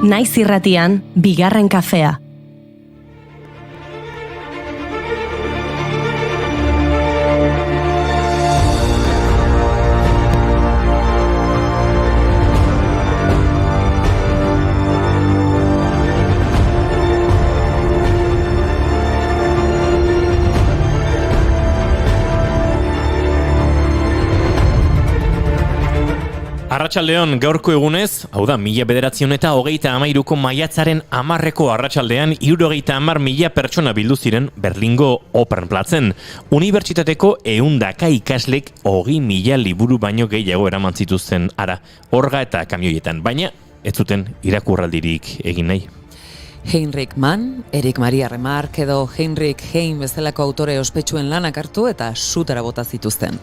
Naiz irratian, bigarren kafea. Arratsaldeon gaurko egunez, hau da, 1923ko maiatzaren 10 arratsaldean 70.000 pertsona bildu ziren Berlingo Opernplatzen. Unibertsitateko 100 ikaslek 20.000 liburu baino gehiago eraman zituzten ara, orga eta kamioietan, baina ez zuten irakurraldirik egin nahi. Heinrich Mann, Erich Maria Remarque edo Heinrich Heine bezalako autore ospetsuen lanak hartu eta sutara bota zituzten.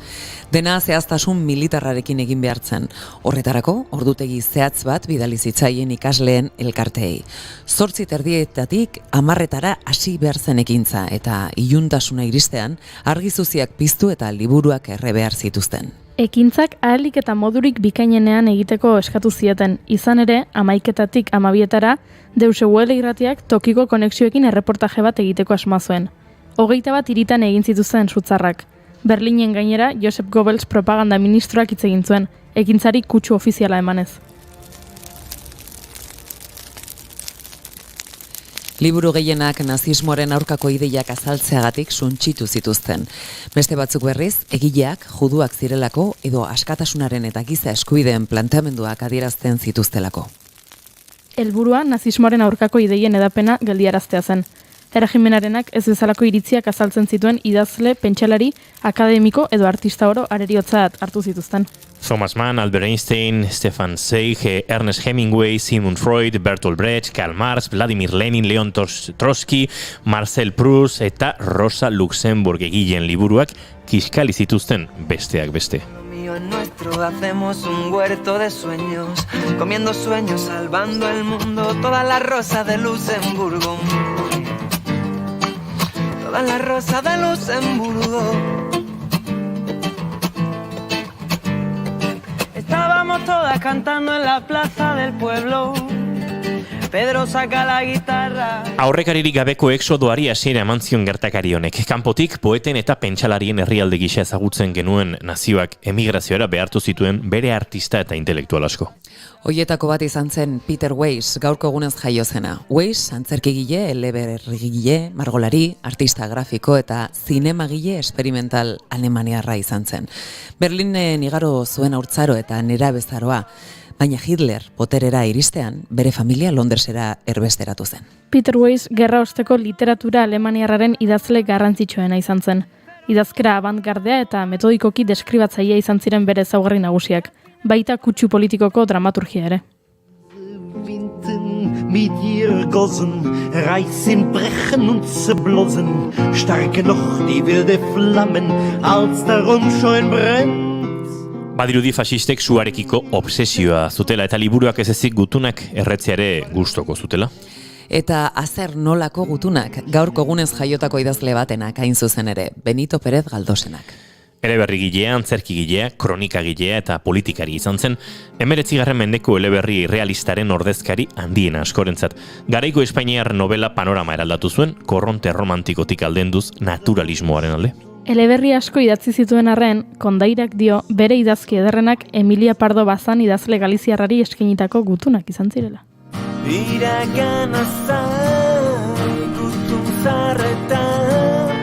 Dena zehaztasun militarrarekin egin behartzen. Horretarako, ordutegi zehatz bat bidali zitzaien ikasleen elkarteei. 8:30 10 hasi behar zen ekintza eta iluntasuna iristean argizuziak piztu eta liburuak erre behar zituzten. Ekintzak ahalik eta modurik bikainenean egiteko eskatu zieten, izan ere, 11:00 12:00 Deutsche Welle irratiak tokiko konexioekin erreportaje bat egiteko asmoa zuen. 21 hiritan egin zituzten sutzarrak. Berlinen gainera, Joseph Goebbels propaganda ministroak hitz egin zuen, ekintzari kutsu ofiziala emanez. Liburu gehienak nazismoaren aurkako ideiak azaltzeagatik suntsitu zituzten. Beste batzuk berriz, egileak juduak zirelako edo askatasunaren eta giza eskubideen planteamenduak adierazten zituztelako. Helburua nazismoaren aurkako ideien edapena geldiaraztea zen. Erregimenarenak ez bezalako iritziak azaltzen zituen idazle, pentsalari, akademiko edo artista oro areriotzat hartu zituzten. Thomas Mann, Albert Einstein, Stefan Zweig, Ernest Hemingway, Sigmund Freud, Bertolt Brecht, Karl Marx, Vladimir Lenin, Leon Trotsky, Marcel Proust eta Rosa Luxemburg egileen liburuak kiskali zituzten besteak beste. Nuestro hacemos un huerto de sueños, comiendo sueños, salvando el mundo, toda la rosa de Luxemburgo, toda la rosa de Luxemburgo. Estábamos todas cantando en la plaza del pueblo. Pedro saca la guitarra. Aurrekaririk gabeko exodoari hasiera eman zion gertakari honek. Kanpotik poeten eta pentsalarien herrialde gisa ezagutzen genuen nazioak emigrazioara behartu zituen bere artista eta intelektual asko. Hoietako bat izan zen Peter Weiss, gaurko egunez jaio zena. Weiss, antzerkigile, eleberrigile, margolari, artista grafiko eta zinemagile experimental alemaniarra izan zen. Berlinen igaro zuen haurtzaro eta nerabezaroa, baina Hitler poterera iristean, bere familia Londresera erbesteratu zen. Peter Weiss gerra osteko literatura alemaniarraren idazle garrantzitsuena izan zen. Idazkera abantgardea eta metodikoki deskribatzailea izan ziren bere ezaugarri nagusiak, baita kutsu politikoko dramaturgia ere. Mit ihr gossen, reißen, brechen und zerblossen, starke noch die wilde Flammen, als der Rundschein brennt. Badirudi fasistek suarekiko obsesioa zutela eta liburuak ez ezik gutunak erretzeare gustoko zutela. Eta azer nolako gutunak, gaurko egunez jaiotako idazle batenak hain zuzen ere, Benito Pérez Galdosenak. Eleberrigilea, antzerkigilea, kronikagilea eta politikari izan zen, 19. mendeko eleberri realistaren ordezkari handiena askorentzat. Garaiko espainiar novela panorama eraldatu zuen, korronte romantikotik aldenduz naturalismoaren alde. Eleberri asko idatzi zituen arren, Kondairak dio bere idazki ederrenak Emilia Pardo Bazan idazle galiziarrari eskainitako gutunak izan zirela. Iragana zai gutun zarretan,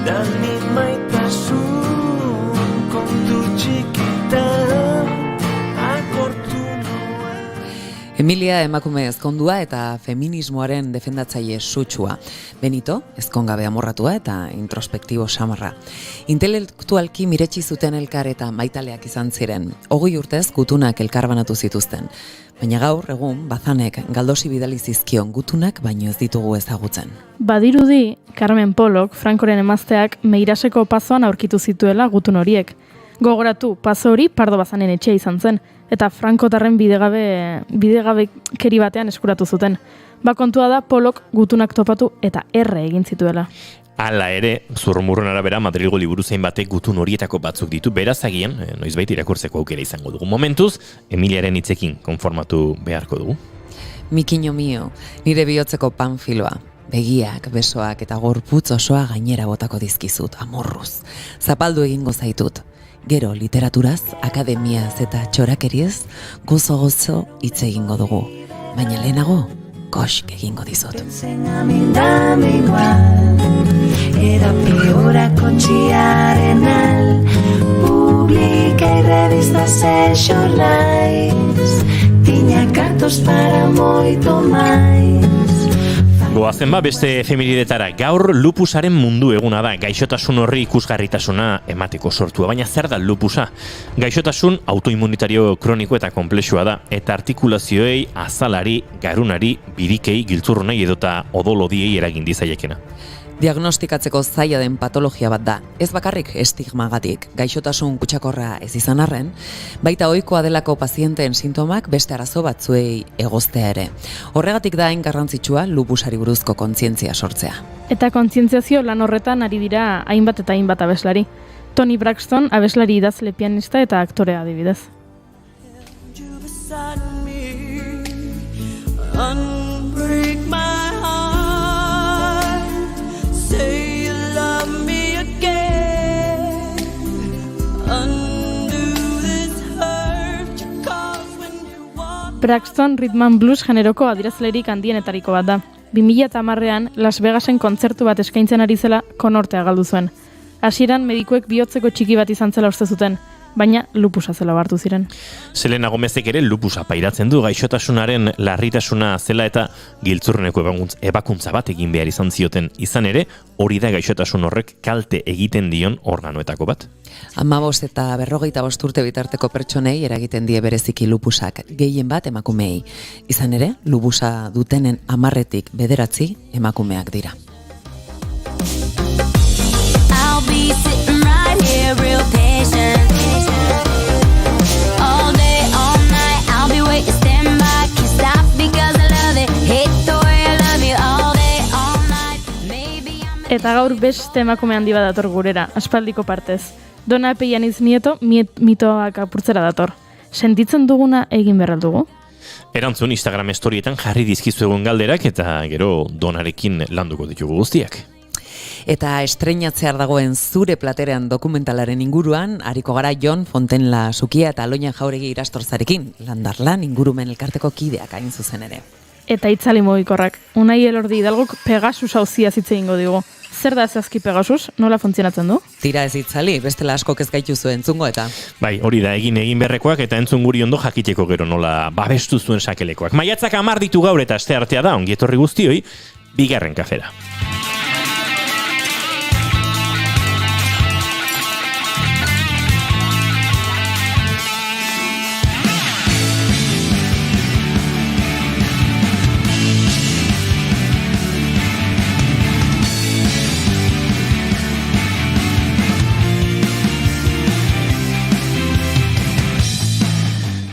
dani maitasun kontu txikitan akortu. Emilia emakume ezkondua eta feminismoaren defendatzaile sutsua. Benito, ezkongabe amorratua eta introspektibo samarra. Intelektualki miretsi zuten elkar eta maitaleak izan ziren. 20 urtez gutunak elkarbanatu zituzten. Baina gaur egun Bazanek galdosi bidali zizkion gutunak baino ez ditugu ezagutzen. Badirudi, Carmen Polok, Frankoren emazteak, Meiraseko pazoan aurkitu zituela gutun horiek. Gogoratu, pazo hori Pardo Bazanen etxea izan zen, eta frankotarren bidegabekeri batean eskuratu zuten. Kontua da Polok gutunak topatu eta erre egin zituela. Hala ere, zurrumurruen arabera Madrilgo liburuzain batek gutun horietako batzuk ditu, beraz agian, noizbait irakurtzeko aukera izango dugu. Momentuz, Emiliaren hitzekin konformatu beharko dugu. Mikiño mio, nire bihotzeko panfiloa. Begiak, besoak eta gorputz osoa gainera botako dizkizut, amorruz. Zapaldu egingo zaitut. Gero literaturaz, akademiaz eta txorakeriez, gozo hitz egingo dugu. Baina lehenago, kosk egingo dizut. Dame igual, era peor aconciar al publica y revistas e xornais, tiña cartos para moito máis. Goazen beste efemeridetara, gaur lupusaren mundu eguna da, gaixotasun horri ikusgarritasuna emateko sortua, baina zer da lupusa? Gaixotasun autoimmunitario kroniko eta konplexua da, eta artikulazioei, azalari, garunari, birikei, giltzurrunei edota odolodiei eragin dizaiekena. Diagnostikatzeko zaila den patologia bat da. Ez bakarrik estigmagatik, gaixotasun kutsakorra ez izan arren, baita ohikoa delako pazienteen sintomak beste arazo batzuei egoztea ere. Horregatik da hain garrantzitsua lupusari buruzko kontzientzia sortzea. Eta kontzientziazio lan horretan ari dira hainbat eta hainbat abeslari. Toni Braxton abeslari idazle pianista eta aktorea adibidez. Braxton Rhythm and Blues generoko adierazlerik handienetariko bat da. 2010ean Las Vegasen kontzertu bat eskaintzen ari zela konortea galdu zuen. Hasieran medikuek bihotzeko txiki bat izan zela uste zuten, baina lupusa zela hartu ziren. Selena Gomezek ere lupusa pairatzen du, gaixotasunaren larritasuna zela eta giltzurruneko ebakuntza bat egin behar izan zioten. Izan ere, hori da gaixotasun horrek kalte egiten dion organoetako bat. 15 eta 45 urte bitarteko pertsonei eragiten die bereziki lupusak, gehien bat emakumeei. Izan ere, lupusa dutenen 10tik 9 emakumeak dira. I'll be sitting right here real patient. All day, all night, I'll be waiting, stand by. Can't stop because I love it. Hate the way I love you all day, all night. Maybe I'm... Eta gaur beste emakume handi bat dator gurera, aspaldiko partez. Dona Peianiz Nieto mitoak apurtzera dator. Sentitzen duguna egin behar dugu? Erantzun Instagram storietan jarri dizkizu egun galderak eta gero Donarekin landuko ditugu guztiak. Eta estrenatzear dagoen Zure platerean dokumentalaren inguruan, ariko gara Jon Fontenla Sukia eta Aloña Jauregi Irastorzarekin, Landarlan ingurumen elkarteko kideak hain zuzen ere. Eta itzali mugikorrak, Unai Elordi Hidalgok Pegasus auzia hitz egingo digu. Zer da zehazki Pegasus? Nola funtzionatzen du? Tira ez itzali, bestela askok ez gaituzu entzungo eta. Bai, hori da, egin berrekoak eta entzun guri ondo jakiteko gero nola babestu zuen sakelekoak. Maiatzak 10 ditu gaur eta aste artea da, ongi etorri guztioi, bigarren kafera.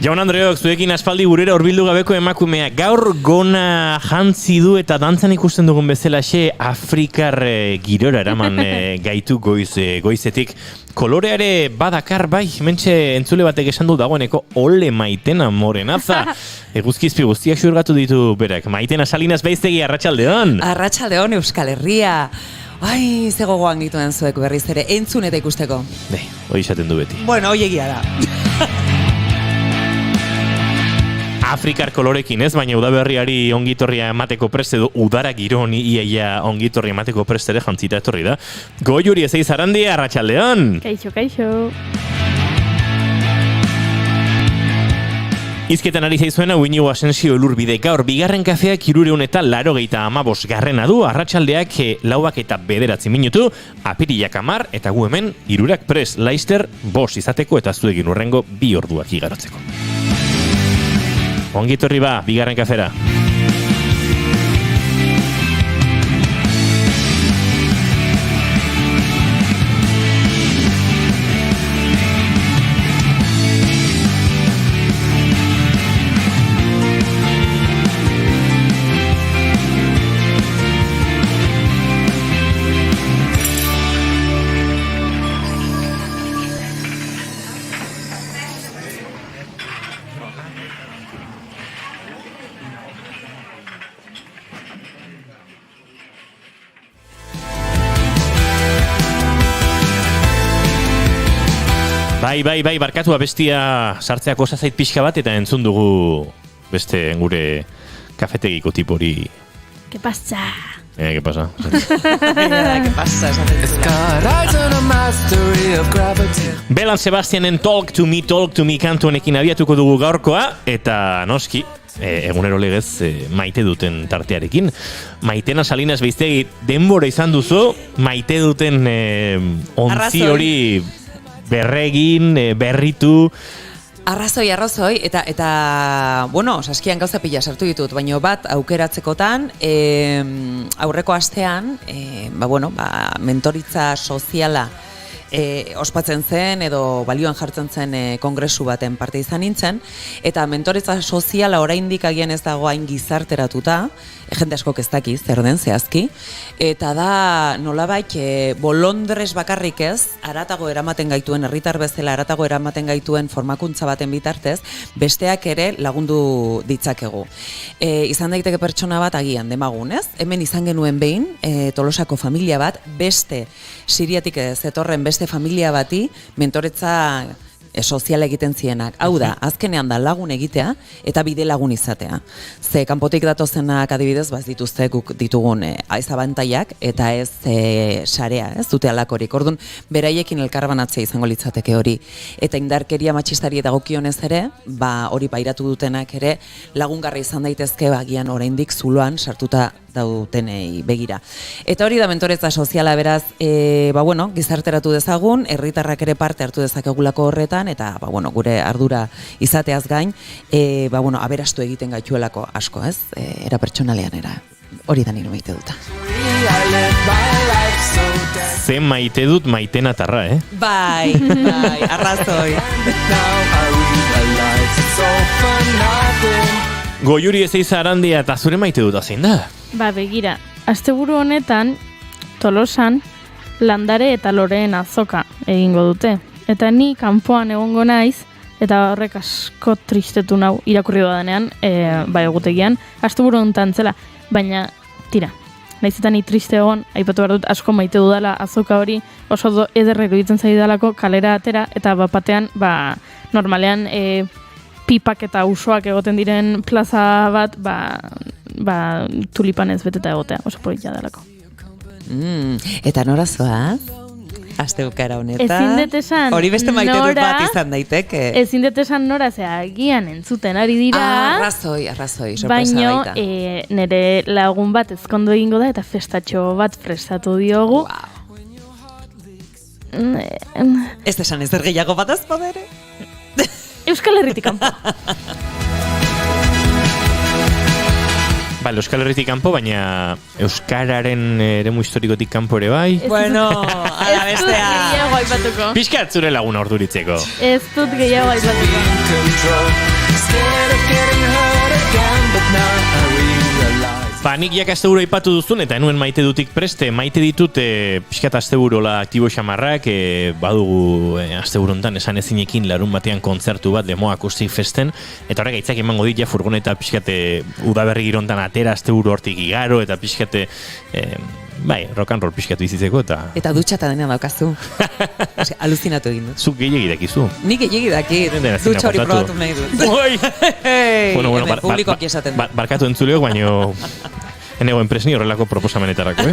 Jaun Andreok, zuekin aspaldi gurera hurbildu gabeko emakumea. Gaur gona jantzi du eta dantzan ikusten dugun bezalaxe Afrikar girora eraman gaitu goizetik. Koloreare badakar bai, mentxe entzule batek esan du dagoeneko ole Maitena Morenaza. Eguzkizpi guztiak xurgatu ditu berak. Maitena Salinas Beiztegi, arratsaldeon. Arratsaldeon Euskal Herria. Ai, ze gogoan dituen zuek berriz ere entzun eta ikusteko. Hori izaten du beti. Bueno, hori egia da. Afrikar kolorekin ez, baina udaberriari ongitorria emateko prest edo udara gironi iaia ongitorria emateko prest ere jantzita etorri da. Goiuri ezei zarandi, arratsaldeon! Kaixo, kaixo! Izketan ari zaizuena Uinigo Asensio Elurbide gaur bigarren kafeak 385 du, arratsaldeak 4 eta 9 minutu, apirilak 10 eta gu hemen 3 prest Laister 5 izateko eta zuegin urrengo 2 orduak igarotzeko. Ongitorri ba, bigarren kafera. Bai, barkatu abestia sartzeako osazait pixka bat eta entzun dugu beste gure kafetegiko tipori. ¿Qué pasa? ¿Qué pasa? ¿Qué pasa? Belan Sebastianen Talk to Me kantu honekin abiatuko dugu gaurkoa, eta noski, egunero legez maite duten tartearekin. Maitena Salinas Beiztegi denbora izan duzu, maite duten ontzi hori berregin, berritu. Arrazoi, eta bueno, saskian gauza pila sartu ditut, baina bat aukeratzekotan, aurreko astean, mentoritza soziala ospatzen zen edo balioan jartzen zen kongresu baten parte izan nintzen, eta mentoritza soziala oraindik agian ez dago hain gizarteratuta, jende askok ez dakiz, zer den zehazki, eta da nolabait bolondrez bakarrik ez, haratago eramaten gaituen, herritar bezala haratago eramaten gaituen formakuntza baten bitartez, besteak ere lagundu ditzakegu. Izan daiteke pertsona bat agian demagun, ez? Hemen izan genuen behin, Tolosako familia bat, beste Siriatik zetorren beste familia bati mentoretza soziala egiten zienak. Hau da, azkenean da lagun egitea eta bide lagun izatea. Ze kanpotik datozenak adibidez, ez dituzte guk ditugun ez abantaiak eta ez sarea, ez dute alakorik. Orduan, beraiekin elkarbanatzea izango litzateke hori. Eta indarkeria matxistari dagokionez ere, hori pairatu dutenak ere, lagungarri izan daitezke agian oraindik zuloan sartuta dautenei begira. Eta hori da mentoretza soziala beraz, gizarteratu dezagun, herritarrak ere parte hartu dezakegulako horretan, eta gure ardura izateaz gain, aberastu egiten gaituelako asko, ez? Era pertsonalean era. Hori da nire maite duta. Ze maite dut maitena tarra, Bai, arrazoi. Goiuri Ezeiza Arandia eta zure maite dut zein da? Begira, asteburu honetan Tolosan landare eta loreen azoka egingo dute. Eta ni kanpoan egongo naiz, eta horrek asko tristetu nau irakurri dodanean, egutegian, asteburu honetan zela. Baina, tira, nahiz eta ni triste egon, aipatu behar dut asko maite dudala azoka hori, oso ederra iruditzen zaidalako kalera atera, eta batean, normalean, pipak eta usoak egoten diren plaza bat, tulipanez beteta egotea, oso politia dalako. Eta nora zoaz? Aste bukara honetan. Ezin dut esan hori beste maite dut bat izan daiteke. Ezin dut esan nora, agian entzuten ari dira. Arrazoi, sorpresa baita. Baina nire lagun bat ezkondo egingo da eta festatxo bat prestatu diogu. Ez esan ezer gehiago bat azpadere? Euskal Herritik kanpo. Euskal Herritik kanpo, baina Euskararen eremu historikotik kanpo ere bai. Bueno, ala bestea. Ez dut gehiago aipatuko. Piskat zure laguna orduritzeko. Ez dut gehiago aipatuko. Nik jak asteburu aipatu duzun, eta enuen maite dutik preste, maite ditut pixkat asteburola aktibo xamarrak, badugu asteburu hontan esan ezinekin larun batean kontzertu bat Lemoa Akustik Festen, eta horrek aitzak emango dit ja furgoneta pixkat udaberri girontan atera asteburu hortik igaro, eta pixkat rock and roll pixkat bizitzeko, eta dutxata denean daukazu. Aluzinatu egin dut. Zuk gehiagi dakizu. Nik gehiagi dakit. Dutxa hori probatu nahi dut. Bueno, publikoak esaten dut. Barkatu entzuleok, baino enego enpresni horrelako proposamenetarako,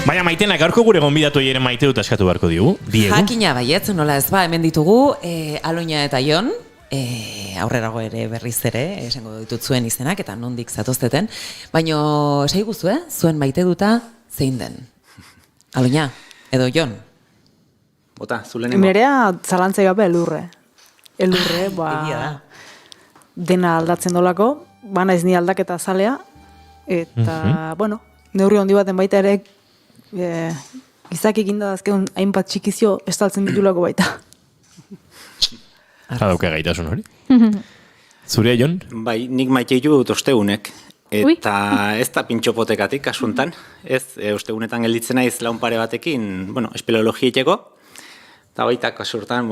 Baina maitena, gaurko gure gonbidatu ere maite dut askatu beharko diegu. Jakina baietz, nola ez hemen ditugu, Aloina eta Jon, aurrerago ere berriz ere, esango ditut zuen izenak, eta nondik zatozteten. Baina, esai guzu, zuen maite duta zein den? Aloina, edo Jon? Bota, zulenemo. Nerea zalantzai gabe elurre. Elurre, dena aldatzen dolako, naiz ni aldaketa zalea, eta, neurri handi baten baita ere, izakik indadazkeun hainbat txikizio estaltzen ditulako baita. Dauka gaitasun hori. Zure, Jon? Bai, nik maite dut osteunek. Eta ez da pintxopotekatik kasuntan. Ez, osteunetan gelditzen naiz laun pare batekin, espeleologia iteko. Eta baita kasurtan,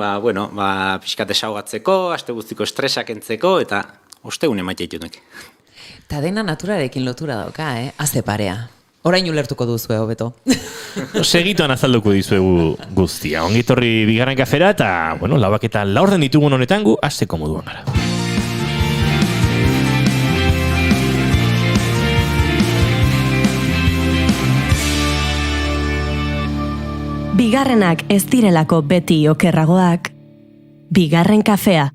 pixkat esaugatzeko, aste guztiko estresak entzeko, eta osteune maite ditunek. Eta dena naturarekin lotura dauka, haze parea. Orain ulertuko duzue hobeto. Segituan azalduko dizuegu guztia. Ongitorri bigarren kafera eta, bueno, 4:04 ditugun honetan gu hasteko moduan gara. Bigarrenak ez direlako beti okerragoak. Bigarren kafea.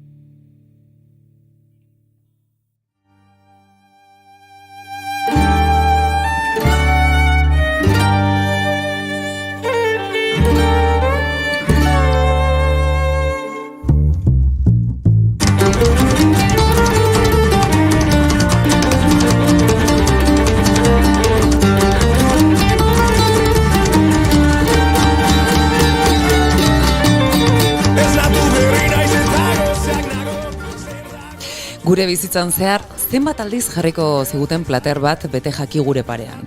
Gure bizitzan zehar, zenbat aldiz jarriko ziguten plater bat bete jaki gure parean.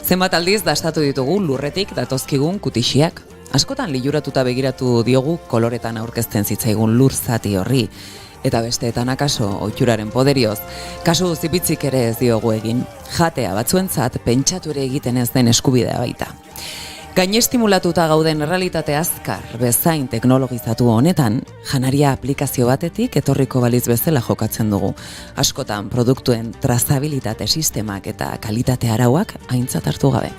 Zenbat aldiz dastatu ditugu lurretik datozkigun kutixiak. Askotan liluratuta begiratu diogu koloretan aurkezten zitzaigun lur zati horri. Eta besteetan akaso ohituraren poderioz, kasu zipitzik ere ez diogu egin. Jatea batzuentzat pentsatu ere egiten ez den eskubidea baita. Gainestimulatuta gauden errealitate azkar bezain teknologizatu honetan, janaria aplikazio batetik etorriko baliz bezala jokatzen dugu. Askotan produktuen trazabilitate sistemak eta kalitate arauak aintzat hartu gabe.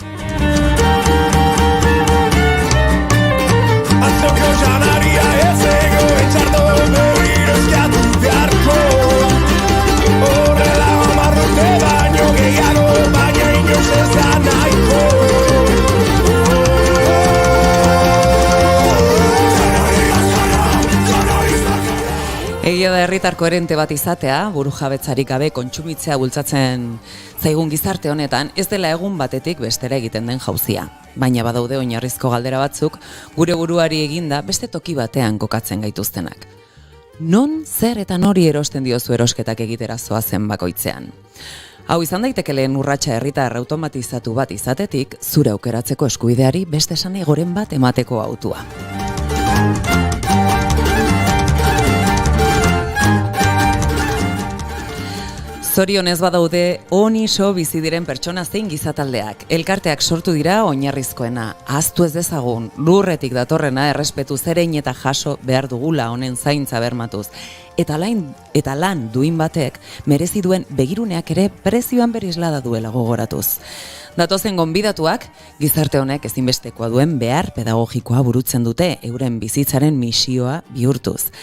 Atzoko janaria ez ego etxardo berriro eskatu beharko. Horrela amarrute baino gehiago, baina inoz ez da nahiko. Egia da herritar koherente bat izatea, burujabetzarik gabe kontsumitzea bultzatzen zaigun gizarte honetan, ez dela egun batetik bestera egiten den jauzia. Baina badaude oinarrizko galdera batzuk, gure buruari eginda beste toki batean kokatzen gaituztenak. Non, zer eta nori erosten diozu erosketak egitera zoazen bakoitzean? Hau izan daiteke lehen urratsa herritar automatizatu bat izatetik, zure aukeratzeko eskubideari beste esan goren bat emateko autua. Zorionez badaude oniso bizi diren pertsona zein gizataldeak. Elkarteak sortu dira oinarrizkoena. Ahaztu ez dezagun, lurretik datorrena errespetu zerein eta jaso behar dugula honen zaintza bermatuz. Eta lan duin batek merezi duen begiruneak ere prezioan berislada duela gogoratuz. Datozen gonbidatuak, gizarte honek ezinbestekoa duen behar pedagogikoa burutzen dute euren bizitzaren misioa bihurtuz.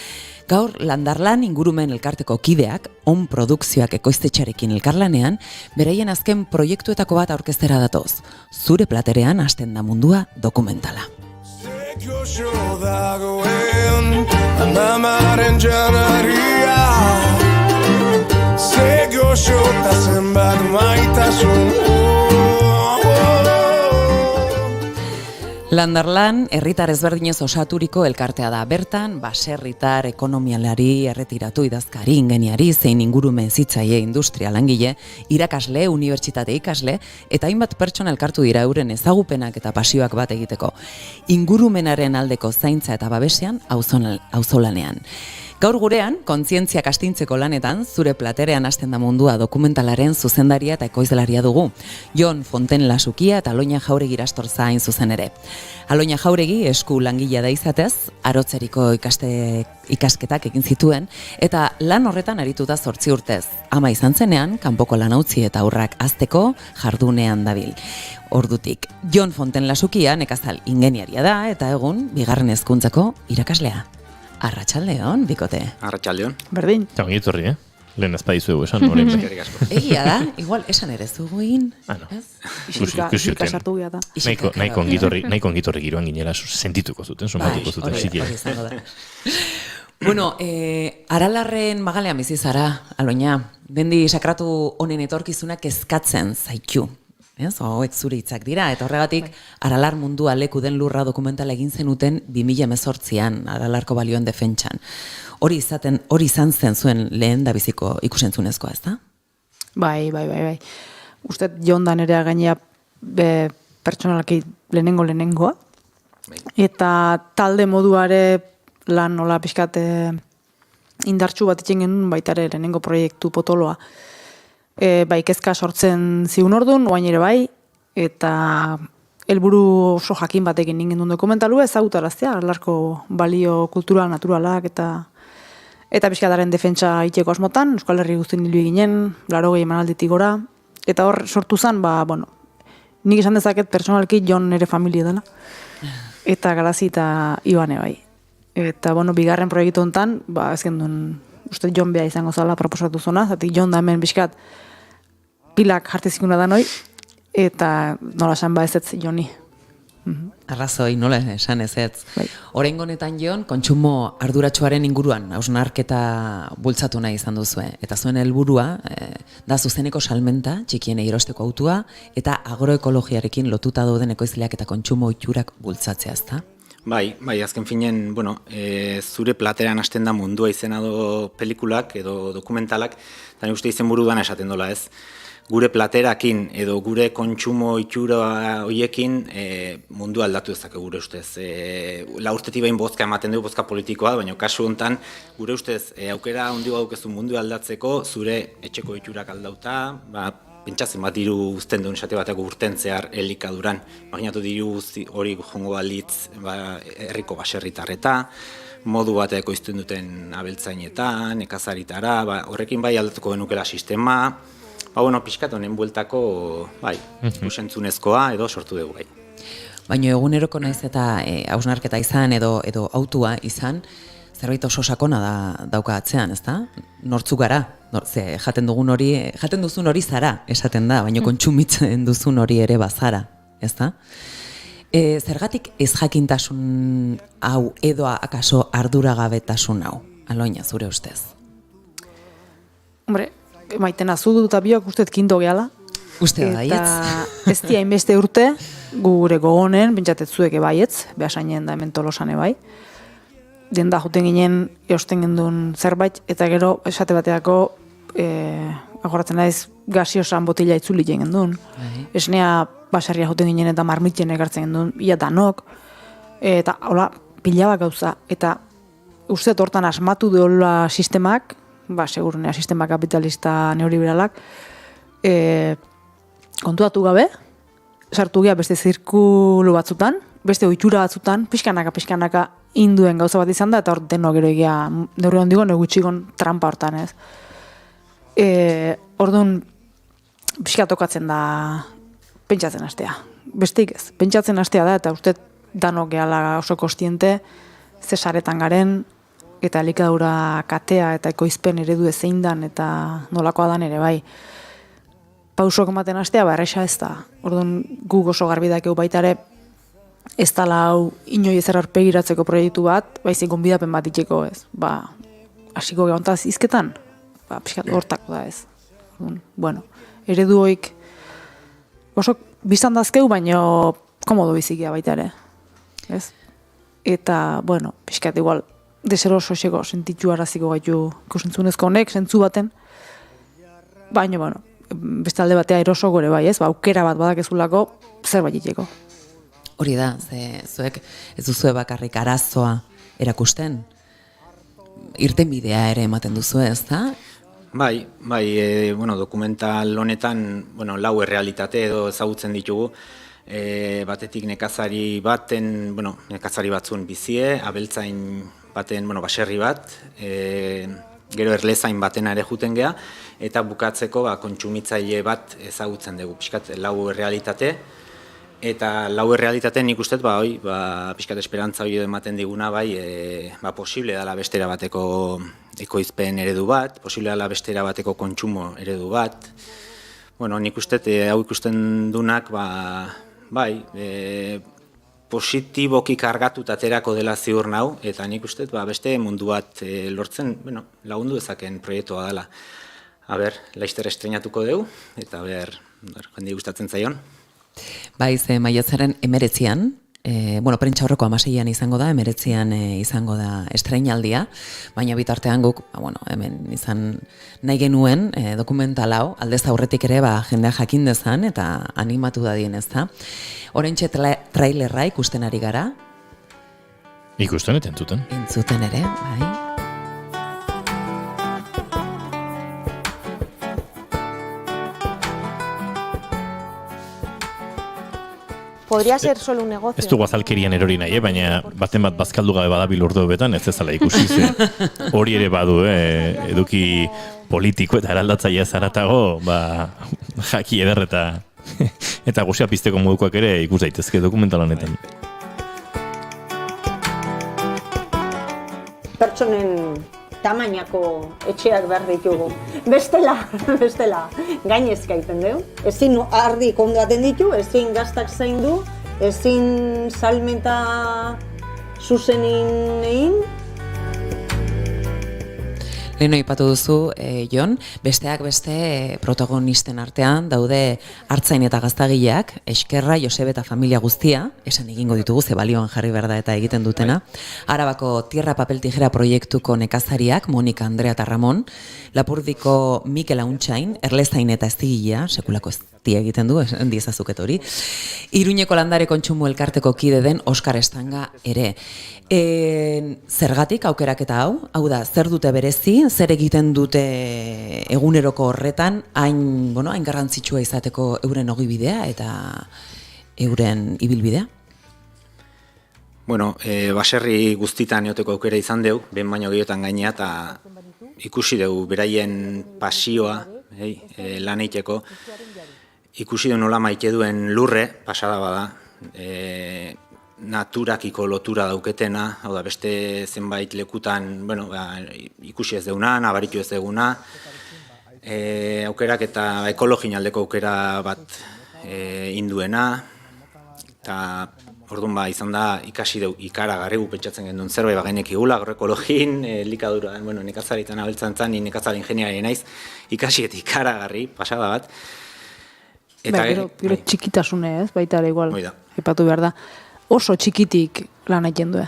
Gaur, Landarlan ingurumen elkarteko kideak, on produkzioak ekoiztetxarekin elkarlanean, beraien azken proiektuetako bat aurkeztera datoz. Zure platerean hasten da mundua dokumentala. Sekioso dagoen, amamaren janaria. Sekioso eta zenbat maitasun. Landarlan, herritar ezberdinez osaturiko elkartea da. Bertan, baserritar, ekonomialari, erretiratu idazkari, ingeniari, zein ingurumen zitzaile industria langile, irakasle, unibertsitate ikasle, eta hainbat pertsona elkartu dira euren ezagupenak eta pasioak bat egiteko. Ingurumenaren aldeko zaintza eta babesean auzolanean. Gaur gurean, kontzientziak astintzeko lanetan, zure platerean hasten da mundua dokumentalaren zuzendaria eta ekoizlaria dugu. Jon Fontenlasukia eta Aloina Jauregi irastorza hain zuzen ere. Aloina Jauregi esku langilea da izatez, arotzeriko ikasketak egin zituen, eta lan horretan arituta 8 urtez. Ama izan zenean, kanpoko lan utzi eta aurrak hazteko jardunean dabil. Ordutik, Jon Fontenlasukia nekazal ingeniaria da, eta egun, 2. hezkuntzako irakaslea. Arratsaldeon, bikote. Arratsaldeon. Berdin. Eta ongi etorri, lehen azpadizuegu esan, orain. Egia da, igual esan ere zuguin. No. Isilka sartu gea da. Nahiko ongitorri giroan ginela sentituko zuten, somatuko zuten. Hori izango da. Bueno, Aralarren magalean bizi zara, Aloina. Bendi sakratu honen etorkizunak eskatzen zaitu. Hauek zure hitzak dira, eta horregatik Aralar mundua leku den lurra dokumentala egin zenuten 2018an Aralarko balioen defentsan. Hori izan zen zuen lehen da biziko ikusentzunezkoa, ez da? Bai. Uste jondan ere gainea pertsonalki lehenengoa. Eta talde moduare lan nola pixkat indartsu bat itxen genuen baitare lehenengo proiektu potoloa. Bai, kezka sortzen zigun orduan, oain ere bai, eta helburu oso jakin batekin ningen duen dokumentalua ezagutaraztea, alarko balio kultura naturalak eta pixkataren defentsa iteko asmotan, Euskal Herri guztien hilu ginen, 80 emanalditik gora, eta hor sortu zen, nik esan dezaket personalki Jon nere familia dela, eta Garazi eta Ibane bai. Eta, bigarren proiektu honetan, ez gendun, uste Jon beha izango zala proposatu zona, zatik Jon da hemen pixkat pilak jartezikuna da noi, eta nola esan ez Joni. Arrazoi, nola esan ez ez. Oraingo honetan Jon, kontsumo arduratsuaren inguruan hausnarketa bultzatu nahi izan duzue. Eta zuen helburua da zuzeneko salmenta, txikienei erosteko autua, eta agroekologiarekin lotuta dauden ekoizleak eta kontsumo ohiturak bultzatzea, ezta? Bai, azken finen, zure plateran hasten da mundua izena do pelikulak edo dokumentalak, eta nik uste izenburu dana esaten dola ez. Gure platerakin edo gure kontsumo itxura hoiekin mundu aldatu ezak gure ustez. La urtetik behin bozka ematen dugu, bozka politikoa, baina kasu honetan gure ustez aukera handi daukezu mundu aldatzeko zure etxeko itxurak aldauta, pentsatzen bat diru uzten duen esate bateko urten zehar elikaduran. Imaginatu diru hori jongo balitz herriko baserritarreta, modu bateko izten duten abeltzainetan, nekazaritara, horrekin bai aldatuko genukela sistema, pixkat honen bueltako, usentzunezkoa edo sortu dugu bai. Baina eguneroko naiz eta hausnarketa izan edo autua izan, zerbait oso sakona dauka atzean, ezta? Nortzuk gara, jaten duzun hori zara, esaten da, baina kontsumitzen duzun hori ere bazara, ezta? Zergatik ez jakintasun hau edo akaso arduragabetasun hau, Aloina, zure ustez? Hombre, maitena zudu eta biok usteet kinto gehala. Uste da, eta ez dia inbeste urte, gure gogonen, bentsatet zueke baietz, behasainen da hemen Tolosane bai. Denda juten ginen, eosten gendun zerbait, eta gero esate bateako, agoratzen naiz, gaseosan botila itzuli gendun. Esnea baserria juten ginen eta marmitzen ekartzen gendun, ia danok, eta hola, pila bat gauza, eta usteet hortan asmatu deola sistemak, segurunea sistema kapitalista neoliberalak, kontuatu gabe, sartu gea beste zirkulu batzutan, beste ohitura batzutan, pixkanaka induen gauza bat izan da, eta hor denok gero egia, neurri hondigo, negutxikon trampa hortan ez. Orduan, pixka tokatzen da pentsatzen hastea. Besteik ez, pentsatzen hastea da, eta uste danok gehala oso kostiente, zesaretan garen, eta elikadura katea eta ekoizpen eredu ezein dan eta nolakoa dan ere bai. Pausok ematen hastea, erresa ez da. Orduan, guk oso garbi dakeu baita ere, ez dala hau inoi ezer aurpegiratzeko proiektu bat, baizik gonbidapen bat itxeko ez. Hasiko gehontaz izketan, pixkat hortako da ez. Bueno, eredu hoik oso biztan dazkeu, baino komodo bizikia baita ere. Ez? Eta, bueno, pixkat igual, desero sosego sentitu araziko gaitu ikusentzunezko honek, zentzu baten, baina, bueno, beste alde batea eroso gore bai, ez? Aukera bat badakezulako zerbait itxeko. Hori da, zuek ez duzue bakarrik arazoa erakusten, irtenbidea ere ematen duzu ez da? Bai, dokumental honetan, lau errealitate edo ezagutzen ditugu, batetik nekazari batzun bizie, abeltzain baten, baserri bat, gero erlezain batena ere juten gea, eta bukatzeko kontsumitzaile bat ezagutzen dugu, pixkat lau errealitate, eta lau errealitate nik uste, pixkat esperantza hori ematen diguna, posible dela bestera bateko ekoizpen eredu bat, posible dela bestera bateko kontsumo eredu bat, nik uste, hau ikusten dunak, positiboki kargatuta aterako dela ziur nau, eta nik uste, beste mundu bat lortzen, lagundu ezaken proiektua dela. Laizter estreinatuko dugu, eta jende gustatzen zaion. Maiatzaren 19an, prentsa horreko 16an izango da, 19an izango da estreinaldia, baina bitartean guk, hemen izan nahi genuen dokumental hau, aldez aurretik ere jendea jakin dezan eta animatu dadien ez da. Oraintxe trailerra ikusten ari gara. Ikusten eta entzuten. Entzuten ere, bai. podría ser solo un negocio. Ez du azalkerian erori nahi, baina baten bat bazkaldu gabe badabil urdo betan, ez ezala ikusi ze. Hori ere badu, eduki politiko eta eraldatzaia zaratago, jaki eder eta guzia pizteko modukoak ere ikus daitezke dokumental honetan. Pertsonen tamainako etxeak behar ditugu. Bestela, gainezka egiten dugu. Ezin ardi kondaten ditu, ezin gaztak zaindu, ezin salmenta zuzenin egin. Lehen aipatu duzu, Jon, besteak beste protagonisten artean daude hartzain eta gaztagileak, Eskerra, Josebe eta familia guztia, esan egingo ditugu, ze balioan jarri behar da eta egiten dutena. Arabako Tierra Papel Tijera proiektuko nekazariak, Monika, Andrea eta Ramon, Lapurdiko Mikel Auntxain, Erlezain eta Eztigilea, sekulako eztia egiten du, endizazuket hori. Iruñeko landare kontsumo elkarteko kide den Oskar Estanga ere. Zergatik aukeraketa hau da, zer dute berezi, zer egiten dute eguneroko horretan, hain garrantzitsua izateko euren ogibidea eta euren ibilbidea? Bueno, baserri guztitan eoteko aukera izan deu, ben baino gehiotan gainea, eta ikusi dugu beraien pasioa, lan eiteko, ikusi du nola maite duen lurre, pasada bada, naturakiko lotura dauketena, hau da, beste zenbait lekutan, ikusi ez deuna, nabaritu ez deguna, aukerak eta ekologin aldeko aukera bat induena, eta orduan izan da ikasi deu ikaragarri pentsatzen gendun zerbait bagenek igula, gaur ekologin, likadura, nekazaritan abeltzan zan, ni nekazari ingeniari naiz, ikasi eta ikaragarri, pasada bat. Gero txikitasune ez, baita ere igual, epatu behar da. Oso txikitik lan egiten du.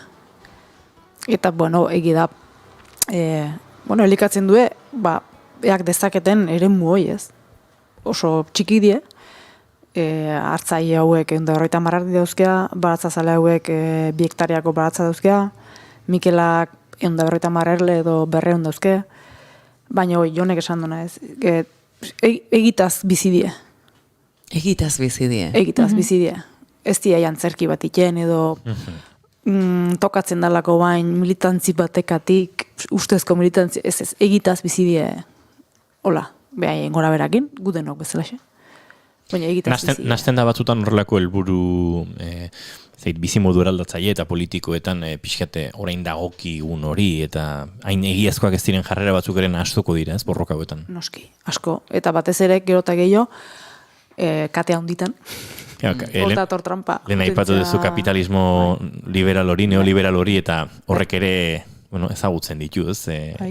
Eta, egi da, elikatzen du, eak dezaketen eremu hoi ez. Oso txiki die, hartzaile hauek 150 ardi dauzkea, baratzazale hauek 2 hektariako baratza dauzkea, Mikelak 150 erle edo 200 dauzke, baina Jonek esan duna ez, egitaz bizi die. Egitaz bizi die. Egitaz bizi die. Ez dia jantzerki bat iten edo tokatzen dalako bain militantzi batekatik, ustezko militantzi, ez egitaz bizi die, hola, behaien gora berakin, gudenok bezalaxe. Baina egitaz bizi die. Nazten da batzutan horrelako helburu bizimodu eraldatzaile eta politikoetan pixkate orain dagokigun hori eta hain egiazkoak ez diren jarrera batzuk eren astuko dira, ez borroka hauetan. Noski, asko. Eta batez ere, gero eta gehiago, katea hunditan. Hortator trampa. Lehen aipatu duzu kapitalismo liberal hori, neoliberal hori, eta horrek ere ezagutzen ditu, ez?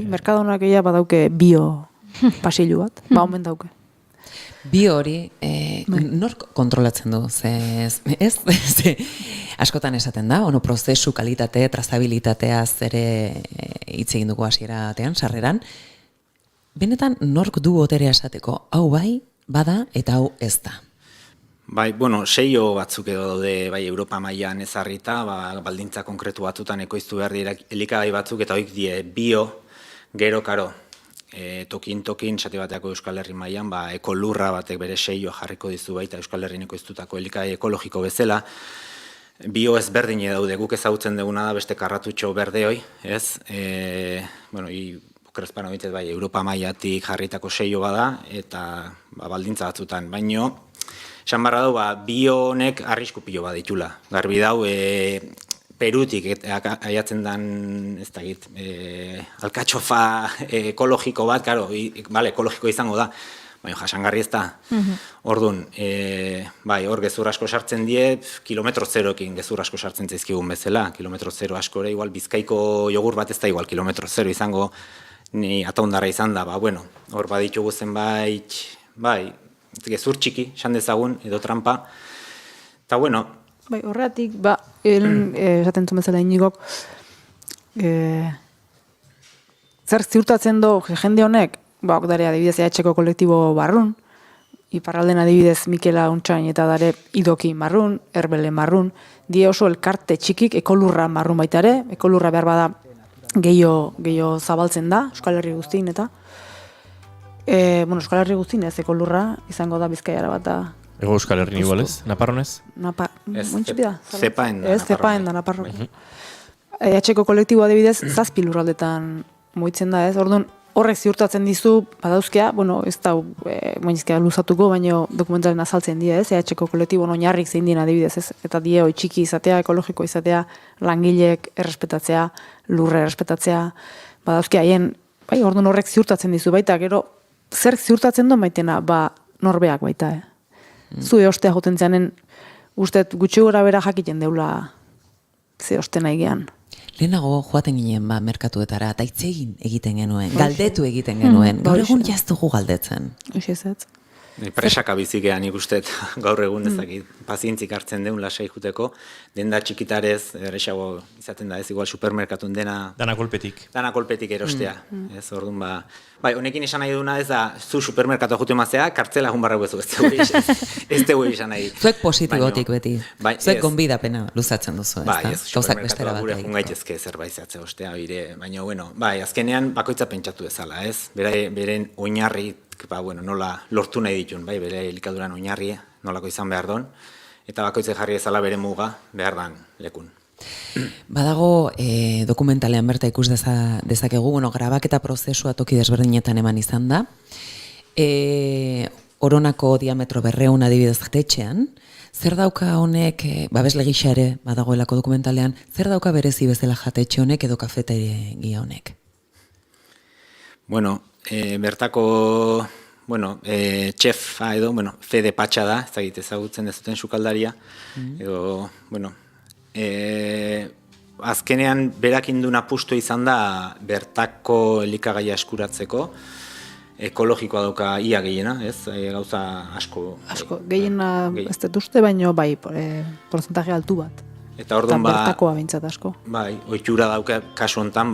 Merkadonak egia badauke bio pasilu bat, omen dauke. Bio hori, nork kontrolatzen du? Ez? Askotan esaten da, prozesu, kalitate, trazabilitateaz ere hitz egin dugu hasieratean, sarreran. Benetan, nork du boterea esateko, hau bai, bada eta hau ez da? Bai, seio batzuk edo daude Europa mailan ezarrita, baldintza konkretu batzutan ekoiztu behar dira elikagai batzuk, eta hoik die bio, gero karo, tokin, sate bateako Euskal Herri mailan, ekolurra batek bere seio jarriko dizu baita Euskal Herrin ekoiztutako elikagai ekologiko bezala, bio ezberdine daude, guk ezagutzen duguna da beste karratutxo berdeoi, ez? Okrezpan horitzet Europa mailatik jarritako seio bada, eta baldintza batzutan, baino, esan barra du, bio honek arrisku pilo bat ditula. Garbi dau, Perutik aiatzen dan, ez da git, alkatxofa ekologiko bat, karo, ekologiko izango da, baina jasangarri ez da. Orduan, hor gezur asko sartzen die, kilometro zeroekin gezur asko sartzen zaizkigun bezala, kilometro zero askore, igual Bizkaiko jogur bat ez da igual kilometro zero izango, ni ataundarra izan da, hor baditugu zenbait, gezur txiki, esan dezagun, edo trampa, eta horretik, esaten zuen bezala inigok, zer ziurtatzen du jende honek, okdare adibidez EHko kolektibo barrun, iparralden adibidez Mikela Auntxain eta dare Idoki marrun, Erbele marrun, die oso elkarte txikik ekolurra marrun baita ere, ekolurra behar bada gehiago zabaltzen da, Euskal Herri guztien eta, Euskal Herri guztien ez ekolurra, izango da Bizkaiara bat Ego Euskal Herri igualez, Naparronez? Zepaen da. Ez, Zepaen da Naparroko. EHko kolektiboa adibidez, 7 lurraldetan mugitzen da, ez? Orduan, horrek ziurtatzen dizu, badauzkea, bueno, ez da moinizkea luzatuko, baina dokumentalen azaltzen dira, ez? EHko kolektibo oinarrik zein dien adibidez, ez? Eta die hoi txiki izatea, ekologiko izatea, langileek errespetatzea, lurre errespetatzea, badauzkea haien, bai, orduan horrek ziurtatzen dizu, baita, gero, zer ziurtatzen du maitena, norbeak baita, Zue ostea joten zanen, usteet gutxi gora bera jakiten deula ze oste nahi gean. Lehenago joaten ginen merkatuetara, eta itzegin egiten genuen, galdetu egiten genuen. Gaur egun jaztugu galdetzen. Uxezatz. Presaka bizikean ikusten gaur egun ezakit pazientzik hartzen deun lasai juteko, denda txikitarez, erresago izaten da ez, igual supermerkatun dena kolpetik erostea. Ez, orduan bai, honekin esan nahi duna ez da, zu supermerkatu jute mazea, kartzela egun barra guezu, ez dugu esan nahi. Zuek positibotik beti, zuek gonbidapena luzatzen duzu, ez da? Bai, ez, supermerkatu gure jungaitezke zerbait zehatze ostea, baina, bueno, bai, azkenean bakoitza pentsatu ezala, ez? Beren oinarri nola lortu nahi ditun, bai, bere elikaduran oinarri, nolako izan behar don, eta bakoitze jarri ezala bere muga behar dan lekun. Badago dokumentalean berta ikus dezakegu, grabaketa prozesua toki desberdinetan eman izan da, Oronako diametro 200 adibidez jatetxean, zer dauka honek, babesle gisa ere badagoelako dokumentalean, zer dauka berezi bezala jatetxe honek edo kafeteria honek? Bueno, bertako, txefa edo, Fede Patxa da, ezagutzen dezuten sukaldaria, edo, azkenean berakindun apustu izan da bertako elikagaia eskuratzeko, ekologikoa dauka ia gehiena, ez? Gauza asko. Gehiena ez dut uste, baino bai, porcentaje altu bat. Eta orduan bertakoa bintzat asko. Bai, ohitura dauka kasu hontan,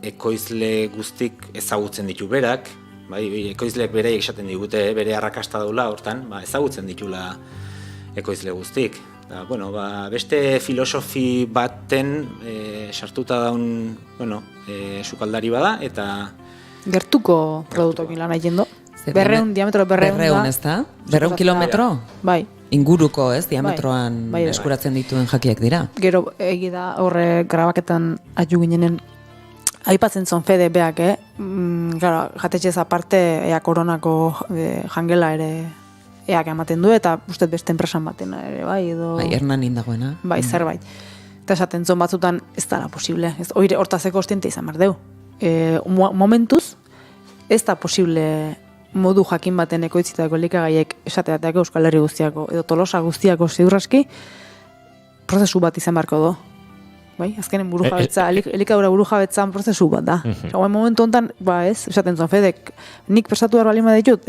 ekoizle guztik ezagutzen ditu berak, bai, ekoizleek bereiek esaten digute, bere arrakasta daula hortan, ezagutzen ditula ekoizle guztik. Da, beste filosofi baten sartuta daun, sukaldari bada, eta gertuko produktokin lan egin do. 200, diametro 200 da. 200, ez da? 200 kilometro? Bai. Inguruko, ez, diametroan eskuratzen dituen jakiak dira. Gero, egida horre grabaketan aju ginenen, aipatzen zon Fede beak, jatetxez aparte, koronako jangela ere eak ematen du, eta uste beste enpresan baten ere, bai, edo... Bai, Hernan indagoena. Bai, zerbait. Eta esaten zon batzutan, ez dara posible. Oire, hortazeko ostiente izan berdeu. Momentuz, ez da posible modu jakin baten ekoitzitako elikagaiek esateatako Euskal Herri guztiako edo Tolosa guztiako ziurraski prozesu bat izan beharko do. Bai, azkenen burujabetza, elikadura burujabetzan prozesu bat da. Momentu honetan, ez, esaten zon Fedek, nik prestatu behar balima ditut,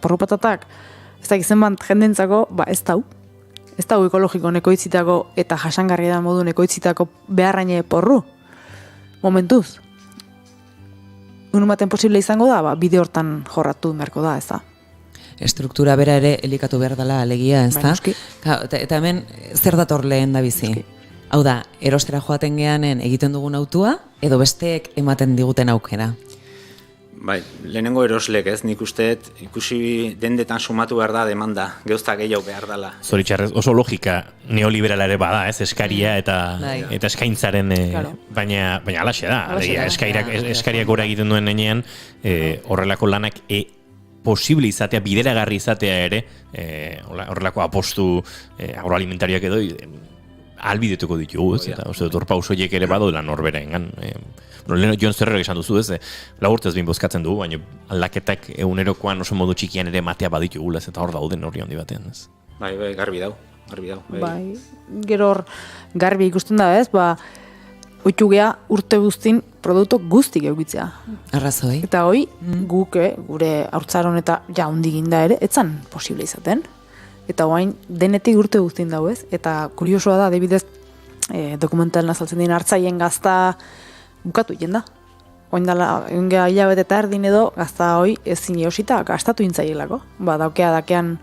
porrupatatak, ez da izen bat jendentzako, ez dau. Ez dau ekologiko nekoitzitako eta jasangarri da modu nekoitzitako beharraine porru. Momentuz. Unumaten posible izango da, bide hortan jorratu beharko da, ez da. Estruktura bera ere elikatu behar dela alegia, ez da? Eta hemen, zer dator lehen da bizi? Hau da, erostera joaten geanen egiten dugun autua, edo besteek ematen diguten aukera? Bai, lehenengo eroslek ez, nik usteet ikusi dendetan sumatu behar da demanda, geuzta gehiago behar dela. Zoritxarrez, oso logika neoliberala ere bada, ez, eskaria eta eskaintzaren, baina alaxe da, eskariak gora egiten duen nenean, horrelako lanak posible izatea, bideragarri izatea ere, horrelako apostu agroalimentariak edo, albidetuko ditugu, ez, eta torpausoiek ere badoela norbera engan. Lehen Jon Zerrerok esan duzu, ez, lagurtez behin bozkatzen dugu, baina aldaketak egunerokoan oso modu txikian ere matea baditugula, eta hor dauden hori handi batean, ez. Bai, garbi dau. Bai, gero hor garbi ikusten da, ez, oitu gea urte guztin produktu guztik eukitzea. Arrazoi. Eta hoi, guk, gure haurtzaron eta jaundigin da ere, etzan posible izaten. Eta oain denetik urte guztin dau, ez? Eta kuriosoa da, adibidez, dokumentalen azaltzen dien hartzaien gazta bukatu egin da. Oin dala, engea hilabete eta erdin edo, gazta hoi ezin eosita gastatu intzaielako. Dakean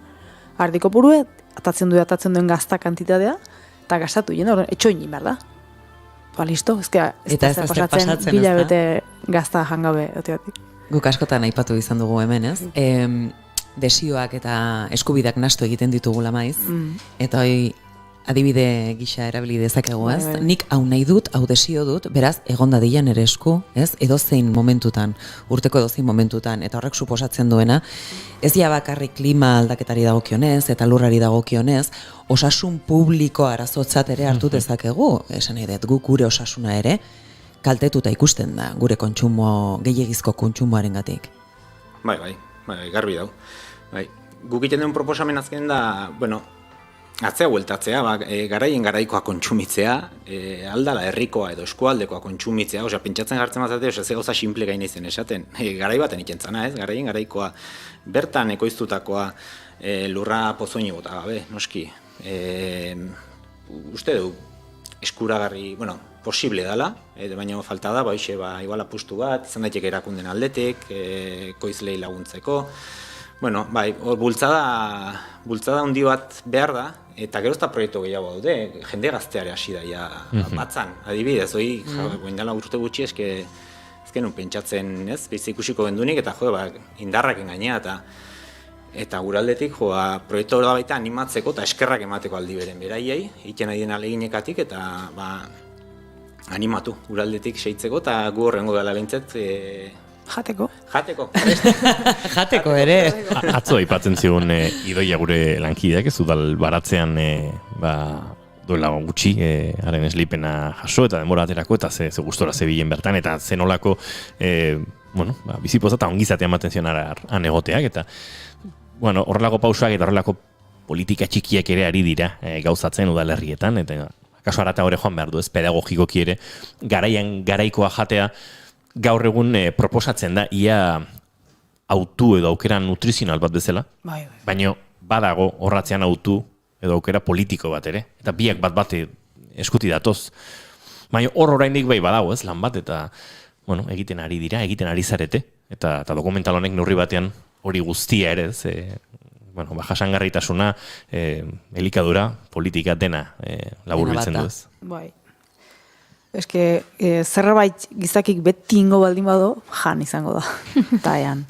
ardiko purue, atatzen duen gazta kantitatea, eta gastatu egin da, etxo egin behar da. Listo, ez da pasatzen hilabete gazta jangabe. Guk askotan aipatu izan dugu hemen, ez? desioak eta eskubidak nastu egiten ditugula maiz, eta hoi adibide gisa erabili dezakegu, ez? Bai. Nik hau nahi dut, hau desio dut, beraz, egonda dian ere esku, ez? Edozein momentutan, urteko edozein momentutan, eta horrek suposatzen duena, ez ja bakarrik klima aldaketari dagokionez, eta lurrari dagokionez, osasun publiko arazotzat ere hartu dezakegu, esan nahi dut, guk gure osasuna ere, kaltetuta ikusten da, gure kontsumo, gehiegizko kontsumoarengatik. Bai, garbi dau. Bai. Guk egiten duen proposamen azken da, bueno, atzea bueltatzea, garaien garaikoa kontsumitzea, aldala herrikoa edo eskualdekoa kontsumitzea, osea, pentsatzen jartzen bazatea, osea, ze gauza simple gaina izen esaten, garai baten ikentzana, ez? Garaien garaikoa, bertan ekoiztutakoa, lurra pozoino bota gabe, noski. Uste du, eskuragarri, bueno, posible dela, baina falta da, igual apustu bat, izan daiteke erakunden aldetik, ekoizlei laguntzeko. Bueno, bai, bultzada handi bat behar da, eta gero ez da proiektu gehiago daude, jende gazteare hasi da, batzan, adibidez, goin dela urte gutxi ezken pentsatzen, ez, bizi ikusiko gendunik, eta indarraken gainea, eta guraldetik, proiektu da baita animatzeko eta eskerrak emateko aldi beren beraiei, iten nahi den aleginekatik, eta animatu guraldetik seitzeko, eta gu horrengo dela behintzet, Jateko. Jateko ere. Atzo aipatzen zigun Idoia gure lankideak, ez udal baratzean duela gutxi, haren eslipena jaso eta denbora aterako, eta ze gustora zebilen bertan, eta zenolako bizipoza eta ongizatea ematen zion han egoteak, eta horrelako pausoak eta horrelako politika txikiak ere ari dira gauzatzen udalerrietan, eta kaso arata hori joan behar du, ez pedagogikoki ere, garaikoa jatea, gaur egun proposatzen da, ia autu edo aukera nutrizional bat bezala, baina badago horratzean autu edo aukera politiko bat ere, eta biak bat eskuti datoz. Baina hor oraindik badago, ez, lan bat, eta egiten ari dira, egiten ari zarete, eta dokumental honek neurri batean hori guztia ere, ez, jasangarritasuna, elikadura, politika dena laburbiltzen du, ez. Bai. Eske, zerbait gizakik beti ingo baldin bado, jan izango da. Taian.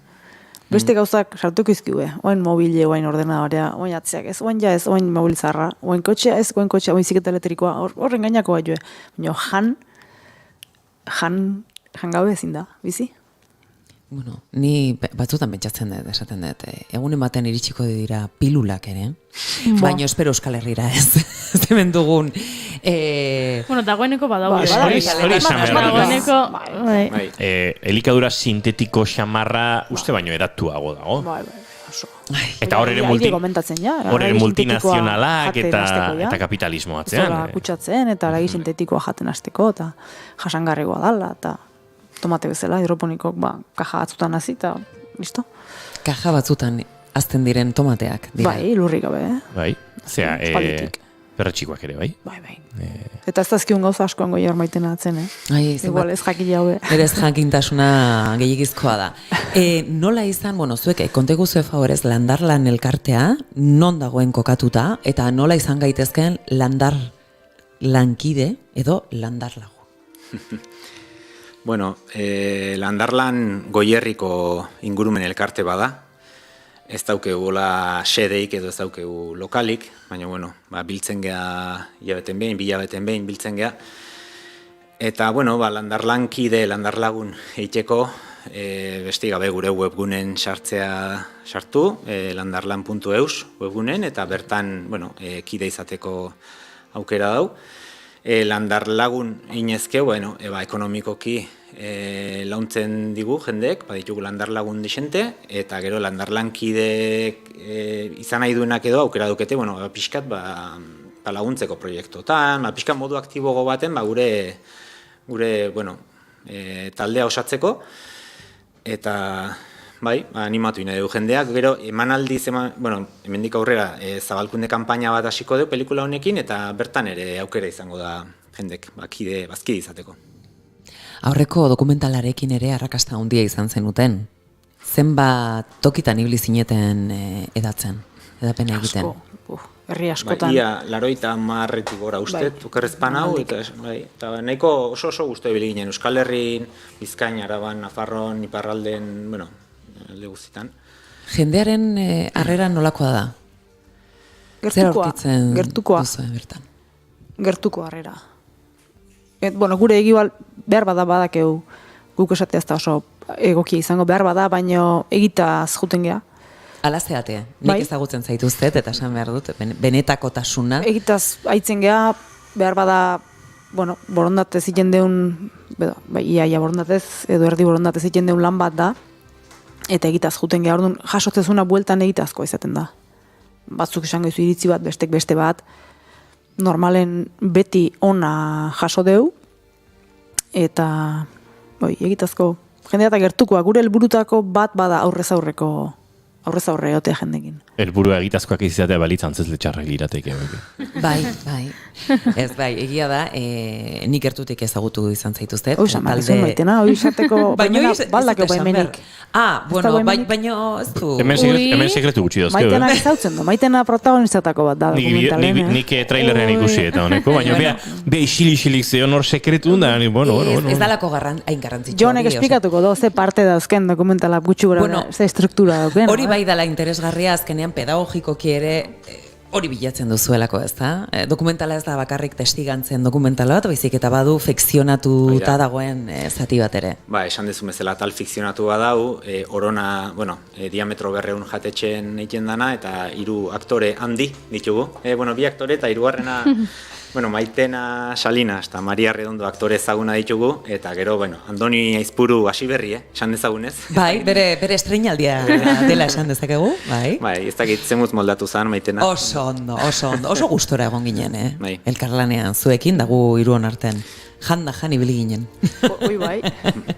Beste gauzak sartuko izkiue. Oain mobile, oain ordenadorea, oain atzeak ez, oain ja ez, oain mobil zarra, oain kotxea ez, oain biziketa elektrikoa, horren gainako bat joe. Baina jan gabe ezin da, bizi? Bueno, ni batzutan pentsatzen dut, esaten dut, egunen baten iritsiko dira pilulak ere, baina espero Euskal Herrira ez. Zemen dugun... dagoeneko badago. Hori esan behar. Elikadura sintetiko xamarra uste baino edatuago dago. Eta hor ere multinazionalak eta kapitalismo atzean. Kutsatzen eta aragi sintetikoa jaten hasteko eta jasangarrigoa dala eta tomate bezala, hidroponikok, kaja batzutan hazi eta, listo? Kaja batzutan azten diren tomateak dira. Bai, lurrik gabe, Bai, zera, perretxikoak ere, bai? Bai. Eta ez dazkiun gauza askoan goi armaiten atzen, Igual ez jakin jaue. Berez jakintasuna gehiagizkoa da. Nola izan, zuek, konteguzue favorez landarlan elkartea, non dagoen kokatuta, eta nola izan gaitezken landar lankide edo landarlago? Bueno, landarlan Goierriko ingurumen elkarte bada, ez daukegu sedeik edo ez daukegu lokalik, baina, biltzen geha hilabeten behin, bilabeten behin biltzen geha. Eta, landarlankide, landarlagun eiteko, beste gabe gure webgunen sartu, landarlan.eus webgunen, eta bertan, kide izateko aukera dau. Landarlagun inezkeu, ekonomikoki launtzen digu jendek, baditugu landarlagun disente, eta gero landarlankidek izan nahi duenak edo aukera dukete, pixkat laguntzeko proiektotan, pixkat modu aktibogo baten, gure taldea osatzeko, eta animatu nahi dugu jendeak, gero emanaldiz, hemendik aurrera zabalkunde kanpaina bat hasiko dugu pelikula honekin, eta bertan ere aukera izango da jendek, bazkide izateko. Aurreko dokumentalarekin ere arrakasta handia izan zenuten. Zenbat tokitan ibili zineten edapena egiten? Herri askotan. Ia, 80 gora ustet, okerrezpan hau, eta nahiko oso guztu ibili ginen, Euskal Herrin, Bizkain, Araban, Nafarroan, Iparralden, alde guztietan. Jendearen harrera nolakoa da? Zer aurkitzen duzu bertan? Gertuko harrera. Bueno, gure egibal behar badakeu guk esatea ez da oso egokia izango behar bada, baino egitaz juten geha. Ala zeate, nik ezagutzen zaituztet eta esan behar dut, benetakotasuna. Egitaz haitzen geha, behar bada, bueno, borondatez iten deun, iaia borondatez, edo erdi borondatez iten deun lan bat da, eta egitaz juten geha, orduan jasotzezuna bueltan egitazko izaten da. Batzuk esango izu iritzi bat, bestek beste bat, normalen beti ona jaso deu, eta egitazko jendea eta gertukoa, gure helburutako bat bada aurrez aurre egotea jendekin. Helburua egitazkoak izatea balitz antzesle txarrak lirateke. Bai. Ez bai, egia da, nik gertutik ezagutu izan zaituztet. Hoi samakizun baitena, hoi esateko baldakeo baimenik. Bueno, baino ez du. Hemen sekretu gutxi dozkeu. Maitena ezautzen du, maitena protagonizatako bat da dokumentalen. Nik trailerren ikusi eta honeko, baina beha isilik zeon hor sekretu da, bueno. Ez dalako hain garrantzitsu. Jonek esplikatuko do, ze parte dauzken dokumentala gutxi gura, ze struktura dauken. Hori bai dala interesgarria azkenean pedagogikoki ere hori bilatzen duzuelako, ez da? Dokumentala ez da bakarrik testigantzen dokumentala bat, baizik eta badu fikzionatuta dagoen zati bat ere. Esan dezu bezala tal fikzionatua dau, orona, diametro 200 jatetxen egiten dana, eta 3 aktore handi ditugu. Bi aktore eta 3. Maitena Salinas eta Maria Redondo aktore ezaguna ditugu, eta gero, Andoni Aizpuru Hasiberri, esan dezagunez. Bai, bere estreinaldia dela esan dezakegu, bai. Bai, ez dakit zemuz moldatu zan, Maitena. Oso ondo, oso gustora egon ginen, elkarlanean zuekin, dagu hiruon artean. Jan ibili ginen. Oi, bai.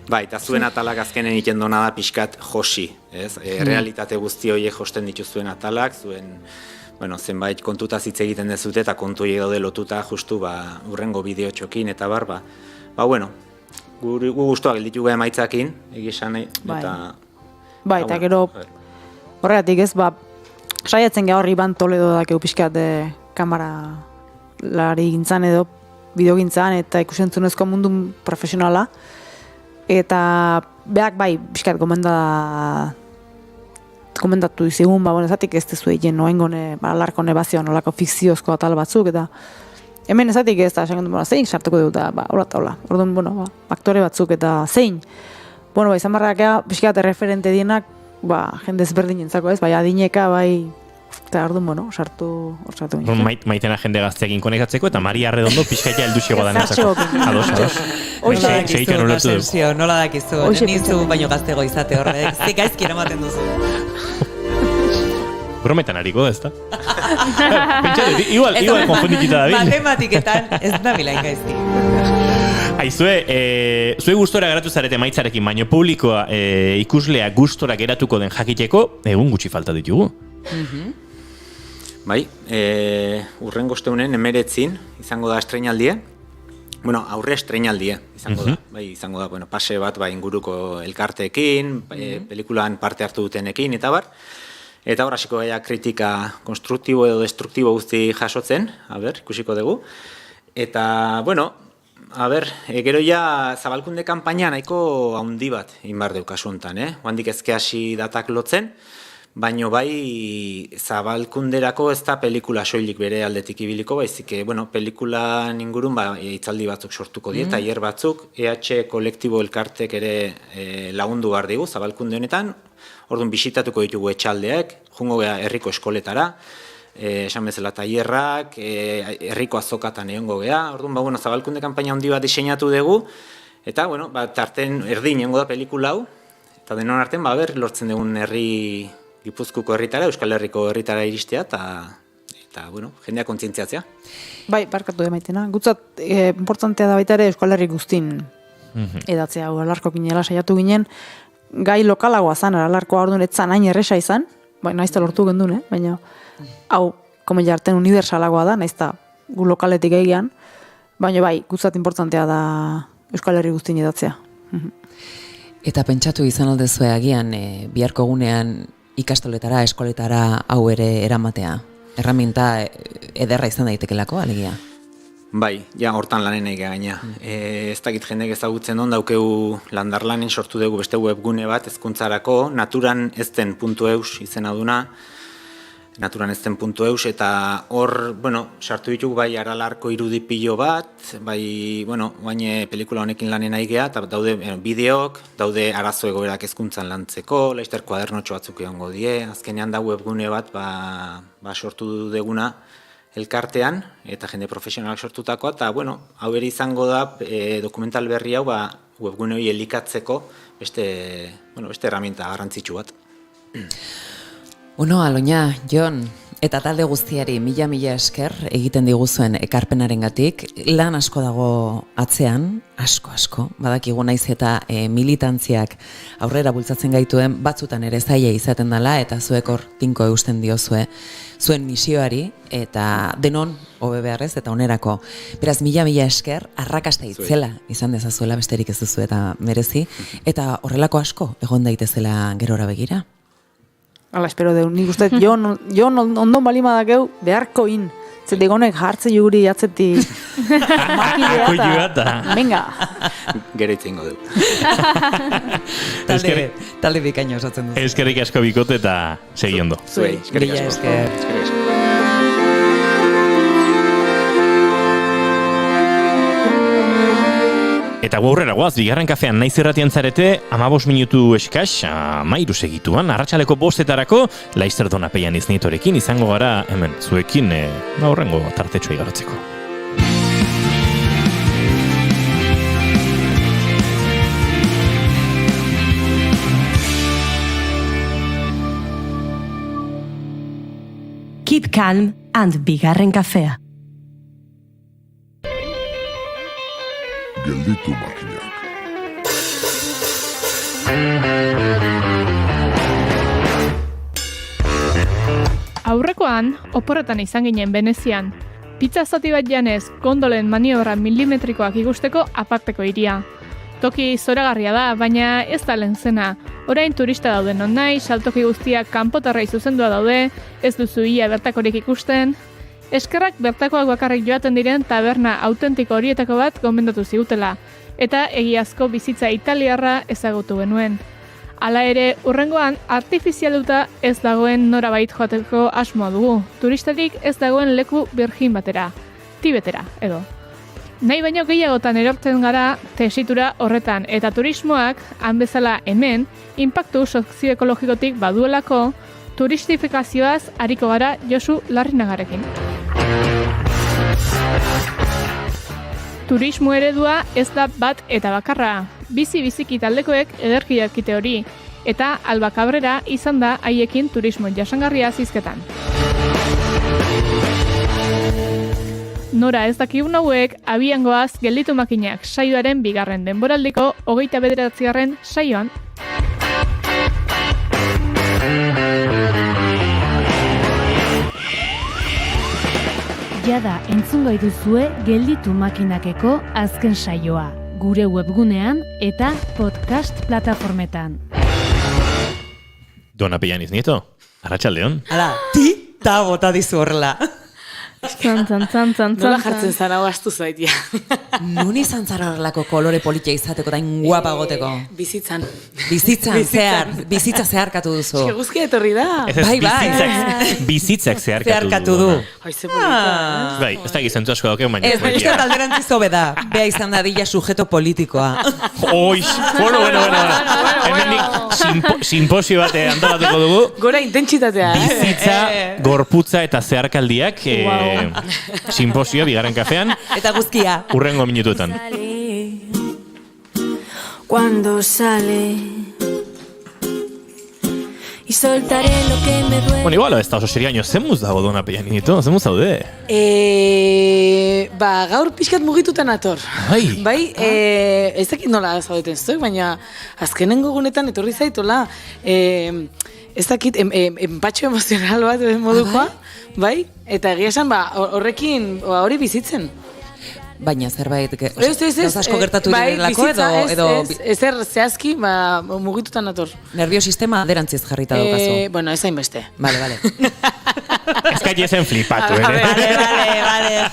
Bai, eta zuen atalak azkenen iten dona da pixkat josi, ez? Realitate guzti horiek josten dituzuen atalak, zuen zenbait kontutaz hitz egiten dezute eta kontu daude lotuta justu urrengo bideo txokin eta gu guztuak gelditu geha maitzakin, egisan, eta... Bai, eta gero, horregatik ez, saiatzen geha horri Iban Toledo dakeu pixkat kamara lari gintzan edo, bideo gintzan, eta ikusentzunezko mundu profesionala, eta beak bai, pixkat komentatu izigun, ezatik ez tezu egin noengone, alarko nebazioan olako fikziozko atal batzuk, eta hemen ezatik ez da, zein sartuko dut, hola, orduan, aktore batzuk, eta zein, izan barrakea, pixkat referente dienak, jende ezberdin entzako ez, adineka, eta orduan, sartu ginen. Maitena jende gazteekin konekatzeko, eta Maria Redondo pixkaia helduxego da netzako. Ados. Nola dakizu, nizu baino gaztego izate horrek, ze gaizki eramaten duzu. Brometan hariko da, ez da? Pentsatu, igual konfundikita da bin. Matematiketan ez da bilain gaizki. Zue gustora geratu zarete maitzarekin, baino publikoa ikuslea gustora geratuko den jakiteko, egun gutxi falta ditugu. Bai, urrengo osteunen 19 izango da estreinaldia. Aurre estreinaldia izango da. Bai, izango da, pase bat inguruko elkarteekin, pelikulan parte hartu dutenekin eta bar. Eta hor hasiko gaia kritika konstruktibo edo destruktibo guzti jasotzen, ikusiko dugu. Eta, gero ja zabalkunde kanpaina nahiko handi bat inbar deukasu hontan, Oandik ezke hasi datak lotzen, baino bai zabalkunderako ez da pelikula soilik bere aldetik ibiliko, baizik, pelikulan ingurun hitzaldi batzuk sortuko die, tailer batzuk, EH kolektibo elkartek ere lagundu behar digu zabalkunde honetan, orduan bisitatuko ditugu etxaldeak, jungo gea herriko eskoletara, esan bezala tailerrak, herriko azokatan egongo gea, orduan zabalkunde kanpaina handi bat diseinatu dugu, eta tarten erdin egongo da pelikula hau, eta denon artean lortzen dugun herri Gipuzkoako herritara, Euskal Herriko herritara iristea, eta jendea kontzientziatzea. Bai, barkatu da Maitena. Gutzat, importantea da baita ere Euskal Herri guztin edatzea, alarko ginela saiatu ginen, gai lokalagoa zan, alarkoa orduan etzan hain erresa izan, naizta lortu gendun, baina hau, komen jarten universalagoa da, naizta gu lokaletik egian, baina gutzat importantea da Euskal Herri guztin edatzea. Eta pentsatu izan aldezue agian, biharko egunean ikastoletara, eskoletara hau ere eramatea. Erraminta ederra izan daitekelako, alegia? Bai, ja, hortan lanen nahi gaina. Ez dakit jendek ezagutzen on, daukeu landarlanen sortu dugu beste webgune bat ezkuntzarako, naturan ezten.eus izena duna, naturan ezten.eus, eta hor, bueno, sartu ditugu bai aralarko irudipilo bat, bai, bueno, baina pelikula honekin lanen nahi geha, eta daude bideok, daude arazo egoerak ezkuntzan lantzeko, laizter kuadernotxo batzuk egongo die, azkenean da webgune bat, sortu duguna, elkartean, eta jende profesionalak sortutakoa, eta, bueno, hau ere izango da dokumental berri hau webgune hori elikatzeko beste herramienta garrantzitsu bat. Bueno, Aloña, Jon, eta talde guztiari mila esker egiten diguzuen ekarpenarengatik, lan asko dago atzean, asko, badakigu naiz eta militantziak aurrera bultzatzen gaituen, batzutan ere zaila izaten dela, eta zuek hor tinko eusten diozue zuen misioari, eta denon hobe beharrez eta onerako. Beraz, mila esker, arrakasta itzela izan dezazuela, besterik ez duzu eta merezi, eta horrelako asko egon daitezela gerora begira. Hala, espero deu, nik uste, jo ondo balima dakeu beharko in. Zetik honek jartze juguri jatzetik makidea eta... Venga! Gero itzengo deu. Talde bikaino osatzen duzu. Eskerrik asko bikote eta segi ondo. Zuei, eskerrik asko. Eta aurrera goaz, bigarren kafean naiz irratian zarete, 15 minutu eskas, 13 segituan, arratsaleko 5:00 Laizter Donapeian iznitorekin izango gara hemen zuekin aurrengo tartetxoa igarotzeko. Keep calm and bigarren kafea. Gelditu makinak. Aurrekoan, oporretan izan ginen Venezian. Pizza zati bat janez, gondolen maniobra milimetrikoak ikusteko aparteko hiria. Toki zoragarria da, baina ez da lehen zena. Orain turista dauden non nahi, saltoki guztiak kanpotarrei zuzendua daude, ez duzu ia bertakorik ikusten. Eskerrak bertakoak bakarrik joaten diren taberna autentiko horietako bat gomendatu zigutela, eta egiazko bizitza italiarra ezagutu genuen. Hala ere, hurrengoan artifizialuta ez dagoen norabait joateko asmoa dugu, turistarik ez dagoen leku birjin batera, Tibetera, edo. Nahi baino gehiagotan erortzen gara tesitura horretan, eta turismoak, han bezala hemen, inpaktu sozioekologikotik baduelako, turistifikazioaz ariko gara Josu Larrinagarekin. Turismo eredua ez da bat eta bakarra. Biziki taldekoek ederki dakite hori, eta Alba Cabrera izan da haiekin turismo jasangarria zizketan. Nora ez dakigun hauek, abian goaz gelditu makinak saioaren bigarren denboraldiko 29. saioan. Jada entzungo duzue gelditu makinakeko azken saioa, gure webgunean eta podcast plataformetan. Donapeian iznieto, arratsaldeon. Hala, ta bota dizu horrela. Nola jartzen zara oaztu zaitia. Nun izan zara horrelako kolore politia izateko da guapa goteko? Bizitzan, bizitza zeharkatu duzu. Guzkia etorri da. Bizitzak zeharkatu du. Haize polita. Bai, ez da gizentzu asko daukeu, baina. Ez, baina alderantziz hobe da. Bea izan dadila sujeto politikoa. Oix, bueno. Hemendik simposio bat antolatuko dugu. Gora intentsitatea. Bizitza, gorputza eta zeharkaldiak simposio bigarren kafean. Eta guzkia. Urrengo minutuetan. Cuando sale y soltaré lo que me duele. Bueno, igual, ez da oso seriaino, zemuz dago Donapeian inito, zemuz zaude? Gaur pixkat mugitutan ator. Bai, ez dakit nola zaudeten zuek, baina azkenengo gunetan etorri zaitola. Ez dakit, empatxo emozional bat modukoa, bai? Eta egia esan, horrekin hori bizitzen. Baina zerbait, gauz asko gertatu direlako edo... Ezer zehazki, mugitutan ator. Nervio sistema aderantziz jarrita daukazu. Bueno, ez hainbeste. Vale. Ez zen flipatu,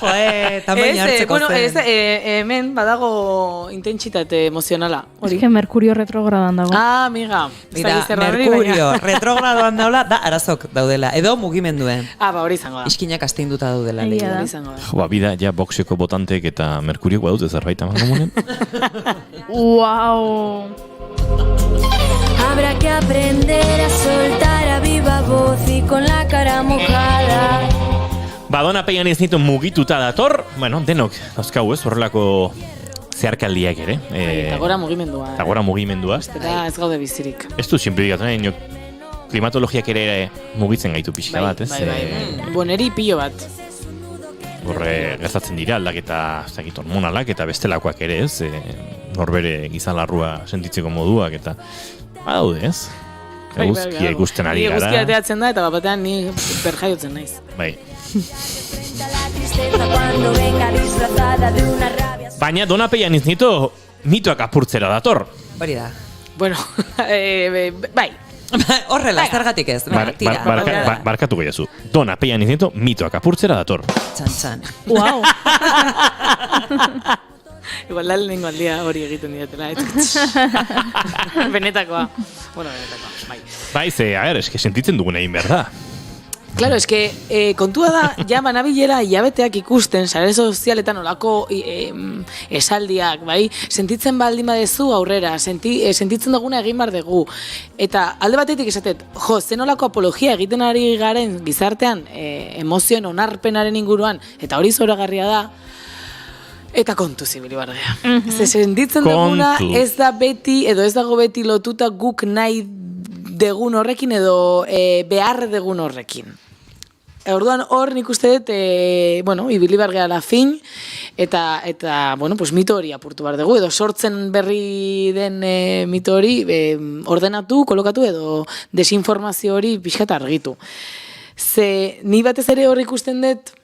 Vale, tamaina hartzeko bueno, zen. hemen badago intentsitate emozionala. Ez que Merkurio retrogradan dago. Ah, amiga. Mira, Merkurio retrogradoan daula, da arazok daudela. Edo mugimenduen. Hori izango da. Iskinak asteinduta daudela. Hori izango da. Bida, ja boxeko botantek eta Merkurio badute zerbait aman komunen. Wow. Habrá que aprender a soltar a viva voz y con la cara mojada. Badona peian ez nitu mugituta dator, bueno, denok, dauzkau ez, horrelako zeharkaldiak ere. Eta gora mugimendua. Eta gora mugimendua. Eta ez gaude bizirik. Ez du sinplikatu nahi, klimatologiak ere mugitzen gaitu pixka bat, ez? Boneri pilo bat. Horre gertatzen dira aldaketa, ez dakit, hormonalak eta bestelakoak ere, ez? Norbere gizalarrua sentitzeko moduak eta badaude, ez? Eguzkia ikusten ari gara. Eguzkia ateatzen da eta batean ni berjaiotzen naiz. Bai. Baina donapeian iznito mitoak apurtzera dator. Hori da. Bueno, bai. Horrela, zergatik ez. Tira. Barkatu gehiazu. Donapeian iznito mitoak apurtzera dator. Txan. Wow. Igual da lehenengo aldia hori egiten diatela. Benetakoa. Bueno, benetakoa. Bai, eske sentitzen dugun egin behar da. Claro, eske kontua da, ja banabilera hilabeteak ikusten, sare sozialetan olako esaldiak, bai? Sentitzen baldin badezu aurrera, sentitzen duguna egin bar dugu. Eta alde batetik esatet, zen olako apologia egiten ari garen gizartean, emozioen onarpenaren inguruan, eta hori zoragarria da, eta kontu zibili bardea. Ze sentitzen duguna ez da beti, edo ez dago beti lotuta guk nahi degun horrekin edo behar degun horrekin. Orduan hor nik uste dut, ibili behar gehala fin, eta bueno, pues mito hori apurtu behar dugu, edo sortzen berri den mito hori ordenatu, kolokatu, edo desinformazio hori pixkat argitu. Ze ni batez ere hor ikusten dut,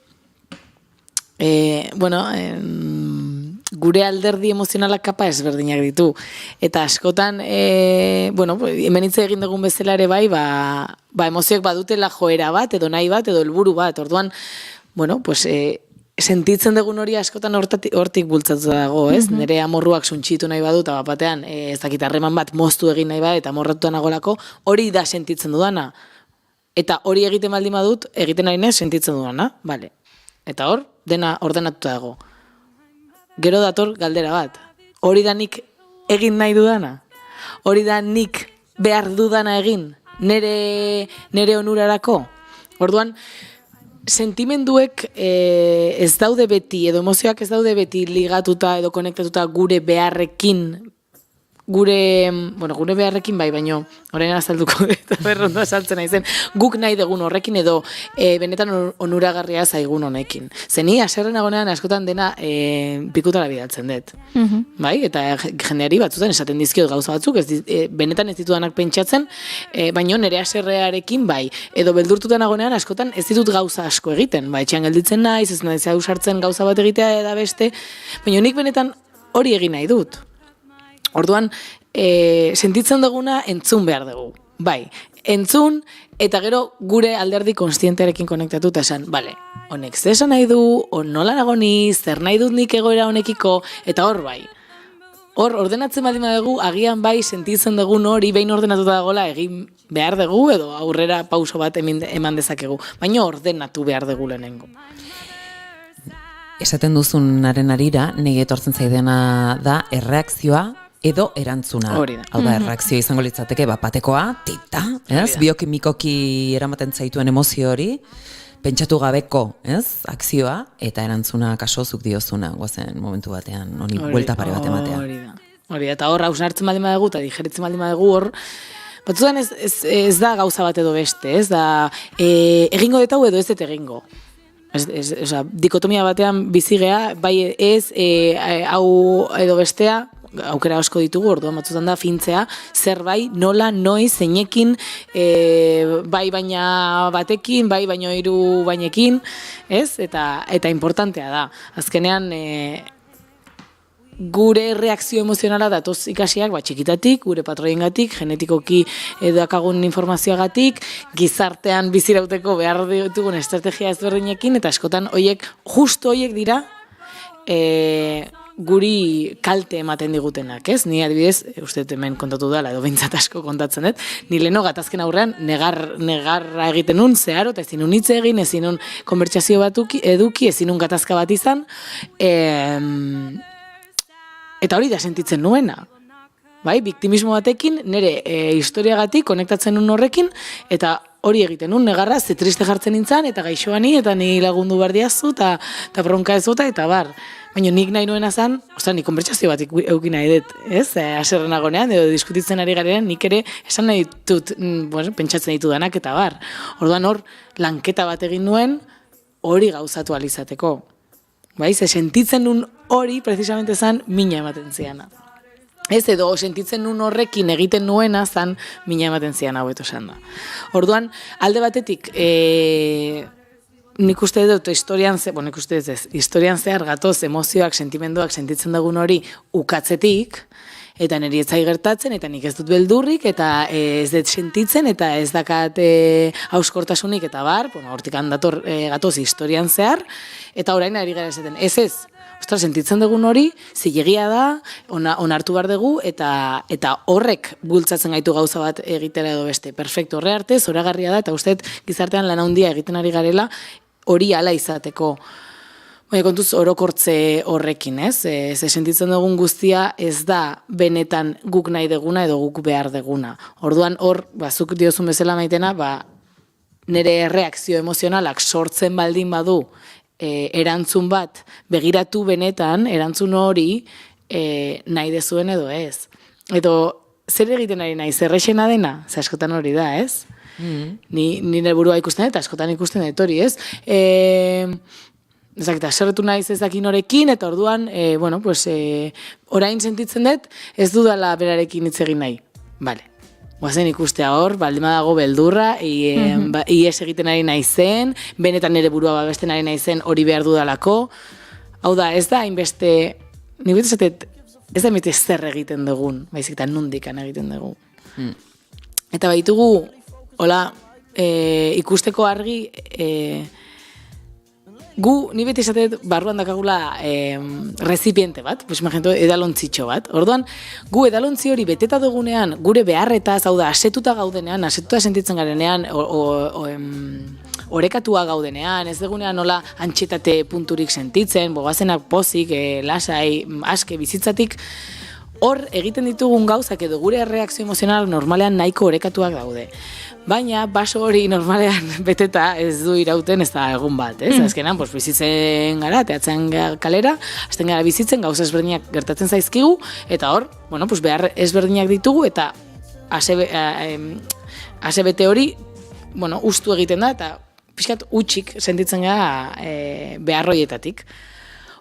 gure alderdi emozionalak kapa ezberdinak ditu. Eta askotan, hemen hitz egin dugun bezala ere bai, emozioak badutela joera bat, edo nahi bat, edo helburu bat. Orduan, sentitzen dugun hori askotan hortik bultzatu dago, ez? Nire amorruak suntxitu nahi badu, eta batean, ez dakit harreman bat moztu egin nahi bat, eta amorratuta nagolako, hori da sentitzen dudana. Eta hori egiten baldin badut, egiten ari sentitzen dudana, bale. Eta hor, dena ordenatuta dago. Gero dator galdera bat. Hori da nik egin nahi dudana? Hori da nik behar dudana egin? Nere onurarako? Orduan, sentimenduek ez daude beti, edo emozioak ez daude beti ligatuta edo konektatuta gure beharrekin, gure beharrekin bai, baino, orain azalduko eta berrondo azaltzen naizen, guk nahi dugun horrekin edo benetan onuragarria zaigun honekin. Zeni, aserren agonean askotan dena pikutara bidaltzen dut. Bai, eta jendeari batzutan esaten dizkiot gauza batzuk, benetan ez ditudanak pentsatzen, baino nire aserrearekin bai, edo beldurtutan agonean askotan ez ditut gauza asko egiten, bai, etxean gelditzen naiz, ez naiz ausartzen gauza bat egitea eda beste, baino nik benetan hori egin nahi dut. Orduan, sentitzen duguna entzun behar dugu. Bai, entzun eta gero gure alderdi konstientearekin konektatu eta esan, bale, honek zesan nahi du, nola nago ni, zer nahi dut nik egoera honekiko, eta hor bai. Hor, ordenatzen baldin badugu, agian bai sentitzen dugun hori behin ordenatuta dagoela egin behar dugu edo aurrera pauso bat eman dezakegu. Baina ordenatu behar dugu lehenengo. Esaten duzunaren arira, nire etortzen zaidena da erreakzioa edo erantzuna. Hau da, erreakzioa izango litzateke batekoa, tita, ez? Biokimikoki eramaten zaituen emozio hori, pentsatu gabeko, ez? Akzioa, eta erantzuna kasozuk diozuna, guazen momentu batean, honi buelta pare bat ematea. Hori da, eta hor, hausnartzen baldin badugu, eta digeritzen baldin badugu hor, batzutan ez da gauza bat edo beste, ez da, egingo detau edo ez dut egingo. Dikotomia batean bizigea, bai ez, hau edo bestea, aukera asko ditugu, orduan batzutan da fintzea, zer bai, nola, noiz, zeinekin, bai baina batekin, bai baino hiru bainekin, ez? Eta importantea da. Azkenean, gure reakzio emozionala datoz ikasiak, txikitatik, gure patroiengatik, genetikoki dakagun informazioagatik, gizartean bizirauteko behar ditugun estrategia ezberdinekin, eta askotan justo hoiek dira, guri kalte ematen digutenak, ez? Ni adibidez, uste hemen kontatu dela, edo behintzat asko kontatzen dut, ni leheno gatazken aurrean negarra egiten nun, zeharo, eta ezin nun hitz egin, ezin nun konbertsazio bat eduki, ezin nun gatazka bat izan, eta hori da sentitzen nuena. Bai, biktimismo batekin, nire historiagatik konektatzen nun horrekin, eta hori egiten nun, negarra, ze triste jartzen nintzen, eta gaixoani, eta ni lagundu behar diazu, eta bronka ez dut, eta bar. Baina nik nahi nuena zan, nik konbertsazio bat eukin nahi dut, ez? Aserren agonean, edo diskutitzen ari garean, nik ere esan nahi dut, pentsatzen ditu danak, eta bar. Orduan hor, lanketa bat egin nuen, hori gauzatu alizateko. Bai, ze sentitzen nun hori, precisamente zan, mina ematen ziana. Ez, edo sentitzen nun horrekin egiten nuena zan, mina ematen zian haueto esan da. Orduan, alde batetik, nik uste dut historian zehar gatoz emozioak, sentimenduak sentitzen dugun hori ukatzetik, eta niri etzai gertatzen, eta nik ez dut beldurrik, eta ez dut sentitzen, eta ez dakat hauskortasunik, eta bar, hortik handator gatoz historian zehar, eta orain ari gara esaten, ez, ostras, sentitzen dugun hori, zilegia da, onartu behar dugu, eta horrek bultzatzen gaitu gauza bat egitera edo beste. Perfecto, horre arte, zoragarria da, eta uste gizartean lan handia egiten ari garela, hori ala izateko. Baina kontuz orokortze horrekin, ez? Ze sentitzen dugun guztia ez da benetan guk nahi deguna edo guk behar deguna. Orduan hor, zuk diozun bezala maitena, nire reakzio emozionalak sortzen baldin badu, erantzun bat begiratu benetan, erantzun hori nahi dezuen edo ez. Edo zer egiten ari nahi, zerrexena dena? Ze askotan hori da, ez? Nire burua ikusten eta askotan ikusten dut hori, ez? Ezakita, serretu naiz ezakin horekin, eta orduan, orain sentitzen dut, ez dudala berarekin hitz egin nahi. Bale. Guazen ikustea hor, baldima dago beldurra, ies egiten ari naizen, benetan nire burua babesten ari naizen hori behar dudalako. Hau da, ez da hainbeste, nik betezatet, ez da hainbeste zer egiten dugun, baizik eta nundikan egiten dugu. Eta baitugu, hola, ikusteko argi, gu, ni beti esatet, barruan dakagula rezipiente bat, imagento, edalontzitxo bat. Orduan, gu edalontzi hori beteta dugunean, gure beharretaz, hau da, asetuta gaudenean, asetuta sentitzen garenean, orekatua gaudenean, ez dugunean nola antxetate punturik sentitzen, bogazenak pozik, lasai, aske, bizitzatik, hor egiten ditugun gauzak edo gure reakzio emozional normalean nahiko orekatuak daude. Baina baso hori normalean beteta ez du irauten ez da egun bat, ez? Azkenan, bizitzen gara, teatzen kalera, azten gara bizitzen, gauza ezberdinak gertatzen zaizkigu, eta hor, behar ezberdinak ditugu, eta asebete hori, ustu egiten da, eta pixkat utxik sentitzen gara beharroietatik.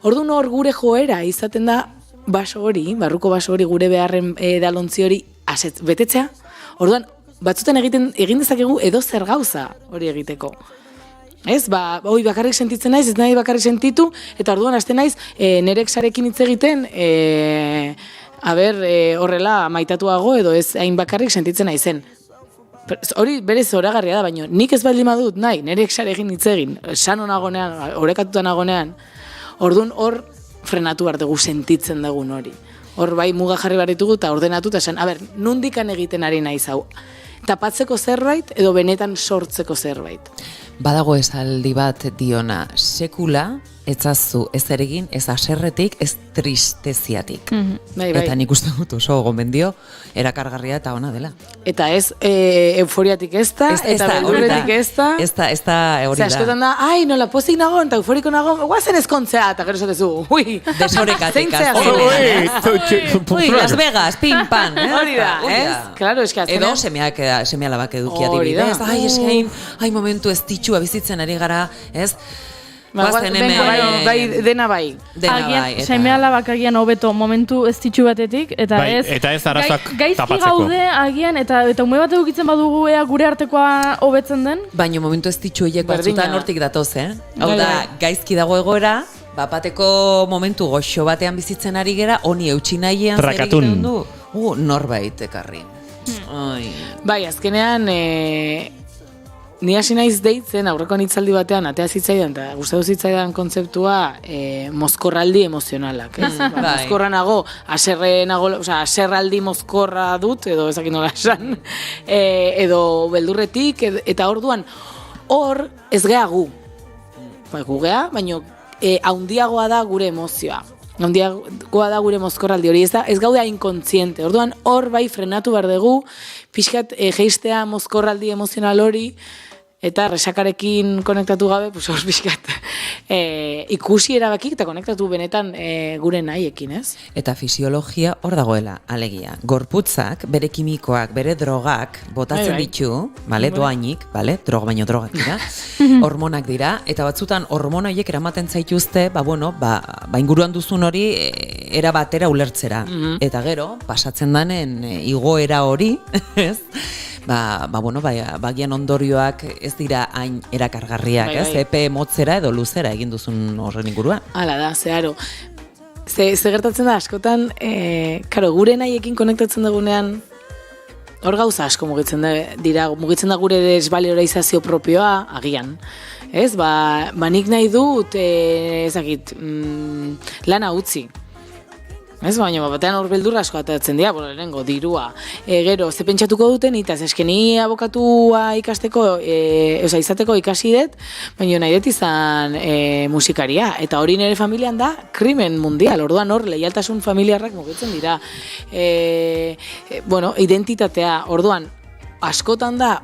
Orduan hor gure joera izaten da baso hori, barruko baso hori, gure beharren edalontzi hori betetzea, orduan, batzutan egin dezakegu edo zer gauza hori egiteko. Ez, hoi bakarrik sentitzen naiz, ez nahi bakarrik sentitu, eta orduan hasten naiz, nire exarekin hitz egiten, horrela maitatuago edo ez hain bakarrik sentitzen naizen. Hori berez zoragarria da, baina nik ez baldin badut nahi, nire exarekin hitz egin, sanon agonean, orekatutan agonean, orduan hor frenatu behar dugu sentitzen dugun hori. Hor bai muga jarri behar ditugu eta ordenatu eta esan, nundikan egiten ari naiz hau. Tapatzeko zerbait edo benetan sortzeko zerbait. Badago esaldi bat diona, sekula etzazu ez eregin, ez aserretik, ez tristeziatik. Eta nik uste dut oso gomendio erakargarria eta ona dela. Eta ez euforiatik ez da, eta beldurretik ez da. Ez da hori da. Askotan da, nola pozik nagoen, eta euforiko nagoen, guazen ezkontzea, eta gero esatezu, desorekatik. Las Vegas, pim, pan. Hori da, ez? Claro, eske edo semea labak eduki adibidez. Eskein, momentu ez ditxua bizitzen ari gara, ez? Dena bai. Seme alabak agian hobeto momentu ez ditxu batetik, eta ez arazoak tapatzeko. Gaizki gaude agian, eta ume bat edukitzen badugu gure artekoa hobetzen den. Baina momentu ez ditxu eiek batzutan hortik datoz, Hau da, gaizki dago egoera, Bapateko momentu goxo batean bizitzen ari gera, honi eutxi nahiean zer egiten du? Norbait ekarri. Bai, azkenean, ni hasi naiz deitzen aurreko hitzaldi batean atea zitzaidan eta gustatu zitzaidan kontzeptua mozkorraldi emozionalak, ez? Mozkorra nago, haserraldi mozkorra dut edo ezakin nola esan, edo beldurretik eta orduan hor ez gea gu. Gu gea, baina haundiagoa da gure emozioa. Handiagoa da gure mozkorraldi hori, ez gaude inkontziente. Orduan hor bai frenatu behar dugu, pixkat jeistea mozkorraldi emozional hori, eta resakarekin konektatu gabe, pues hor pixkat ikusi erabakik eta konektatu benetan gure nahiekin, ez? Eta fisiologia hor dagoela, alegia. Gorputzak, bere kimikoak, bere drogak botatzen ditu, doainik, droga baino drogak dira, hormonak dira, eta batzutan hormona horiek eramaten zaituzte, inguruan duzun hori era batera ulertzera. Eta gero, pasatzen danen igoera hori, ez? Bagian ondorioak ez dira hain erakargarriak, ez? Epe motzera edo luzera egin duzun horren ingurua. Hala da, zeharo. Ze gertatzen da, askotan, gure nahiekin konektatzen dugunean, hor gauza asko mugitzen da gure desbalorizazio propioa, agian. Ez, nik nahi dut, lana utzi. Ez, baina batean hor beldurra asko atatzen dira, lehenengo, dirua. Gero, ze pentsatuko duten, eta eskeni abokatua ikasteko, izateko ikasi dut, baina nahi dut izan musikaria. Eta hori nire familian da, krimen mundial. Orduan hor, leialtasun familiarrak mugitzen dira. Identitatea, orduan, askotan da,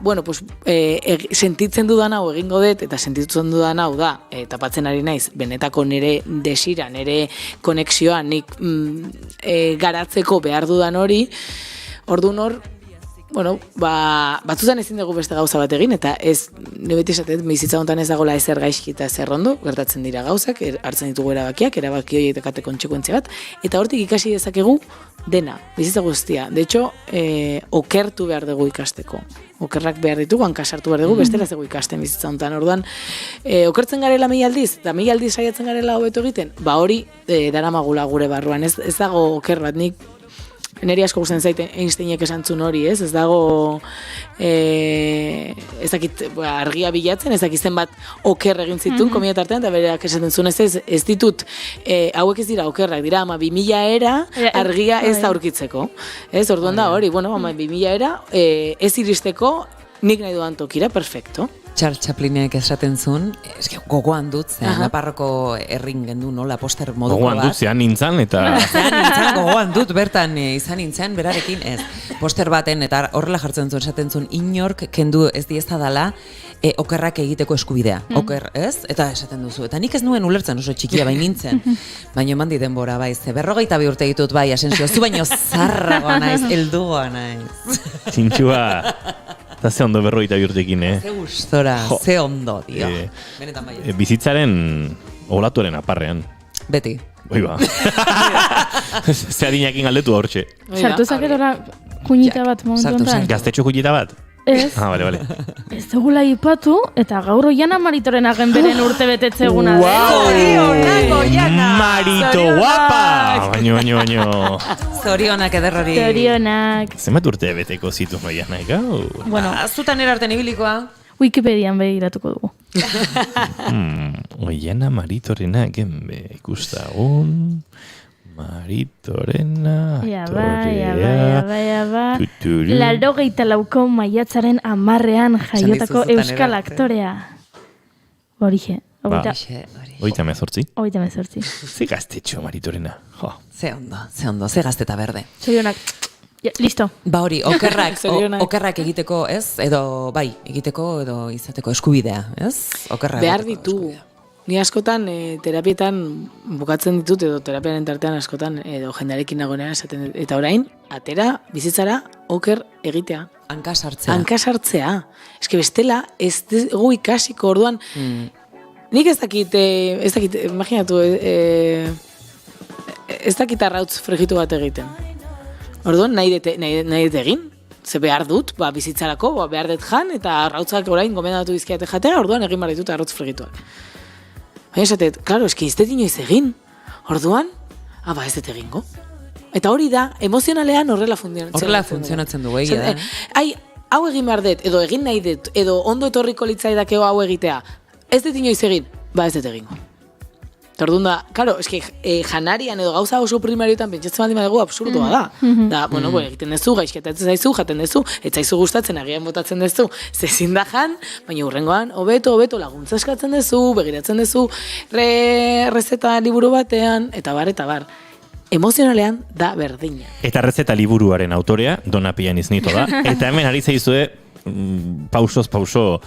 sentitzen dudan hau egingo dut, eta sentitzen dudan hau da, tapatzen ari naiz, benetako nire desira, nire konexioa, nik garatzeko behar dudan hori, orduan hor, batzutan ezin dugu beste gauza bat egin, eta ez, nire beti esatet, bizitza honetan ez dagoela ezer gaizki eta ezer ondo, gertatzen dira gauzak, hartzen ditugu erabaki horiek dekate kontsekuentzia bat, eta hortik ikasi dezakegu dena, bizitza guztia. De hecho, okertu behar dugu ikasteko. Okerrak behar ditugu, hankasartu behar dugu, bestela ez dugu ikasten bizitza honetan. Orduan, okertzen garela 1000 aldiz, eta 1000 aldiz saiatzen garela hobeto egiten, hori daramagula gure barruan, ez dago oker bat, nik neri asko gusten zaite Einsteinek esantzun hori, ez? Ez dago ez dakit argia bilatzen, ez dakit zenbat oker egin zituen komida tartean, eta bereak esaten zuen ez ditut, hauek ez dira okerrak, dira 2000 era argia ez aurkitzeko. Ez, orduan da hori, 2000 era ez iristeko nik nahi duan tokira, perfecto. Charles Chaplinek esaten zuen, gogoan dut, Naparroko errin gendu nola poster moduko bat. Gogoan dut, zean nintzen, eta... Gogoan dut, bertan izan nintzen, berarekin, ez. Poster baten, eta horrela jartzen zuen, esaten zuen, inork kendu ez diezta dala, okerrak egiteko eskubidea. Oker, ez? Eta esaten duzu. Eta nik ez nuen ulertzen oso txikia bain nintzen. Baina eman di denbora, bai, 42 urte ditut, bai, Asensio, zu baino zarragoa naiz, heldugoa naiz. Txintxua... Eta ze ondo 42 urtekin, Ze gustora, ze ondo, dio. Bizitzaren olatuaren aparrean. Beti. Ze adinakin galdetu hortxe. Sartu zaketora kuñita bat momentu honetan. Gaztetxo kuñita bat? Ez. Bale. Ez dugula ipatu, eta gaur Oiana Maritoren agenberen urte betetze eguna. Marito guapa! Baino. Zorionak ederrori. Zorionak. Zenbat urte beteko zitu Oianak, gau? Azutan erarten ibilikoa. Wikipedian begiratuko dugu. Oiana Maritorena genbe ikustagun... Maritorena, aktorea... Laurogeita lauko maiatzaren 10ean jaiotako euskal aktorea. Horixe. Oita mezortzi. Ze gaztetxo, Maritorena. Ze ondo, ze gazteta berde. Zorionak. Listo. Hori, okerrak egiteko, ez? Edo, egiteko edo izateko eskubidea, ez? Behar ditu. Ni askotan terapietan bukatzen ditut, edo terapiaren tartean askotan, edo jendarekin nagoenean esaten, eta orain, atera, bizitzara, oker egitea. Hankasartzea. Eske bestela, ez dugu ikasiko, orduan, nik ez dakit, imaginatu, ez dakit arrautz frigitu bat egiten. Orduan, nahi dut egin, ze behar dut, bizitzarako, behar dut jan, eta arrautzak orain gomendatu bizkiate jatea, orduan egin behar ditut arrautz frigituak. Baina esatet, klaro, eski ez dut inoiz egin. Orduan, ez dut egingo. Eta hori da, emozionalean horrela funtzionatzen du, egia da. Hau egin behar dut, edo egin nahi dut, edo ondo etorriko litzaidakeo hau egitea. Ez dut inoiz egin, ez dut egingo. Orduan da, karo, eski janarian edo gauza oso primarioetan pentsatzen baldin badugu absurdoa da. Da, egiten duzu, gaizketatzen zaizu, jaten duzu, ez zaizu gustatzen, agian botatzen duzu, zezin da jan, baina hurrengoan, hobeto, laguntza eskatzen duzu, begiratzen duzu, rezeta liburu batean, eta bar. Emozionalean da berdina. Eta rezeta liburuaren autorea, Dona Pianiznito da, eta hemen ari zaizue, pauso,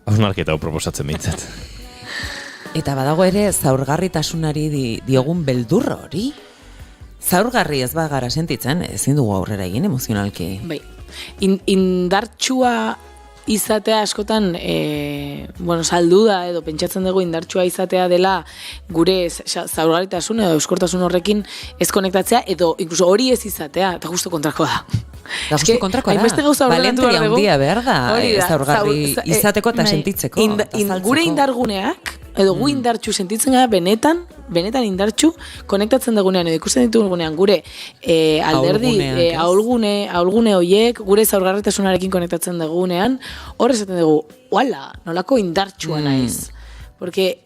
hausnarketa proposatzen bintzat. Eta badago ere zaurgarritasunari diogun beldurra hori. Zaurgarri ez bagara sentitzen, ezin dugu aurrera egin emozionalki. Bai, indartsua izatea askotan, saldu da edo pentsatzen dugu indartsua izatea dela gure zaurgarritasun edo euskortasun horrekin ez konektatzea edo inkluso hori ez izatea, eta justu kontrakoa da. Da justu kontrakoa da, balentia handia behar da, zaurgarri izateko eta sentitzeko. Gure indarguneak, edo gu indartxu sentitzen gara benetan indartxu, konektatzen dagunean, edo ikusten ditugunean gure ahulgune horiek, gure zaurgarritasunarekin konektatzen dagunean, hor esaten dugu, nolako indartxua naiz. Porque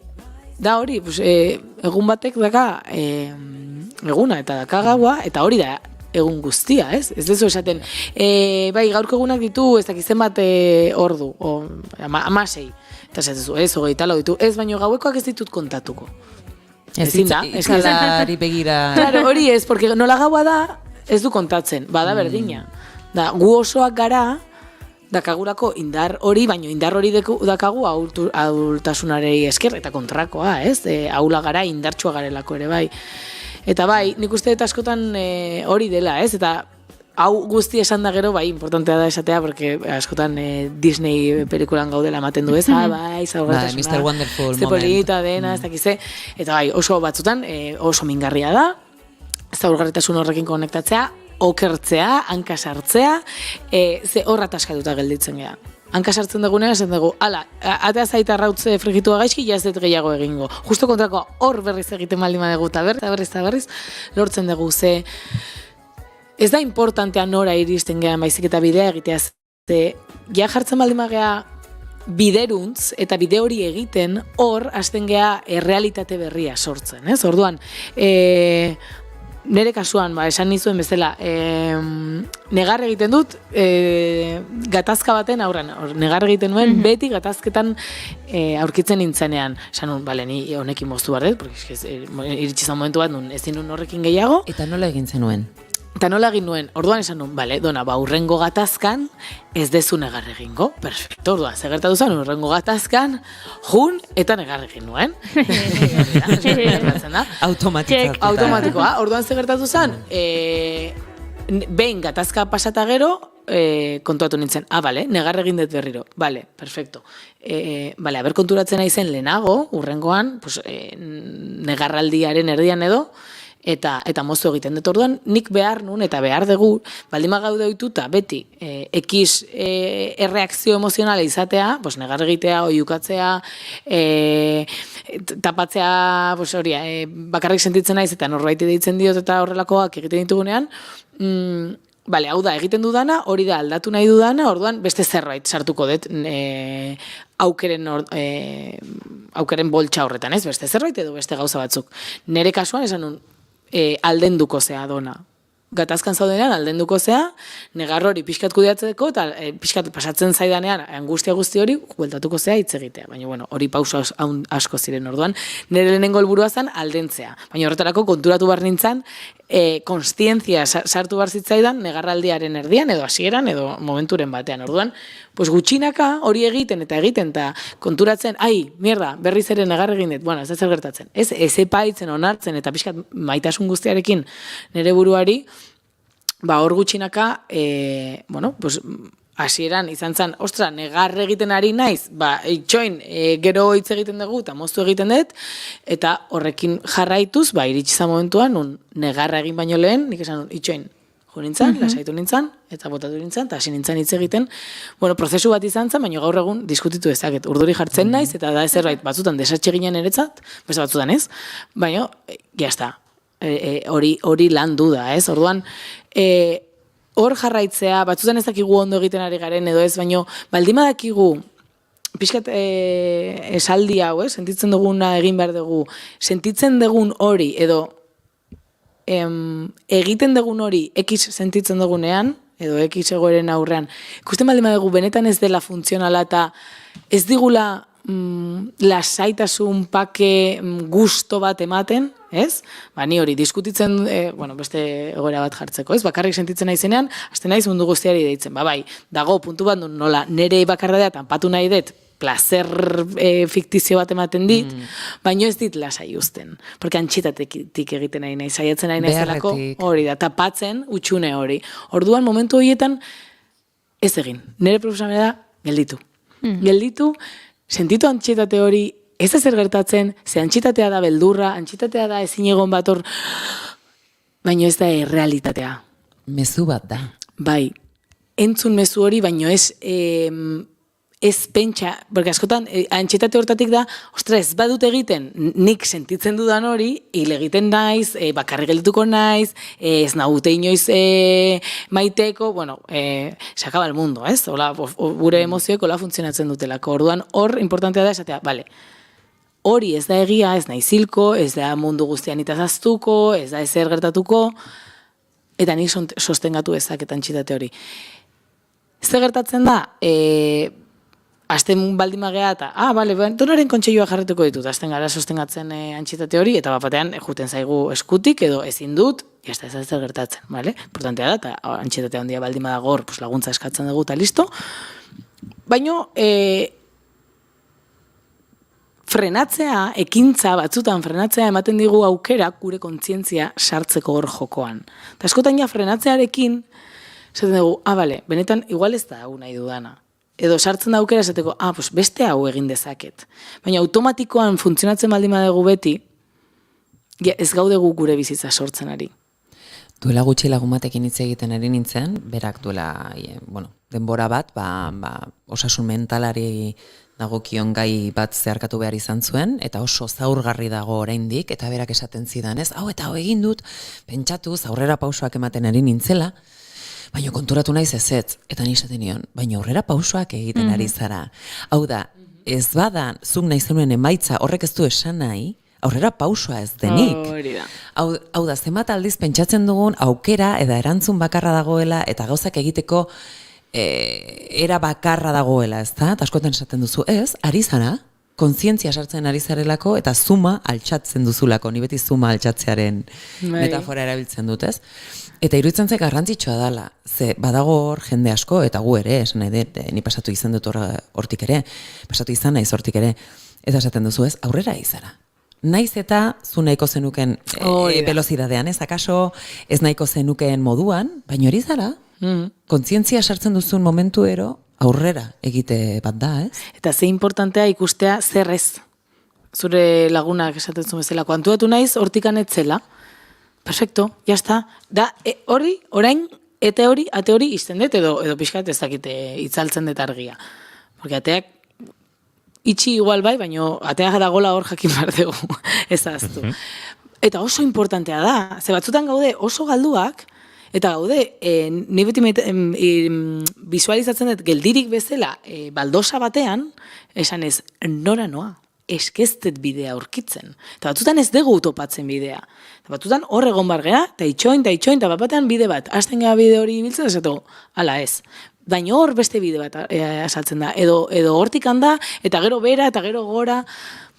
da hori, egun batek daka eguna eta daka gaua, eta hori da egun guztia, ez? Ez dezu esaten, gaurko egunak ditu, ez dakizen bat ordu, 16. Eta esatezu, ez, 20 ditu, ez, baino gauekoak ez ditut kontatuko. Ezin da, eskalari begira. Claro, hori ez, porque nola gaua da, ez du kontatzen, bada berdina. Da, gu osoak gara, dakagurako indar hori, baino indar hori dakagu ahultasunarei esker, eta kontrakoa, ez? Ahula gara, indartsua garelako ere, bai. Eta bai, nik uste dut askotan hori dela, ez? Eta hau guzti esan da gero, bai, importantea da esatea, porque askotan Disney pelikulan gaudela ematen du ez, zaurgarritasuna, Mr. Wonderful moment. Polita dena, ez dakize, eta bai, oso batzutan oso mingarria da, zaurgarritasun horrekin konektatzea, okertzea, hankasartzea, ze horra taskatuta gelditzen geha. Hankasartzen dugunean, esan dugu, atea zaita rautze frigitua gaizki, ez dut gehiago egingo. Justo kontrako hor berriz egiten baldin badugu, eta berriz, lortzen dugu, ze ez da importantea nora iristen gehan baizik eta bidea egitea. Ja jartzen baldin bagea bideruntz eta bide hori egiten hor hasten geha errealitate berria sortzen. Ez? Orduan, nire kasuan, esan nizuen bezala, negar egiten dut gatazka baten aurran. Negar egiten nuen beti gatazketan aurkitzen nintzenean. Esan nun, ni honekin moztu behar dut, iritsi zan momentu bat, ezin nun horrekin gehiago. Eta nola egin zenuen? Eta nola egin nuen, orduan esan nuen, Dona, urrengo gatazkan ez dezu negar egingo. Perfecto, orduan, segertatu zen, urrengo gatazkan, jun eta negar egin nuen. Automatikoa. Orduan segertatu zen, behin gatazka pasata gero, kontuatu nintzen, negar egin dut berriro. Perfecto. Aber konturatzen aizen lehenago, urrengoan, negarraldiaren erdian edo, eta moztu egiten dut. Orduan, nik behar nun eta behar dugu, baldin gaude ohituta beti X erreakzio emozionala izatea, negar egitea, oiukatzea, tapatzea, bakarrik sentitzen naiz eta norbaiti deitzen diot eta horrelakoak egiten ditugunean, hau da, egiten dudana, hori da, aldatu nahi dudana, orduan beste zerbait sartuko dut aukeren boltsa horretan, ez? Beste zerbait edo beste gauza batzuk. Nere kasuan esan nun, aldenduko zea Dona. Gatazkan zaudenean aldenduko zea, negar hori pixkat kudeatzeko, eta pixkat pasatzen zaidanean angustia guzti hori, bueltatuko zea hitz egitea. Baina, hori pauso asko ziren orduan, nire lehenengo helburua zen aldentzea. Baina horretarako konturatu behar nintzen, konstientzia sartu behar zitzaidan negarraldiaren erdian, edo hasieran, edo momenturen batean. Orduan, gutxinaka hori egiten eta konturatzen, berriz ere negar egin dut, ez da zer gertatzen. Ez epaitzen, onartzen, eta pixkat maitasun guztiarekin nire buruari, hor gutxinaka, hasieran izan zen, negar egiten ari naiz, itxoin, gero hitz egiten dugu, eta moztu egiten dut, eta horrekin jarraituz, iritsi zan momentuan, negarra egin baino lehen, nik esan, itxoin, nintzen, lasaitu nintzen, eta botatu nintzen, eta hasi nintzen hitz egiten, prozesu bat izan zen, baina gaur egun diskutitu ezaket, urduri jartzen naiz, eta da zerbait batzutan desatxe ginen eretzat, beste batzutan ez, baina, jazta, hori landu da, ez, orduan, hor jarraitzea, batzutan ez dakigu ondo egiten ari garen edo ez, baina baldima dakigu, pixkat esaldi hau, sentitzen duguna egin behar dugu, sentitzen dugun hori, edo egiten dugun hori X sentitzen dugunean, edo X egoeren aurrean, ikusten baldima dugu benetan ez dela funtzionala eta ez digula lasaitasun pake gusto bat ematen, ez? Ni hori, diskutitzen, beste egoera bat jartzeko, ez? Bakarrik sentitzen naizenean, hasten naiz mundu guztiari deitzen, bai, dago puntu bat nola nire bakarradea tanpatu nahi dut, placer fiktizio bat ematen dit, baino ez dit lasai uzten, porque antxitatik egiten nahi nahi, saiatzen nahi nahizelako hori da, tapatzen utxune hori. Orduan, momentu horietan, ez egin, nire profesionala da, gelditu. Gelditu, sentitu antxitate hori, ez da zer gertatzen, ze antxitatea da beldurra, antxitatea da ezin egon bat hor, baino ez da errealitatea. Mezu bat da. Bai, entzun mezu hori, baino ez pentsa, porque askotan, antxetate hortatik da, ostra, ez badut egiten, nik sentitzen dudan hori, hil egiten naiz, bakarrik geldituko naiz, ez nahute inoiz maiteko, se acaba el mundo, ez? Gure emozioek hola funtzionatzen dutelako. Orduan, hor, importantea da esatea, hori ez da egia, ez nahi zilko, ez da mundu guztian itazaztuko, ez da ezer gertatuko, eta nik sostengatu ezak eta antxitate hori. Zer gertatzen da, Azten baldin magea eta, donaren kontseilua jarretuko ditut, azten gara sostengatzen antxitate hori, eta batean juten zaigu eskutik, edo ezin dut, jazta ez zer gertatzen, bale? Importantea da, eta antxitatea handia baldin badagor, laguntza eskatzen dugu, eta listo. Baina, frenatzea, ekintza, batzutan frenatzea ematen digu aukera gure kontzientzia sartzeko hor jokoan. Eta askotan ja frenatzearekin, zaten dugu, benetan, igual ez da hau nahi dudana. Edo sartzen da aukera esateko, beste hau egin dezaket. Baina automatikoan funtzionatzen baldin badugu beti, ez gaudegu gure bizitza sortzen ari. Duela gutxi lagun batekin hitz egiten ari nintzen, berak duela denbora bat, osasun mentalari dagokion gai bat zeharkatu behar izan zuen, eta oso zaurgarri dago oraindik, eta berak esaten zidan, ez? Hau eta hau egin dut, pentsatuz, aurrera pausoak ematen ari nintzela, baina konturatu naiz ezetz, eta ni esaten nion, baina aurrera pausoak egiten ari zara. Hau da, ez bada, zuk nahi zenuen emaitza, horrek ez du esan nahi, aurrera pausoa ez denik. Hau da, zenbat aldiz pentsatzen dugun aukera, eta erantzun bakarra dagoela, eta gauzak egiteko era bakarra dagoela, ez da? Eta askotan esaten duzu, ez, ari zara, kontzientzia sartzen ari zarelako, eta zuma altxatzen duzulako, ni beti zuma altxatzearen metafora erabiltzen dut, ez? Eta iruditzen zek garrantzitsua dela, ze badago hor jende asko, eta gu ere, esan nahi dut, ni pasatu izan dut hortik ere, pasatu izan naiz hortik ere, eta esaten duzu ez, aurrera izara. Naiz eta zu nahiko zenuken velozidadean, ez akaso ez nahiko zenuken moduan, baina hori zara, kontzientzia sartzen duzun momentuero, aurrera egite bat da, ez? Eta ze importantea ikustea zer ez. Zure lagunak esaten zuen bezala, kontuatu naiz hortikan etzela. Perfecto, jazta. Da, orain, ate hori izten dut, edo pixkat ez dakite itzaltzen dut argia. Porque ateak itxi igual bai, baina ateak dagola hor jakin behar dugu, ez aztu. Eta oso importantea da, ze batzutan gaude oso galduak, eta gaude, ni beti visualizatzen dut geldirik bezala baldosa batean, esan ez, nora noa, eskeztet bidea aurkitzen. Eta batzutan ez dugu topatzen bidea. Eta batzutan hor egon bargea, eta itxoin, eta batean bide bat, hasten gara bide hori biltzen, esatu, ala ez. Baina hor beste bide bat asaltzen da. Edo hortik handa, eta gero bera, eta gero gora,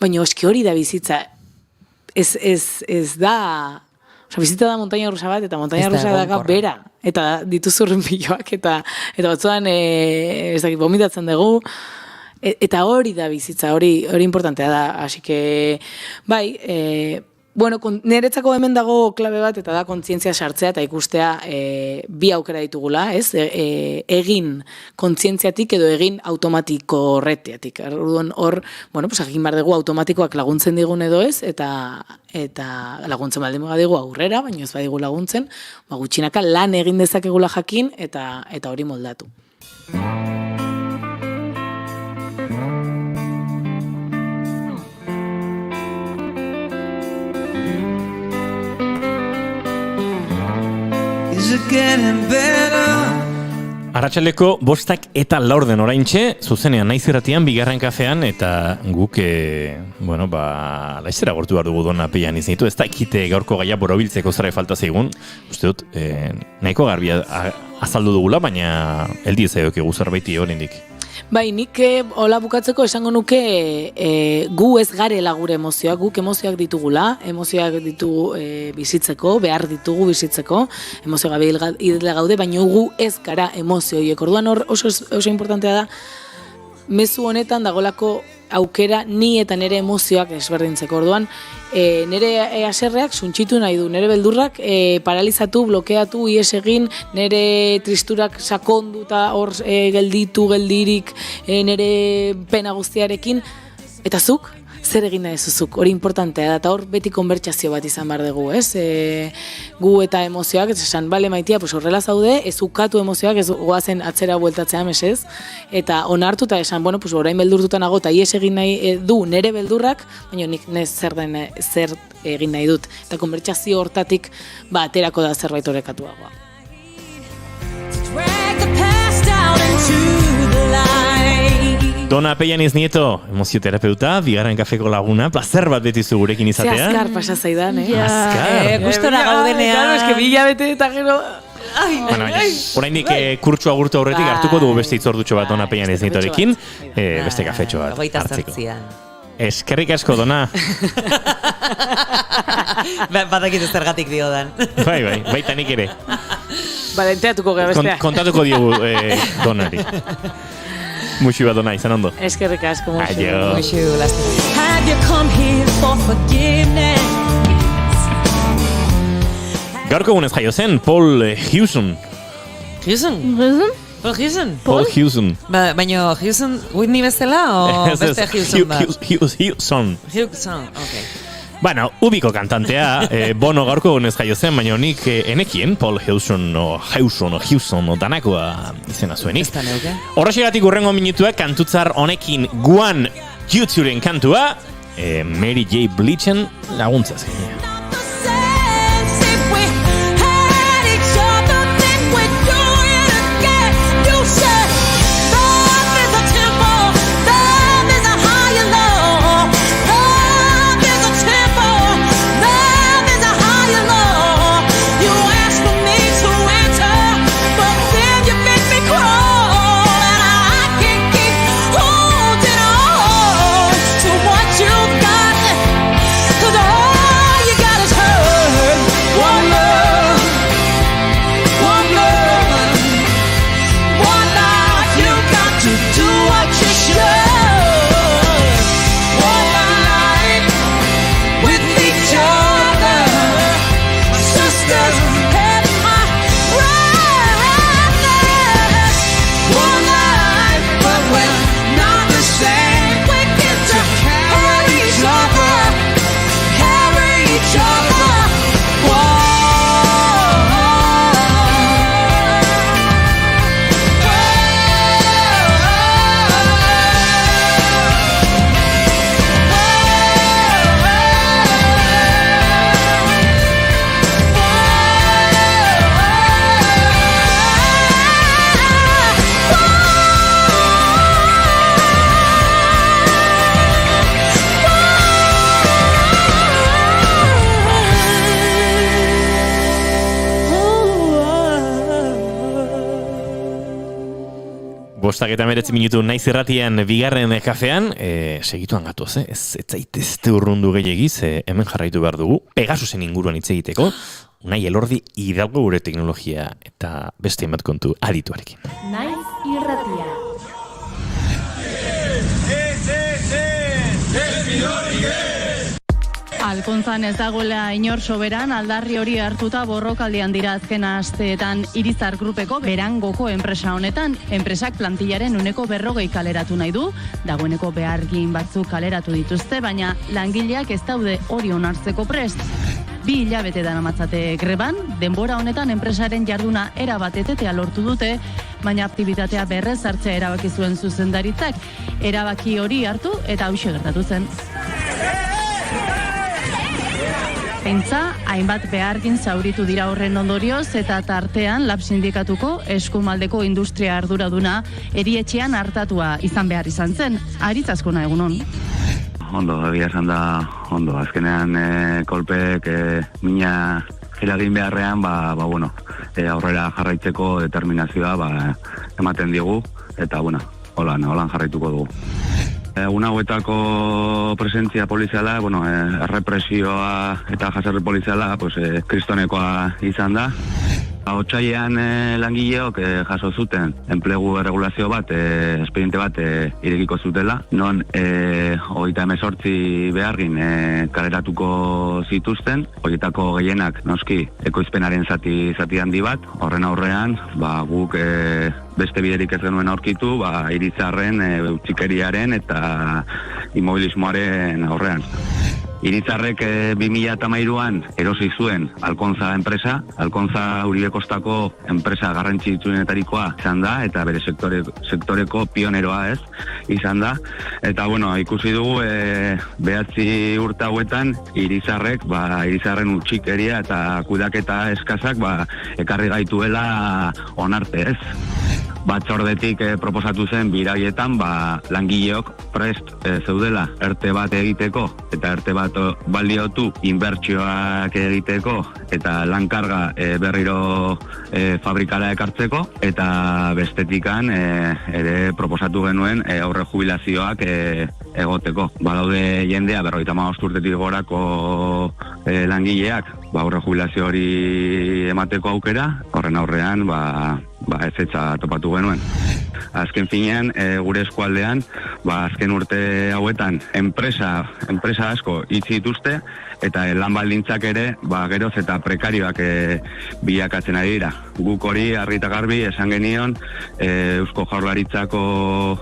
baina eski hori da bizitza. Ez da... Osa, bizitza da montaña rusa bat, eta montaña rusa da bera. Eta dituzurren piloak, eta batzuan, ez dakit, vomitatzen dugu. Eta hori da bizitza, hori importantea da. Así que, bai, Bueno, niretzako hemen dago klabe bat, eta da kontzientzia sartzea eta ikustea bi aukera ditugula, ez? Egin kontzientziatik edo egin automatiko horretiatik. Orduan hor, bueno, pues egin behar dugu automatikoak laguntzen digun edo ez, eta laguntzen baldin badigu aurrera, baina ez badigu laguntzen, gutxinaka lan egin dezakegula jakin eta hori moldatu. Arratsaldeko 5 eta 4 den oraintxe, zuzenean naiz irratian, bigarren kafean, eta guk, laizera gortu behar dugu Dona Peian iznitu, ez da ekite gaurko gaia borobiltzeko zara falta zeigun, uste dut, nahiko garbia azaldu dugula, baina eldi ez aioke zerbait oraindik. Bai, nik hola bukatzeko esango nuke gu ez garela gure emozioak, guk emozioak ditugula, emozioak ditugu bizitzeko, behar ditugu bizitzeko, emozio gabe hil gaude, baina gu ez gara emozioiek. Orduan hor oso importantea da, mezu honetan dagolako aukera ni eta nire emozioak desberdintzeko. Orduan, nire haserreak suntxitu nahi du, nire beldurrak paralizatu, blokeatu, ies egin, nire tristurak sakondu eta hor geldirik, nire pena guztiarekin, eta zuk, zer egin nahi zuzuk, hori importantea da, eta hor beti konbertsazio bat izan behar dugu, ez? Gu eta emozioak, ez esan, bale maitia, pues horrela zaude, ez ukatu emozioak, ez goazen atzera bueltatzea mesez, eta onartu eta esan, bueno, pues orain beldurtuta nago, eta ies egin nahi du nere beldurrak, baina nik zer egin nahi dut, eta konbertsazio hortatik, aterako da zerbait orekatuagoa. Dona Peian Nieto, emozioterapeuta, bigarren kafeko laguna, plazer bat betizu gurekin izatea. Ze azkar pasa zaidan, Azkar. Gustora gaudenean. Claro, eske bila bete eta gero... Oraindik kurtsu agurtu aurretik hartuko dugu beste itzordutxo bat Dona Peian Nietorekin, beste kafetxo bat hartzeko. Eskerrik asko, Dona. Badakit zergatik diodan. Bai, baita nik ere. Enteratuko gara bestea. Kontatuko diogu Donari. Muxu bat, Dona, izan ondo. Eskerrik asko, muxu. Aio. Muxu, lastima. Have you come here for forgiveness? Gaurko egunez jaio zen, Paul Hewson. Hewson? Paul Hewson? Paul Hewson. Baina Hewson Whitney bezala o beste Hewson bat? Hewson. Hewson, ok. Bueno, ubiko kantantea, Bono gaurko egunez jaio zen, baina nik enekien, Paul Hewson o danakoa izena zuenik. Horrexegatik urrengo minutuak kantutzar honekin guan YouTuberen kantua, Mary J. Blitzen laguntza zen. Bostak eta 19 minutu naiz irratian bigarren kafean, segituan gatoz, ez zaitezte urrundu gehiagiz, hemen jarraitu behar dugu, Pegasusen inguruan hitz egiteko, Unai Elordi Hidalgo gure teknologia eta beste bat kontu adituarekin. Naiz irratia. Alkontzan ez dagoela inor soberan, aldarri hori hartuta borrokaldian dira azken asteetan Irizar Grupeko Berangoko enpresa honetan. Enpresak plantillaren uneko 40 kaleratu nahi du, dagoeneko behargin batzuk kaleratu dituzte, baina langileak ez daude hori onartzeko prest. 2 hilabete daramatzate greban, denbora honetan enpresaren jarduna erabat etetea lortu dute, baina aktibitatea berrez hartzea erabaki zuen zuzendaritzak. Erabaki hori hartu eta hauxe gertatu zen. Pentsa, hainbat behargin zauritu dira horren ondorioz eta tartean Lab Sindikatuko Eskumaldeko industria arduraduna erietxean hartatua izan behar izan zen. Aritz Azkuna, egunon. Ondo, egia esan da, ondo. Azkenean kolpek mina eragin beharrean, aurrera jarraitzeko determinazioa ematen digu, eta holan jarraituko dugu. Egun hauetako presentzia poliziala, errepresioa eta jaserri poliziala, kristonekoa izan da. Otsailean langileok jaso zuten enplegu erregulazio bat, espediente bat irekiko zutela, non 38 behargin kaleratuko zituzten, horietako gehienak noski ekoizpenaren zati handi bat, horren aurrean guk beste biderik ez genuen aurkitu, Irizarren, utxikeriaren eta immobilismoaren aurrean. Irizarrek 2013an erosi zuen Alkontza enpresa. Alkontza Uribe Kostako enpresa garrantzitsuenetarikoa izan da eta bere sektoreko pioneroa izan da. Eta ikusi dugu 9 urte hauetan Irizarrek Irizarren utxikeria eta kudaketa eskazak ekarri gaituela onarte Batzordetik proposatu zen biraietan langileok prest zeudela ERTE bat egiteko eta ERTE bat baliotu inbertsioak egiteko eta lankarga berriro fabrikara ekartzeko eta bestetikan ere proposatu genuen aurre jubilazioak egoteko. Badaude jendea 55 urtetik gorako langileak aurre jubilazio hori emateko aukera, horren aurrean ezetza topatu genuen. Azken finean, gure eskualdean, azken urte hauetan enpresa asko itxi dituzte eta lan baldintzak ere geroz eta prekarioak bilakatzen ari dira. Guk hori argi eta garbi esan genion Eusko Jaurlaritzako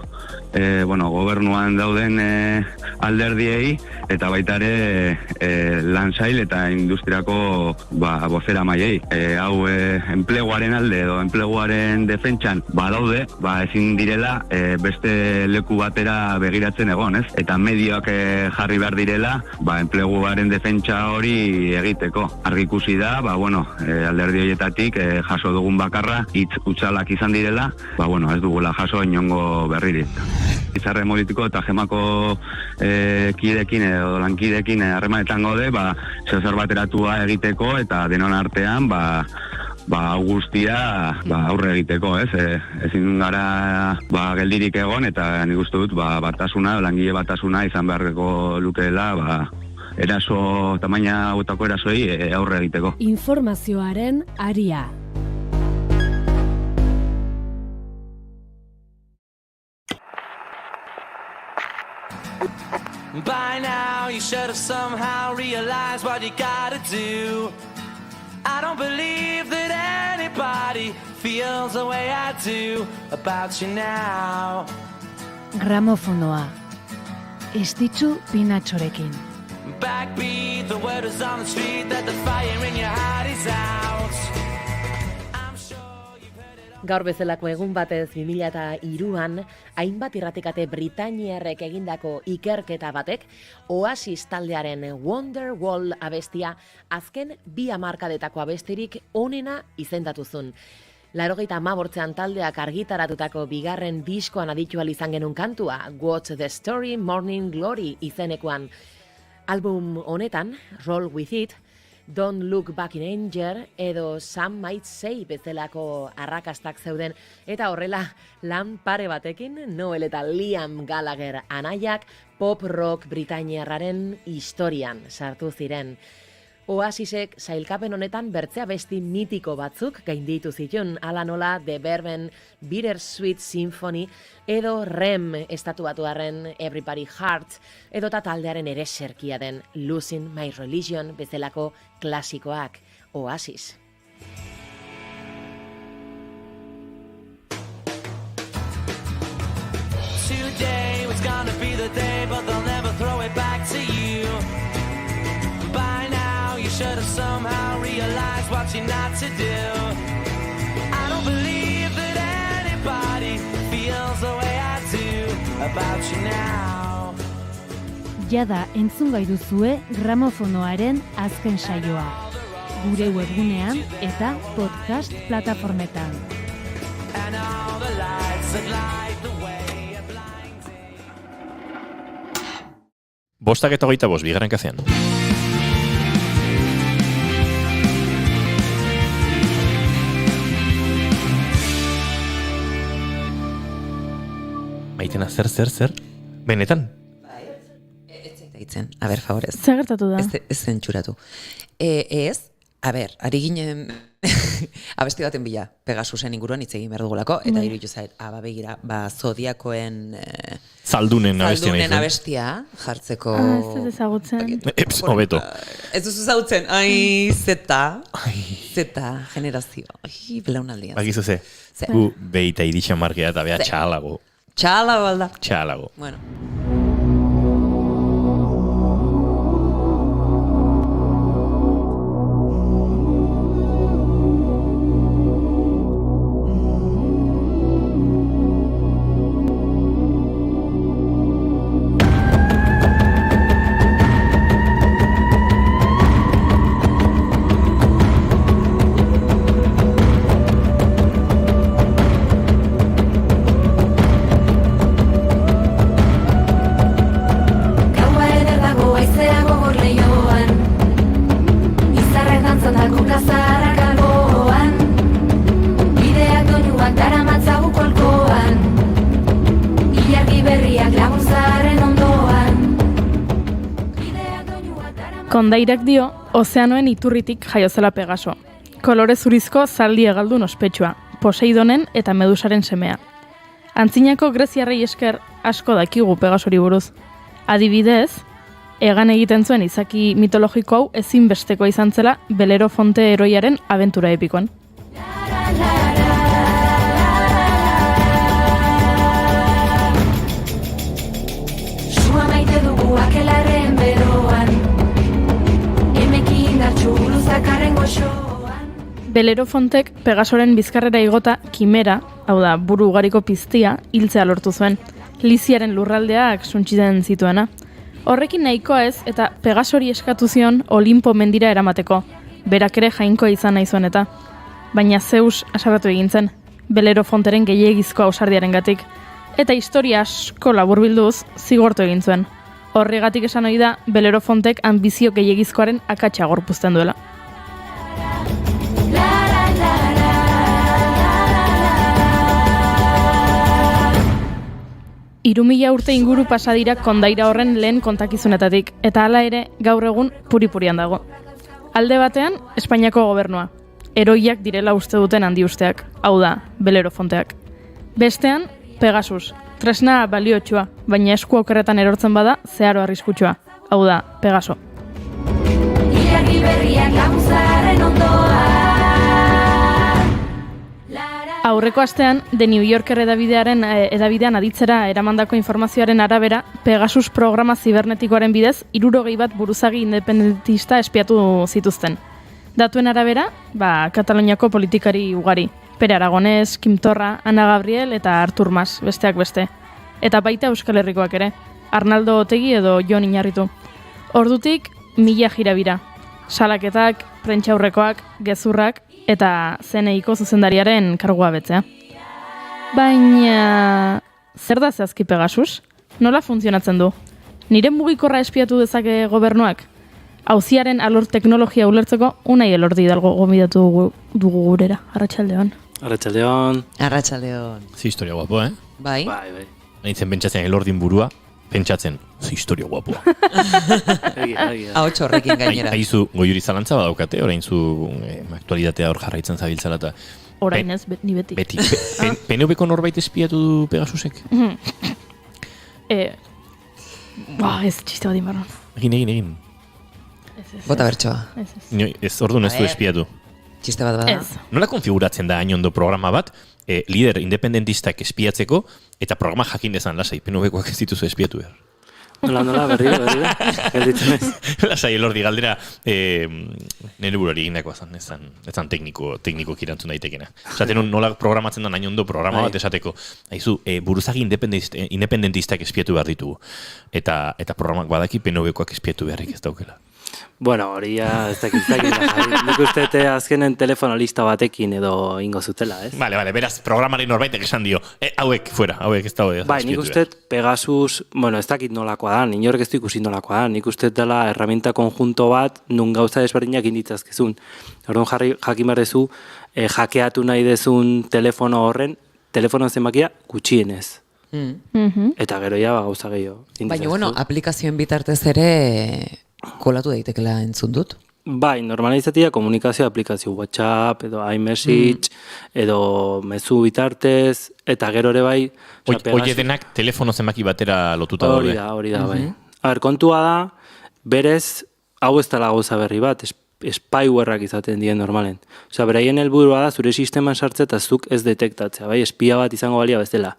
gobernuan dauden alderdiei eta baita ere lan sail eta industriako bozera maiei. Hau enpleguaren alde edo enpleguaren defentsan badaude, ezin direla beste leku batera begiratzen egon, eta medioak jarri behar direla enpleguaren defentsa hori egiteko. Argi ikusi da, alderdi horietatik jaso dugun bakarra hitz hutsalak izan direla, ez dugula jaso inongo berririk. Izarre politiko eta gemako kidekin edo lankidekin harremanetan gaude, zer bateratua egiteko eta denon artean guztia aurre egiteko, ezin gara geldirik egon eta nik uste dut batasuna, langile batasuna izan beharreko lukeela eraso, tamaina hauetako erasoi aurre egiteko. Informazioaren aria. By now you should have somehow realized what you gotta do. I don't believe that anybody feels the way I do about you now. Gramofonoa. Estitzu Pinatxorekin. Backbeat, the word is on the street that the fire in your heart is out. Gaur bezalako egun batez 2003an, hainbat irratikate britainiarrek egindako ikerketa batek, Oasis taldearen Wonderwall abestia azken 2 hamarkadetako abestirik onena izendatuzun. 1985 taldeak argitaratutako bigarren diskoan aditu ahal izan genuen kantua, What's the Story, Morning Glory izenekoan. Album honetan, Roll With It, Don't Look Back in Anger edo Some Might Say bezalako arrakastak zeuden eta horrela lan pare batekin Noel eta Liam Gallagher anaiak pop rock britainiarraren historian sartu ziren. Oasisek sailkapen honetan bertzea besti mitiko batzuk gainditu zituen, ala nola The Verben Bittersweet Symphony edo Rem estatuatuarren Everybody Heart edota taldearen ere serkia den Losing My Religion bezalako klasikoak. Oasis. Today was gonna be the day, but they'll never throw it back to you. By now, you should have somehow realized what you're not to do. I don't believe that anybody feels the way I do about you now. Jada entzungai duzue gramofonoaren azken saioa. Gure webgunean eta podcast plataformetan. And all the lights that light the way. 5:25, bigarren kafean. Maitena, zer? Benetan? Itzen, a ber, favorez. Zer gertatu da? Ez zentzuratu. Ez, a ber, ari ginen abesti baten bila, Pegasusen inguruan hitz egin behar dugulako, eta iruditu zait, begira, Zodiakoen Zaldunen abestia jartzeko... Ez ezagutzen. Hobeto. Ez duzu ezagutzen, zeta generazio, belaunaldia. Bakizu ze, gu behita iritsa markea eta beha txalago. Txalago alda. Txalago. Bueno. Kondairak dio, ozeanoen iturritik jaiozela Pegaso. Kolore zurizko zaldi hegaldun ospetsua, Poseidonen eta Medusaren semea. Antzinako greziarrei esker asko dakigu Pegasori buruz. Adibidez, egan egiten zuen izaki mitologiko hau ezinbestekoa izan zela Belerofonte heroiaren abentura epikoan. Sua maite dugu akelarren beroan, Belerofontek Pegasoren bizkarrera igota Kimera, hau da, buru ugariko piztia, hiltzea lortu zuen, Liziaren lurraldeak suntsitzen zituena. Horrekin nahikoa ez, eta Pegasori eskatu zion Olimpo mendira eramateko, berak ere jainko izan nahi zuen eta. Baina Zeus asarratu egin zen, Belerofonteren gehiegizko ausardiarengatik, eta historia asko laburbilduz zigortu egin zuen. Horregatik esan ohi da Belerofontek ambizio gehiegizkoaren akatsa gorpuzten duela. Irumila urte inguru pasa dira kondaira horren lehen kontakizunetatik, eta hala ere gaur egun puri-purian dago. Alde batean, Espainiako gobernua, heroiak direla uste duten handi usteak, hau da, Belerofonteak. Bestean, Pegasus, tresna baliotsua, baina esku okerretan erortzen bada, zeharo arriskutsua, hau da, Pegaso. Ilargi berriak laguntzaren ondoa. Aurreko astean, The New Yorker edabidean aditzera eramandako informazioaren arabera, Pegasus programa zibernetikoaren bidez, 61 buruzagi independentista espiatu zituzten. Datuen arabera, Kataloniako politikari ugari, Pere Aragonés, Kim Torra, Ana Gabriel eta Artur Mas, besteak beste. Eta baita Euskal Herrikoak ere, Arnaldo Otegi edo Jon Iñarritu. Ordutik, 1000 jirabira. Salaketak, prentsaurrekoak, gezurrak, eta zeneiko zuzendariaren kargua betzea. Baina, zer da zehazki Pegasus? Nola funtzionatzen du? Nire mugikorra espiatu dezake gobernuak? Auziaren alor teknologia ulertzeko Unai Elordi Hidalgo gomidatu dugu gurera. Arratsaldeon. Arratsaldeon. Arratsaldeon. Zi historia guapo, Bai. Nahitzen pentsatzen Elordin burua. pentsatzen, historia guapoa. Ahots horrekin gainera. Aizu, goiuri zalantza badaukate, orain zu aktualitatea hor jarraitzen zabiltzala eta... Orain ez, ni beti. Beti. PNV-ko norbait espiatu du Pegasusek? Ez txiste bat inbarron. Egin. Bota bertsoa. Ez, orduan ez du espiatu. Txiste bat bada. Nola konfiguratzen da hain ondo programa bat, lider independentistak espiatzeko, eta programa jakin dezan, lasai, PNV-koak ez dituzu espiatu behar. Nola, berriro, gelditzen ez. Lasai, elordi galdera, nire burari egindakoa zan, ez zan tekniko kirantzun daitekena. Esaten nola programatzen da hain ondo programa bat esateko, haizu, buruzagi independentistak espiatu behar ditugu. Eta programak badaki PNV-koak espiatu beharrik ez daukela. Bueno, hori ja, ez dakit. Nik uste azkenen telefono lista batekin edo ingo zutela, ez? Vale, beraz, programari norbaitek esan dio, hauek, fuera, hauek ez dago. Bai, nik uste Pegasus, bueno, ez dakit nolakoa da, inork ez du ikusi nolakoa da, nik uste dela herramienta konjunto bat, nun gauza desberdinak inditzazkezun. Orduan jakin behar dezu, hackeatu nahi dezun telefono horren, telefono zenbakia gutxienez. Eta gero ja, gauza gehiago. Baina, bueno, aplikazioen bitartez ere... kolatu daitekela entzun dut? Bai, normalizatia komunikazio aplikazio WhatsApp, edo iMessage, edo mezu bitartez, eta gero ere bai... Oie denak telefono zenbaki batera lotuta daude. Hori da, bai. Kontua da, berez, hau ez dela gauza berri bat, spywareak izaten dien normalen. Osea, beraien helburua da, zure sisteman sartzea eta zuk ez detektatzea, bai, espia bat izango balia bezala.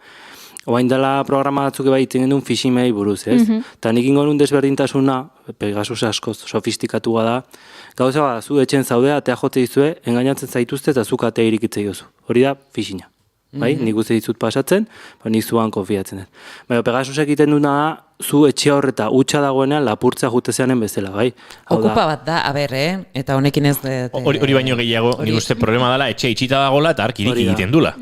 Oain dela programa batzuk bai itzen gendun phishingei buruz, ez? Eta nik ingo nun desberdintasuna, Pegasus asko sofistikatua da, gauza bada, zu etxen zaude, atea jote dizue, engainatzen zaituzte eta zuk atea irikitzei jozu. Hori da, phishinga. Bai, nik uste dizut pasatzen, nik zuan konfiatzen dut. Baina Pegasus egiten duna da, zu etxe horreta utxa dagoenean lapurtza jutezeanen bezala, bai? Okupa bat da, eta honekin ez... Hori baino gehiago, nik uste problema dela, etxe itxita dagoela eta ark irik egiten dula.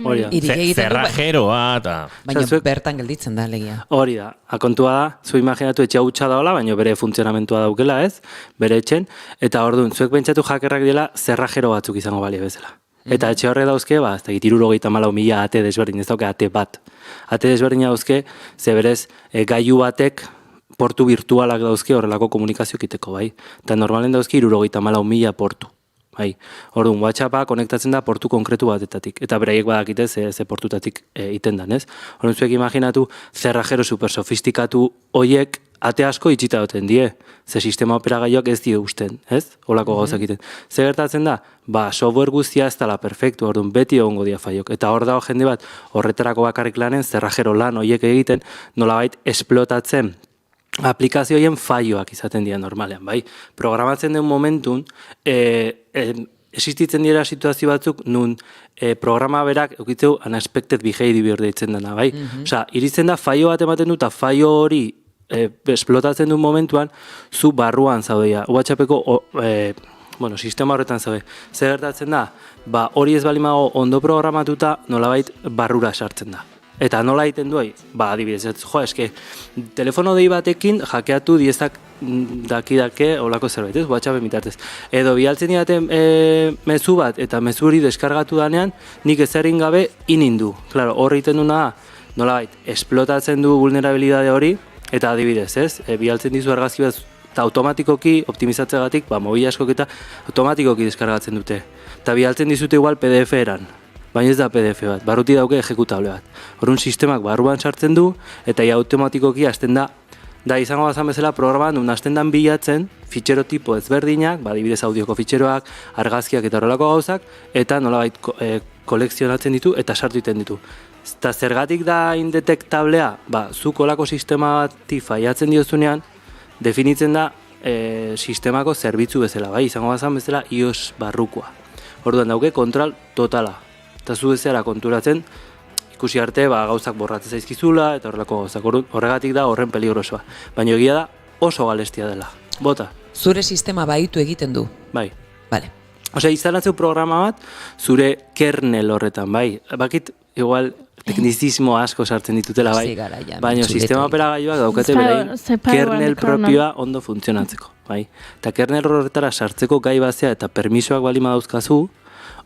Zerrajeroa eta... Baina bertan gelditzen da, legia. Hori da, akontua da, zu imaginatu etxe utxa dagoela, baina bere funtzionamentua daukela, ez? Bere etxen, eta orduan, zuek pentsatu hackerrak dela zerrajero batzuk izango balia bezala. Eta etxe horre dauzke, ez da, 74.000 ate desberdin, ez dauke ate bat. Ate desberdin dauzke, ze berez, gailu batek portu virtualak dauzke horrelako komunikazio kiteko, bai. Eta normalen dauzke 74.000 portu. Bai. Orduan, WhatsAppa konektatzen da portu konkretu batetatik. Eta beraiek badakite ze portutatik iten dan, ez? Orduan, zuek imaginatu, zerrajero super sofistikatu hoiek ate asko itxita duten die. Ze sistema operagailuak ez die usten, ez? Olako gauzak iten. Ze gertatzen da? Software guztia ez dela perfektu, orduan beti egongo dia faiok. Eta hor dago jende bat, horretarako bakarrik lanen, zerrajero lan hoiek egiten, nolabait esplotatzen aplikazioien faioak izaten dira normalean, bai? Programatzen den momentun, existitzen dira situazio batzuk, nun programa berak eukitzeu unexpected behavior deitzen dena, bai? Osea, iritzen da faio bat ematen du, eta faio hori esplotatzen duen momentuan, zu barruan zaudeia. WhatsAppeko sistema horretan zaude. Zer gertatzen da? Hori ez balimago ondo programatuta, nolabait barrura sartzen da. Eta nola egiten duai? Adibidez, eske, telefono dei batekin hackeatu diezak daki olako zerbait, ez? WhatsApp emitartez. Edo bialtzen diaten mezu bat, eta mezu hori deskargatu danean, nik ezerin gabe inindu. Claro, hor egiten duna, nolabait, esplotatzen du vulnerabilidade hori, eta adibidez, ez? Bialtzen dizu argazki bat, eta automatikoki, optimizatzegatik, mobil askok eta automatikoki deskargatzen dute. Eta bialtzen dizute igual PDF eran. Baina ez da PDF bat, barruti dauke ejekutable bat. Horun sistemak barruan sartzen du, eta automatikoki hasten da, izango bazan bezala programan, hasten dan bilatzen, fitxero tipo ezberdinak, adibidez audioko fitxeroak, argazkiak eta horrelako gauzak, eta nolabait kolekzionatzen ditu eta sartu iten ditu. Eta zergatik da indetectablea, zuk olako sistema bati faiatzen diozunean, definitzen da sistemako zerbitzu bezala, izango bazan bezala iOS barrukoa. Orduan dauke kontrol totala. Eta zu bezala konturatzen, ikusi arte gauzak borratzen zaizkizula, eta horrelako gauzak. Horregatik da horren peligrosoa. Baina egia da oso galestia dela. Bota. Zure sistema baitu egiten du? Bai. Vale. Osea, instalatzeu programa bat, zure kernel horretan, bai. Bakit, igual, teknizismo asko sartzen ditutela, bai. Baina sistema operagailuak daukate berain kernel propioa ondo funtzionatzeko, bai. Eta kernel horretara sartzeko gai bazea eta permisoak balima dauzkazu,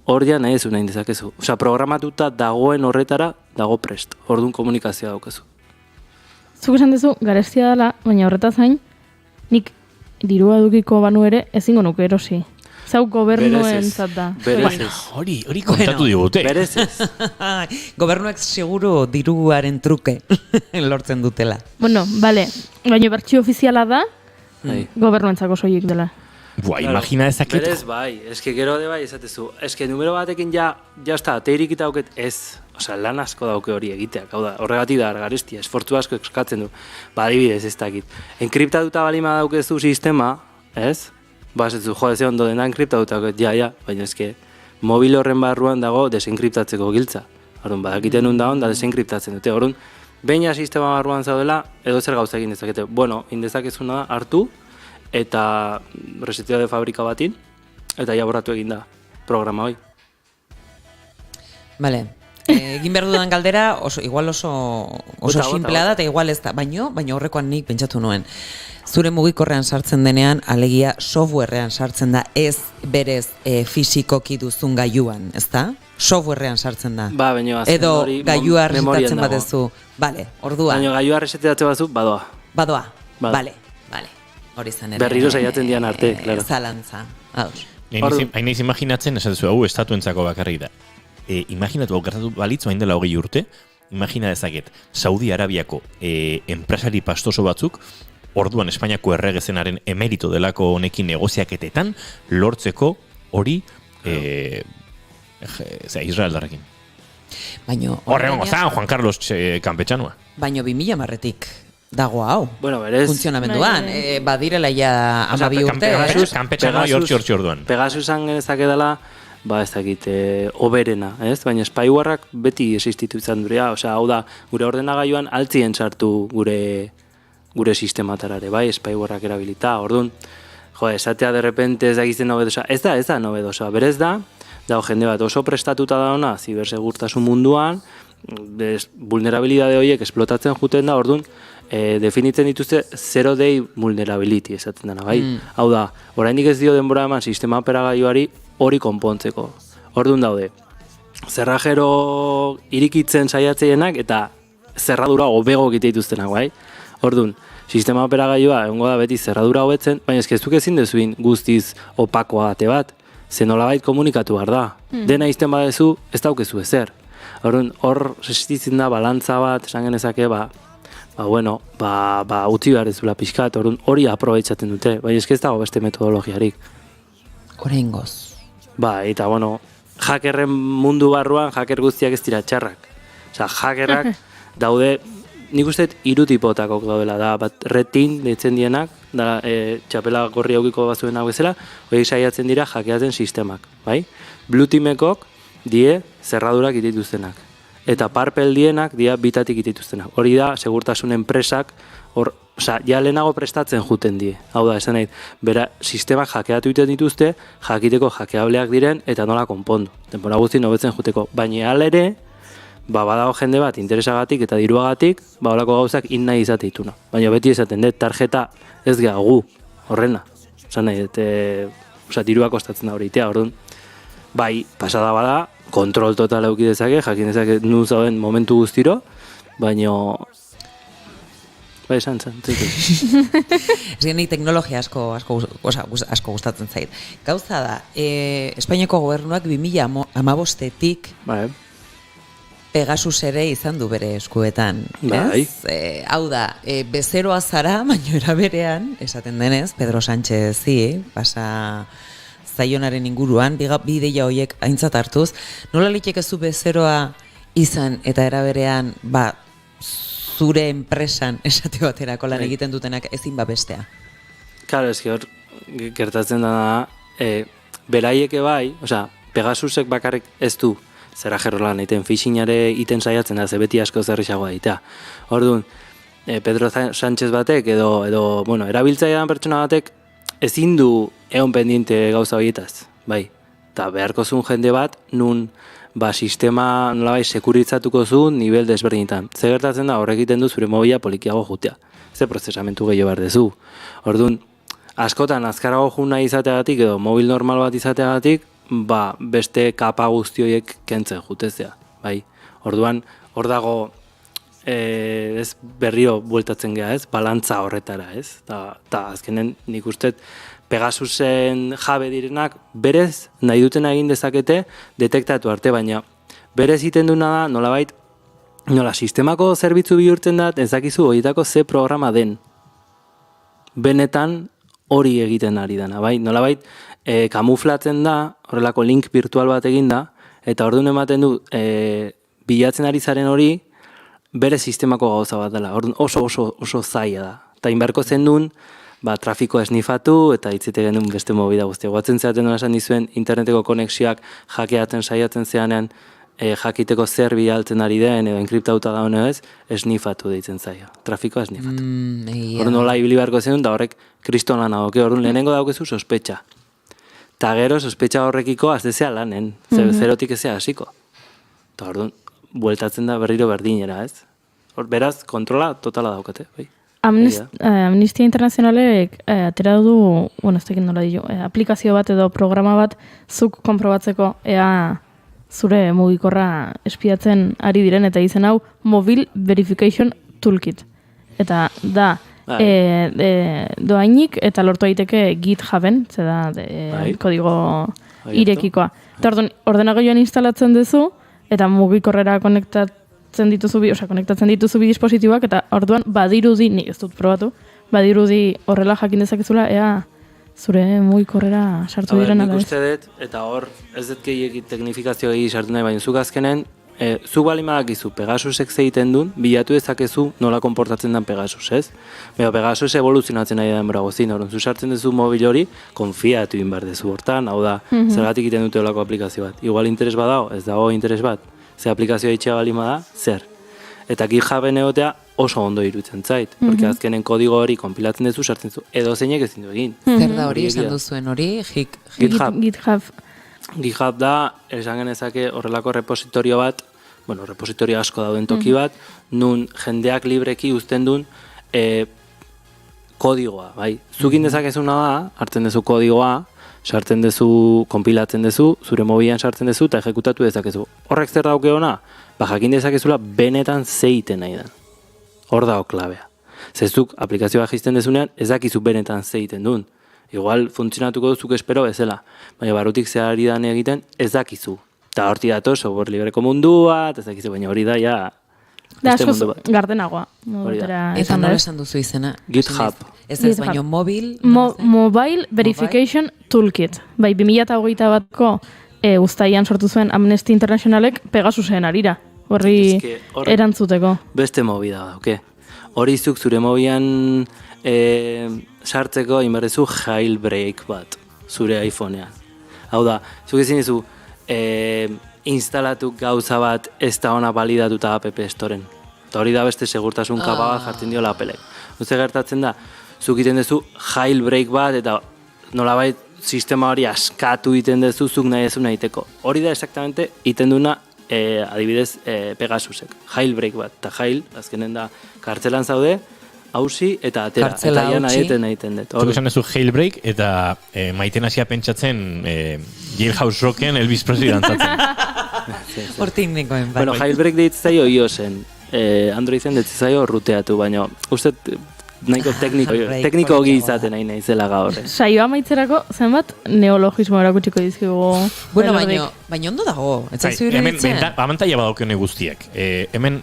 hor ja nahi ezu nahi dezakezu. Osea, programatuta dagoen horretara dago prest. Orduan komunikazioa daukazu. Zuk esan duzu, garestia dela, baina horretaz gain, nik dirua edukiko banu ere ezingo nuke erosi. Zau gobernuen zat da. Hori kontatu digute. Berez ez. Gobernuek seguru diruaren truke lortzen dutela. Bueno, bale, baina bertsio ofiziala da, gobernuentzako soilik dela. Bua, imagina ezaket. Berez bai, eske gero de bai esatezu. Eske numero batekin ja está, teirik eta dauket ez. Osea, lan asko dauke hori egiteak. Hau da, horregatik da garestia, esfortzu asko eskatzen du. Ba, adibidez, ez dakit. Enkriptatuta balima daukezu sistema, ez? Ba, ez zu, ez ondo dena enkriptatuta, ja, baina eske mobil horren barruan dago desenkriptatzeko giltza. Orduan, badakiten nun da onda desenkriptatzen dute. Orduan, baina sistema barruan zaudela, edo zer gauza egin dezakete. Bueno, indezakezuna hartu, eta resetio de fabrika batin, eta jaborratu egin da programa hoi. Vale. Egin behar dudan galdera, igual oso simplea da, eta igual ez da, baina horrekoan nik pentsatu nuen. Zure mugikorrean sartzen denean, alegia softwarean sartzen da, ez berez fisikoki duzun gailuan, ez da? Softwarean sartzen da. Ba, baina azken edo hori gailua resetatzen batezu. Bale, orduan. Baina gailua resetatzen batezu, badoa. Badoa, bale. Hori zan ere. Berriro saiatzen dian arte, claro. Zalantza. Ados. Hain naiz imaginatzen, esatezu, hau estatuentzako bakarrik da. Imaginatu, hau gertatu balitzu hain dela 20 urte, imagina dezaket, Saudi Arabiako enpresari pastoso batzuk, orduan Espainiako erregezenaren emerito delako honekin negoziaketetan, lortzeko hori Israeldarrekin. Horrengo zan, Juan Carlos Campechanoa. Baino 2010-tik dago hau. Bueno, berez. Funtzionamenduan. Badirela ja 12 urte. Campechanoa hortzi orduan. Pegasusan genezake dela, ba ez dakit, oberena, ez? Baina spywareak beti existitu izan durea, osea, hau da, gure ordenagailuan altzien sartu gure sistematarare, bai, spywareak erabilita. Orduan, esatea de repente ez dakizten nobedosa. Ez da nobedosa, berez da, dago jende bat oso prestatuta da ona zibersegurtasun munduan, vulnerabilidade horiek esplotatzen juten da, orduan, definitzen dituzte zero day vulnerability esaten dena, bai? Hau da, oraindik ez dio denbora eman sistema operagailuari hori konpontzeko. Orduan daude, zerrajero irikitzen saiatzeienak eta zerradura hobego egite dituztenak, bai? Orduan, sistema operagailua egongo da beti zerradura hobetzen, baina ezkeztuk ezin dezuin guztiz opakoa ate bat, ze nolabait komunikatu behar da. Dena izten badezu, ez daukezu ezer. Orduan, hor existitzen da balantza bat, esan genezake, utzi behar ezula pixkat, orduan hori aprobetxaten dute, baina ez dago beste metodologiarik. Oraingoz. Eta hackerren mundu barruan, hacker guztiak ez dira txarrak. Osa, hackerrak daude, nik uste 3 tipotakok daudela, da bat red team deitzen dienak, da txapela gorri aukiko bazuen hau bezala, hori saiatzen dira hackeatzen sistemak, bai? Blue teamekok die zerradurak itituztenak. Eta purple dienak dia bitatik itituztenak. Hori da, segurtasun enpresak, ja lehenago prestatzen juten die. Hau da, esan nahi, bera sistemak hackeatu iten dituzte, jakiteko hackeableak diren eta nola konpondu. Denbora guzti nobetzen juteko. Baina ere, badago jende bat interesagatik eta diruagatik, holako gauzak nahi izate dituna. Baina beti esaten dut, tarjeta ez gu, horrena. Esan nahi, dirua kostatzen da horitea, orduan. Bai, pasada bada, kontrol total euki dezake, jakin dezake nun zauden momentu guztiro, baina bai, esan. Ez genik teknologia asko gustatzen zait. Gauza da, Espainiako gobernuak 2015-tik Pegasus ere izan du bere eskuetan. Hau da, bezeroa zara, baino eraberean, esaten denez, Pedro Sánchez pasa zaionaren inguruan, bi ideia horiek aintzat hartuz, nola liteke-zu bezeroa izan eta eraberean, zure enpresan esate baterako lan egiten dutenak ezin bestea? Claro, ez hor gertatzen da, beraieke bai, Pegasusek bakarrik ez du zera jerro lan egiten, phishingare iten saiatzen da, ze beti asko zerrixagoa ditea. Orduan, Pedro Sánchez batek edo erabiltzailean pertsona batek ezin du egon pendiente gauza horietaz, bai. Eta beharko zuen jende bat, nun sistema nolabait sekuritzatuko zuen nivel desberdinetan. Ze gertatzen da, horrek egiten du zure mobila polikiago jutea. Ze prozesamentu gehiago behar dezu. Orduan, askotan azkarago jun nahi izateagatik edo mobil normal bat izateagatik, beste kapa guzti horiek kentzen jutezea, bai. Orduan, hor dago ez berriro bueltatzen geha, ez, balantza horretara, ez? Ta azkenen nik uste Pegasusen jabe direnak berez nahi dutena egin dezakete detektatu arte, baina berez iten duna da, nolabait, nola sistemako zerbitzu bihurtzen da, ez dakizu horietako ze programa den. Benetan hori egiten ari dena, bai? Nolabait, kamuflatzen da, horrelako link virtual bat egin da, eta orduan ematen du, bilatzen ari zaren hori, bere sistemako gauza bat dela, oso zaila da. Eta inbarko zen duen, trafikoa esnifatu eta hitzite genuen beste mobida guztia. Guatzen zeaten duen esan dizuen interneteko konexioak jakeatzen saiatzen zeanean jakiteko zer bialtzen ari den edo enkriptauta da hono ez, esnifatu deitzen zaio. Trafikoa esnifatu. Horren nola ibili beharko zen da horrek kriston lan hau. Horren lehenengo daukezu sospetxa. Ta gero sospetxa horrekiko aztezea lanen. Zerotik ezea hasiko. Eta horren bueltatzen da berriro berdinera ez. Beraz, kontrola totala daukate. Bai. Amnistia Internazionalek atera du, ez tekin nola dio, aplikazio bat edo programa bat zuk konprobatzeko ea zure mugikorra espiatzen ari diren eta izen hau Mobile Verification Toolkit. Eta da, doainik eta lortu daiteke GitHuben, zeda kodigo irekikoa. Eta ordenagailuan instalatzen duzu eta mugikorrera konektatzen dituzu bi dispositiboak eta orduan badirudi, nik ez dut probatu, badirudi horrela jakin dezakezula ea zure mugikorrera sartu diren ala ez. Nik uste dut, eta hor ez dut gehiagit teknifikazio gehi sartu nahi, baina zuk azkenen, zuk balimadakizu Pegasusek zeiten duen, bilatu dezakezu nola konportatzen den Pegasus, ez? Baina Pegasus evoluzionatzen nahi den bragozin, horren zu sartzen duzu mobil hori, konfiatu inbar dezu hortan, hau da, zergatik egiten dute olako aplikazio bat. Igual interes bat dago, ez dago interes bat. Ze aplikazioa itxea balima da, zer. Eta GitHuben egotea oso ondo irutzen zait, porque azkenen kodigo hori konpilatzen duzu, sartzen zu, edo zeinek ezin du egin. Zer da hori, esan duzuen hori? GitHub da, esan genezake horrelako repositorio bat, repositorio asko dauden toki bat, nun jendeak libreki uzten duen kodigoa, bai. Zukin dezakezuna da, hartzen duzu kodigoa, sartzen duzu, konpilatzen duzu, zure mobilan sartzen duzu eta ejekutatu dezakezu. Horrek zer dauke ona? Jakin dezakezula benetan zeiten nahi den. Hor dago klabea. Zezuk aplikazioa jizten dezunean, ez dakizu benetan zeiten duen. Igual funtzionatuko duzuk espero bezala, baina barutik zehari dan egiten ez dakizu. Eta horti dato, software libreko mundua, ez dakizu, baina hori da ja... Da askoz gardenagoa. Eta nola esan duzu izena? GitHub. Ez baino Mobile Verification Toolkit. Bai, 2021 batko uztaian sortu zuen Amnesty Internationalek Pegasusen arira. Horri erantzuteko. Beste mobida da, oke. Hori zuk zure mobian sartzeko inberdezu jailbreak bat, zure iPhonean. Hau da, zuk ezin dizu instalatu gauza bat ez da ona balidatuta App Storen. Eta hori da beste segurtasun kapa bat jartzen dio Applek. Uste gertatzen da, zuk iten duzu jailbreak bat eta nolabait sistema hori askatu iten duzu zuk nahi ezun nahiteko. Hori da exactamente iten duna adibidez Pegasusek. Jailbreak bat. Eta jail, azkenen da, kartzelan zaude, hausi eta atera. Eta ja nahieten egiten dut. Zuk esan duzu jailbreak eta maiten hasia pentsatzen Jailhouse Rocken Elvis Presley dantzatzen. Hortik nikoen. Bueno, jailbreak deitzaio iOSen. Androiden deitzaio ruteatu, baina uste nahiko tekniko ogi izaten nahi naizela gaur. Saioa maitzerako zenbat neologismo erakutsiko dizkigu. Bueno, baina ondo dago. Hemen abantaila badaukene guztiak. Hemen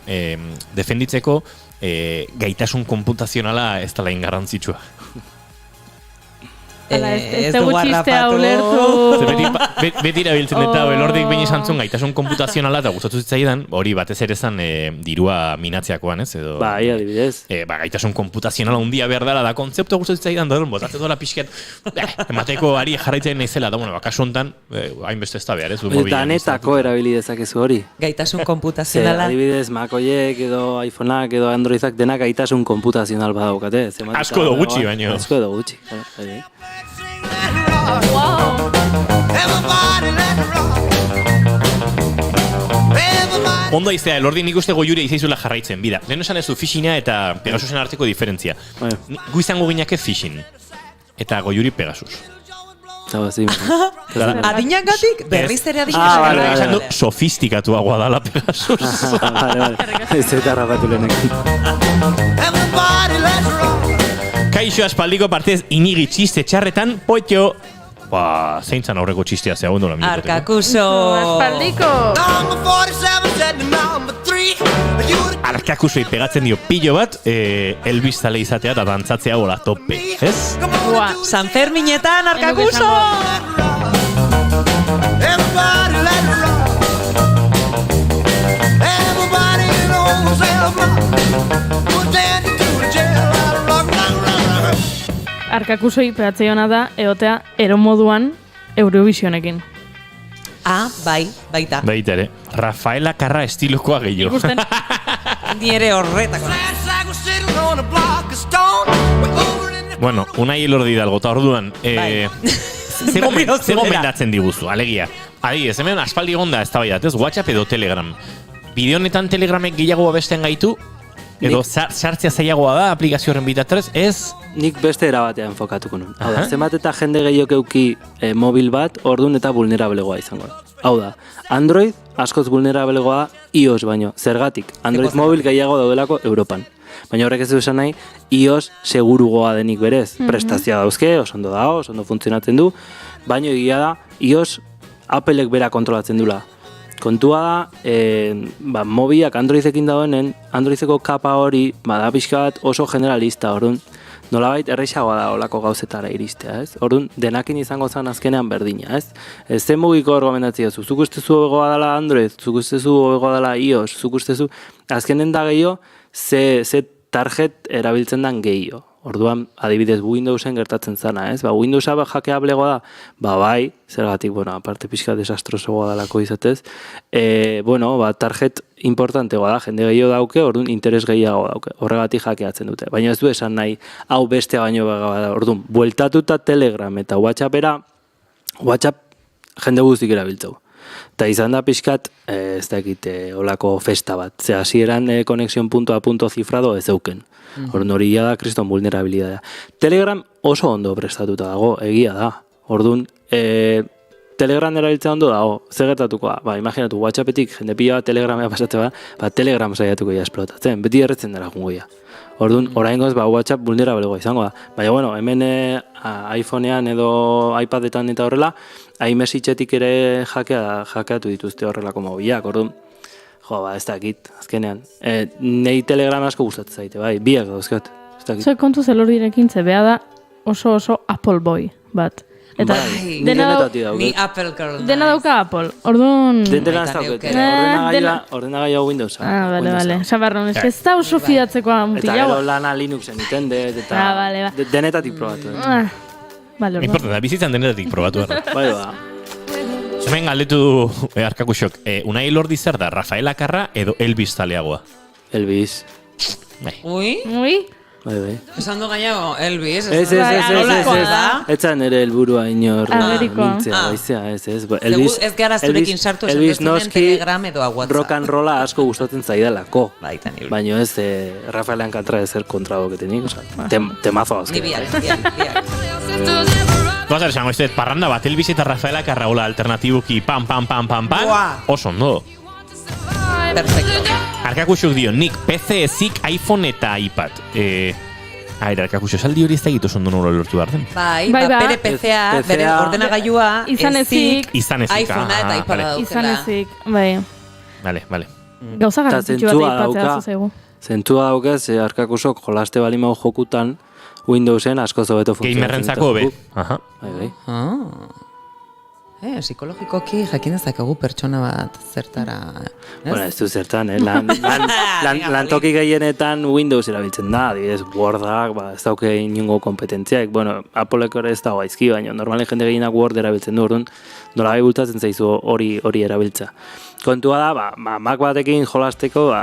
defenditzeko gaitasun konputazionala ez dela ingarrantzitsua. Ez dugu txistea ulertu. Beti irabiltzen eta elordik behin izan zuen gaitasun konputazionala eta gustatu zitzaidan, hori batez ere zan dirua minatzeakoan, ez? Bai, adibidez. Gaitasun konputazionala undia behar dela da kontzeptua gustatu zitzaidan, da botatzen dola pixket, emateko ari jarraitzen naizela, da, kasu honetan, hainbeste ez da behar, ez? Danetako erabili dezakezu hori. Gaitasun konputazionala. Adibidez, Mac oiek edo iPhoneak edo Androidak denak gaitasun konputazional badaukate. Asko do gutxi, baino. Asko do gutxi. Wow. Ondo iztea, elordi nik uste goiure izaizula jarraitzen, bida. Lehen esan ez du phishina eta Pegasusen arteko diferentzia. Gu izango ginake phishing. Eta goiuri Pegasus. zau, zi. Adinagatik, berriz ere adinagatik. Esan du, sofistikatuagoa dala Pegasus. Ez eta rapatu lehenek. Kaixo aspaldiko partez inigi txiste txarretan, potxo. Zeintzan aurreko txistea segundu la minuteko. Arkakuso! Aspaldiko! Arkakusoi pegatzen dio pillo bat, Elvis zale izatea eta dantzatzea gola tope, ez? San Ferminetan, Arkakuso! Arkakusoi pegatzei hona da, egotea eromoduan Eurovisionekin. Bai, baita. Baita ere, Rafaela Carrà estilokoa gehiago. Ikusten. Ni ere horretako. Bueno, Unai Elordi Hidalgo, eta orduan, ze gomendatzen diguzu, alegia. Adibidez, hemen aspaldi egonda ez da baiat, ez? WhatsApp edo Telegram. Bideo honetan Telegramek gehiago abesten gaitu, edo sartzea zailagoa da aplikazio horren bitartez, ez? Nik beste erabatean enfokatuko nun. Hau da, zenbat eta jende gehiok euki mobil bat, ordun eta vulnerablegoa izango da. Hau da, Android askoz vulnerablegoa iOS baino. Zergatik, Android mobil gehiago daudelako Europan. Baina horrek ez du esan nahi, iOS segurugoa denik berez. Prestazioa dauzke, osondo dago, osondo funtzionatzen du, baina egia da, iOS Applek bera kontrolatzen dula. Kontua da, mobilak Androidekin dagoenen, Androideko kapa hori, da pixka bat oso generalista, orduan, nolabait erreixagoa da olako gauzetara iristea, ez? Orduan, denakin izango zen azkenean berdina, ez? Zen mugiko hor gomendatzea zu, zuk ustezu hobegoa dela Android, zuk ustezu hobegoa dela iOS, zuk ustezu, azkenen da gehiago, ze target erabiltzen dan gehiago. Orduan, adibidez, Windowsen gertatzen zana, ez? Windowsa hackeablegoa da, bai, zergatik, aparte pixka desastrosogoa dalako izatez, target importantegoa da, jende gehiago dauke, orduan, interes gehiago dauke, horregatik hackeatzen dute. Baina ez du esan nahi, hau bestea baino da, orduan, bueltatuta Telegram eta WhatsAppera, WhatsApp jende guztik erabiltzau. Eta izan da pixkat, ez dakit, olako festa bat. Ze hasieran konexion punto a punto zifrado ez euken. Orduan hori da kriston vulnerabilidadea. Telegram oso ondo prestatuta dago, egia da. Orduan, Telegram erabiltzea ondo dago, zegetatuko da. Imaginatu, WhatsAppetik jende pila bat Telegramea pasatzea Telegram saiatuko ja esplotatzen. Beti erretzen dara jungoia. Orduan, oraingoz, WhatsApp vulnerablego izango da. Baina, hemen iPhonean edo iPadetan eta horrela, iMessageetik ere hackeatu dituzte horrelako mobilak. Orduan, ez dakit, azkenean. Nei Telegram asko gustatzen zaite, biak dauzkat. Zer kontu zelordirekin zebea da oso Apple boy bat. Eta ni Apple girl. Dena dauka Apple. Orduan... Dena ez dauket. Ordenagaia Windows. Bale. Sabarron, ez da oso fidatzekoa mutila. Eta gero lana Linuxen iten dut, eta denetatik probatu. Bale, Importante, bizitzan denetatik probatu. Bai, Hemen galdetu du Arkakusok, Unai Elordi zer da, Rafaela Carrà edo Elvis zaleagoa? Elvis. Ui? Bai. Esan du gainago, Elvis. Ez. Etzan ere helburua inor mintzea, ez. Elvis, ez gara zurekin sartu esan dezunen Telegram edo WhatsApp. Rock and rolla asko gustatzen zaidalako. Baina ez Rafaelan Carrà ezer kontra doketenik, temazo azken. Ni biak. Gozer esango, ez parranda bat, Elvis eta Rafaela Carrà alternatibuki pam, oso ondo. Perfecto. Arkakusok dio, nik PC ezik iPhone eta iPad. Arkakusok, saldi hori ez da egitu ondo nola lortu behar den. Bere PCa, bere ordenagailua, izan ezik, iPhonea eta iPada daukela. Izan ezik, bai. Vale. Gauza garrantzitsu bat eipatzea zuzegu. Zentua daukaz, Arkakusok jolaste balimau jokutan Windowsen asko zobeto funtzionatzen. Gamerrentzako be. Psikologikoki jakin ezakagu pertsona bat zertara. Ez du zertan, lantoki gehienetan Windows erabiltzen da, adibidez Wordak, ez dauke inungo kompetentziak, Applek ez dago aizki, baina normalen jende gehienak Word erabiltzen du, orduan nola gai bultatzen zaizu hori erabiltza. Kontua da, Mac batekin jolasteko,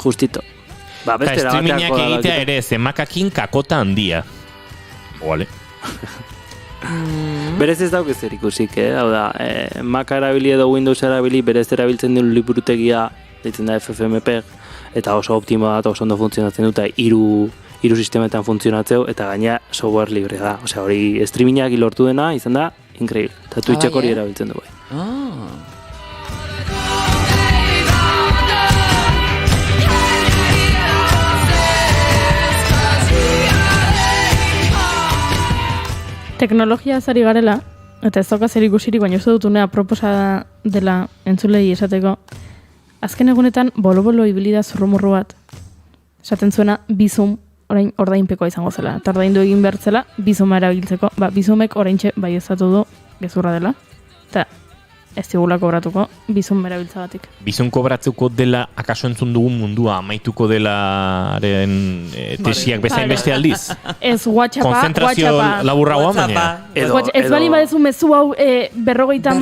justito. Eta streamingiak egitea ere, Macakin kakota handia. Vale. Berez ez dauk ezer ikusik, hau da, Mac erabili edo Windows erabili, berez erabiltzen duen liburutegia, ditzen da FFmpeg, eta oso optimo da, oso ondo funtzionatzen dut, hiru sistemetan funtzionatzeu, eta gaina software libre da. Osea, hori streamingak lortu dena izan da, increíble. Eta Twitchek hori erabiltzen du bai. Teknologia azari garela, eta ez dauka zer ikusirik, baina uste dut unea proposa dela entzulei esateko. Azken egunetan, bolo-bolo ibili da zurrumurru bat. Esaten zuena, bizum orain ordainpekoa izango zela. Eta ordaindu egin bertzela, bizuma erabiltzeko. Bizumek oraintxe bai ezatu du gezurra dela. Eta ez digula kobratuko bizum erabiltzagatik. Bizum kobratzuko dela, akaso entzun dugun mundua amaituko delaren tesiak bezain beste aldiz? Ez WhatsAppa. Konzentrazio laburragoa, baina. Ez bali badezu mezu hau 50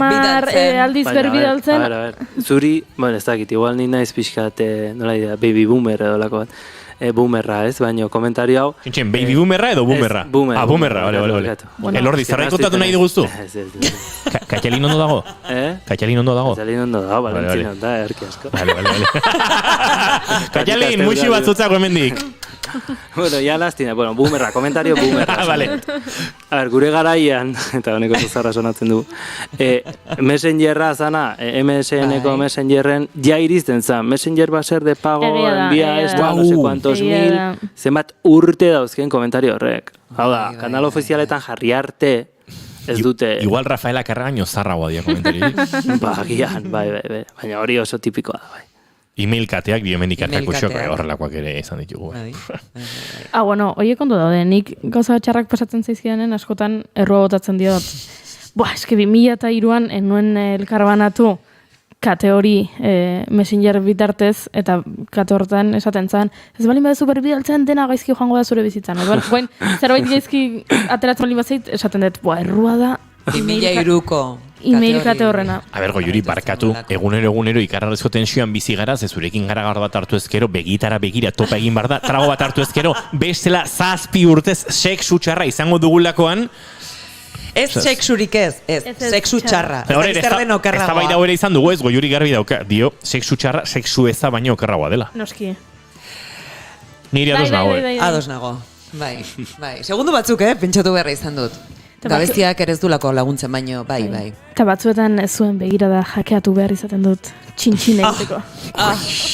aldiz berbidaltzen. A ver. Zuri, bueno, ez dakit, igual ni naiz pixkat, nola idea, baby boomer edo lako bat. Boomerra, ez, baino, komentario hau. Txen, baby boomerra edo boomerra? Boomerra. Boomerra, bale. Elordi, zerrai kontatu nahi diguztu? Ez. Katxalin ondo dago? Katxalin ondo dago? Katxalin ondo dago, Valentzina, da, erki asko. Vale. Katxalin, muixi batzutzako hemendik. Bueno, ya lastina, bueno, boomerra, komentario boomerra. Vale. A ver, gure garaian, eta honeko zuzarra sonatzen du, Messengerra zana, MSN-eko Messengerren, ja irizten zan, Messenger va ser de pago, envía esto, no sé cuántos mil, zenbat urte dauzken komentario horrek. Hau da, kanal ofizialetan jarri arte, ez dute... Igual Rafaela Carraño zarragoa dia komentari. Bagian, bai, baina hori oso tipikoa da, bai. Email kateak, biomenik artako xok, horrelakoak ere izan ditugu. Bueno, oie kondo daude, nik gauza txarrak pasatzen zaizkidanen askotan errua botatzen diot. Eske 2003an enuen elkarbanatu kate hori Messenger bitartez, eta kate horretan esaten zan, ez bali badezu berbidaltzen dena gaizki joango da zure bizitzan. Guen, zerbait gaizki ateratzen bali bazait, esaten dut, errua da, 2003ko. Email kate horrena. A ber, Goiuri, barkatu, egunero ikarrarrezko tensioan bizi gara, zezurekin garagar bat hartu ezkero, begitara begira topa egin bar da, trago bat hartu ezkero, bestela 7 urtez sexu txarra izango dugulakoan. Ez sexurik ez, sexu txarra. Ez da bai dago ere izan dugu ez, Goiuri garbi dauka, dio, sexu txarra, sexu eza baino okerragoa dela. Noski. Niri ados nago, Ados nago, bai. Segundu batzuk, pentsatu beharra izan dut. Gabestiak ere ez dulako laguntzen baino, bai. Eta batzuetan ez zuen begirada jakeatu behar izaten dut, txintxin egiteko.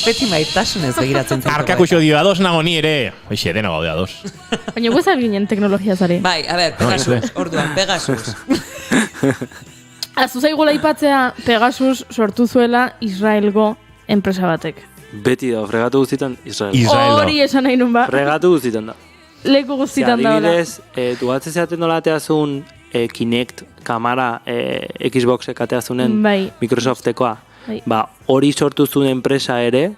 Beti maitasunez begiratzen zen. Arkako xo dio, ados nago ni ere. Hoxe, dena gaude ados. Baina guezak ginen teknologia zari. Bai, a ber, Pegasus, orduan, Pegasus. Azuzaigula ipatzea, Pegasus sortu zuela Israelgo enpresa batek. Beti da, fregatu guztietan Israel. Hori esan nahi nun ba. Fregatu guztietan da. Leku guztietan da. Adibidez, du batzen zeaten nolateazun Kinect kamara Xboxek ateazunen Microsoftekoa. Hori sortu zuen enpresa ere,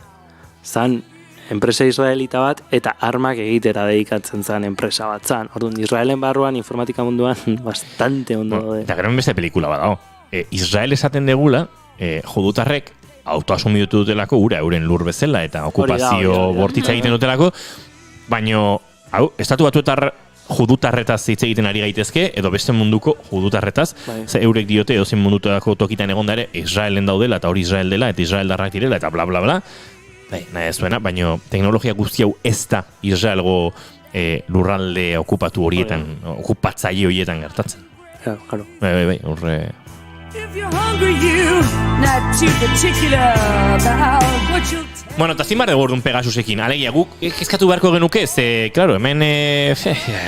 zan enpresa israelita bat, eta armak egitera dedikatzen zan enpresa bat zan. Orduan, Israelen barruan, informatika munduan, bastante ondo daude. Eta gero beste pelikula bat dago. Israel esaten degula, judutarrek autoasumitu dutelako ura euren lur bezala, eta okupazio bortitza egiten dutelako, baino estatu batuetar judutarretaz hitz egiten ari gaitezke, edo beste munduko judutarretaz, ze eurek diote edozein mundutako tokitan egonda ere Israelen daudela, eta hori Israel dela, eta Israeldarrak direla, eta bla bla bla. Nahi ez duena, baina teknologia guzti hau ez da Israelgo lurralde okupatu horietan, okupatzaile horietan gertatzen. Ja, claro. Bai, horre... Bueno, eta zimar dugu orduan Pegasusekin. Alegia, guk kezkatu beharko genuke, ze, klaro, hemen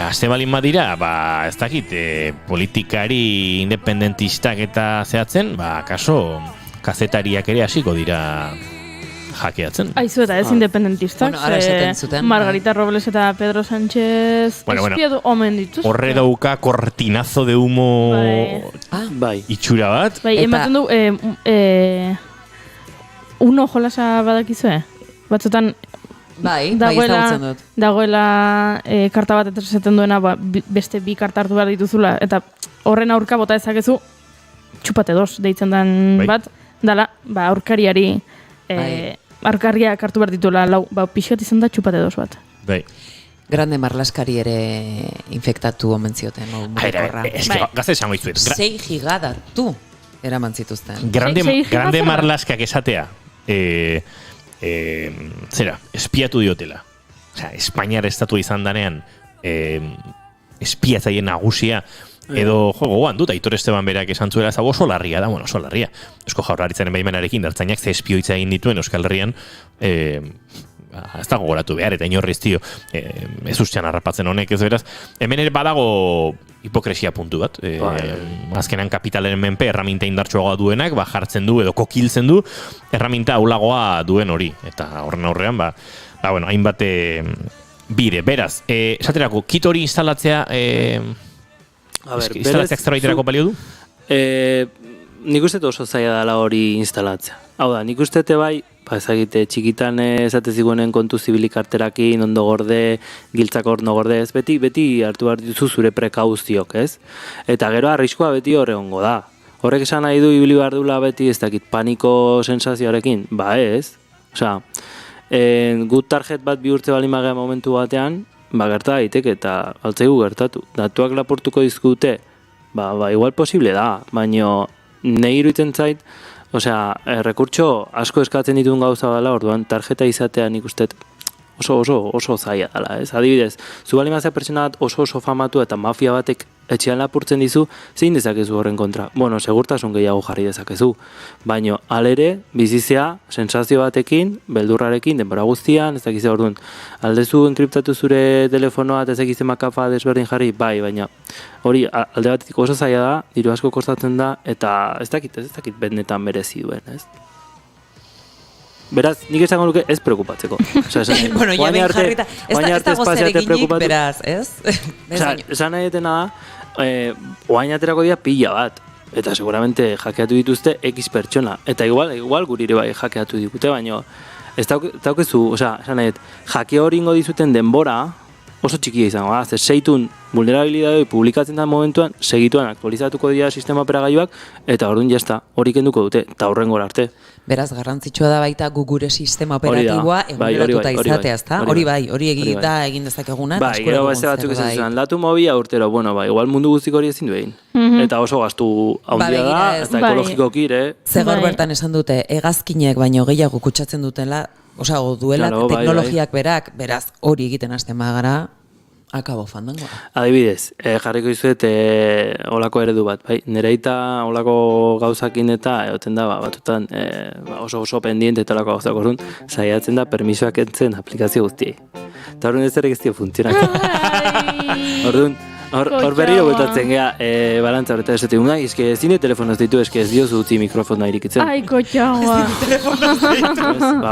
azte balin badira, ez dakit, politikari independentistak eta zehatzen, kaso, kazetariak ere hasiko dira jakeatzen. Aizu eta ez independentistak, Margarita Robles eta Pedro Sánchez espiatu omen dituz. Horre dauka kortinazo de humo itxura bat. Bai, ematen du, uno jolasa badakizue? Batzutan dagoela karta bat esaten duena beste bi karta hartu behar dituzula, eta horren aurka bota ezakezu txupate dos deitzen den bat, dala, aurkariari arkarriak hartu behar dituela, pixkat izan da txupate dos bat. Bai. Grande Marlaskari ere infektatu omen zioten. Gazte esango izuet. 6 gigadatu eraman zituzten. Grande Marlaskak esatea, zera, espiatu diotela. Espainiar estatu izan danean, espiatzaile nagusia, edo gogoan dut, Aitor Esteban berak esan zuela, ez oso larria da, oso larria. Eusko Jaurlaritzaren baimenarekin ertzainak ze espioitza egin dituen Euskal Herrian, ez da gogoratu behar, eta inorriz dio, ez ustean harrapatzen honek, ez beraz, hemen ere badago hipokresia puntu bat, azkenan kapitalaren menpe erraminta indartsuagoa duenak, jartzen du edo kokiltzen du, erraminta aulagoa duen hori, eta horren aurrean, hainbat bide, beraz, esaterako, kit hori instalatzea, instalatzeak zerbaiterako balio du? Nik uste oso zaila dela hori instalatzea. Hau da, nik uste bai, ezagite, txikitan esate ziguenen kontu zibilik arterakin, ondo gorde, giltzak orno gorde, ez, beti hartu behar dituzu zure prekauzioak, ez? Eta gero arriskua beti horregongo da. Horrek esan nahi du ibili behar dula beti, ez dakit, paniko sensazioarekin, ez? Osea, gut target bat bihurtze balimagea momentu batean, gerta daiteke eta altzaigu gertatu. Datuak lapurtuko dizkute, igual posible da, baina nahi iruditzen zait, osea, rekurtso asko eskatzen dituen gauza dela, orduan tarjeta izatea nik uste oso zaila dela, ez? Adibidez, zu balimazia pertsona bat oso famatu eta mafia batek etxean lapurtzen dizu, zein dezakezu horren kontra? Bueno, segurtasun gehiago jarri dezakezu, baina alere, bizizea, sensazio batekin, beldurrarekin, denbora guztian, ez dakize orduan, aldezu enkriptatu zure telefonoa eta ez dakize makafa desberdin jarri, baina hori alde batetik oso zaila da, diru asko kostatzen da, eta ez dakit benetan merezi duen, ez? Beraz, nik esango nuke ez preokupatzeko. Bueno, ja ben jarrita, ez dago zer eginik, beraz, ez? Esan nahi etena da, oain aterako dira pila bat, eta seguramente hackeatu dituzte X pertsona, eta igual guri ere bai hackeatu digute, baina ez daukezu, esan nahi, hackeo hori ingo dizuten denbora, oso txikia izango, ze seitun vulnerabilidadoi publikatzen da momentuan, segituan aktualizatuko dira sistema operagailuak, eta orduan jazta, hori kenduko dute, eta horrengora arte. Beraz, garrantzitsua da baita gure sistema operatiboa eguneratuta izatea, ezta? Hori egita egin dezakeguna. Gero beste batzuk izan zuen, datu mobia urtero, igual mundu guztik hori ezin du egin. Eta oso gastu handia da, eta ekologikoki ere. Zegor bertan esan dute, hegazkinek baino gehiago kutsatzen dutela, duela teknologiak berak, beraz, hori egiten hasten bagara, akabo fandangoa. Adibidez, jarriko izuet olako eredu bat, nereita olako gauzakin eta egoten da, batutan oso pendiente eta olako gauzak orduan, saiatzen da permisoak entzen aplikazio guztiei. Eta orduan ez ere geztio funtzionak. Orduan, hor berriro bultatzen gea balantza horretan esatik unai, eske zine telefonoz ditu, eske ez diozu utzi mikrofona irikitzen. Ai, kotxagoa.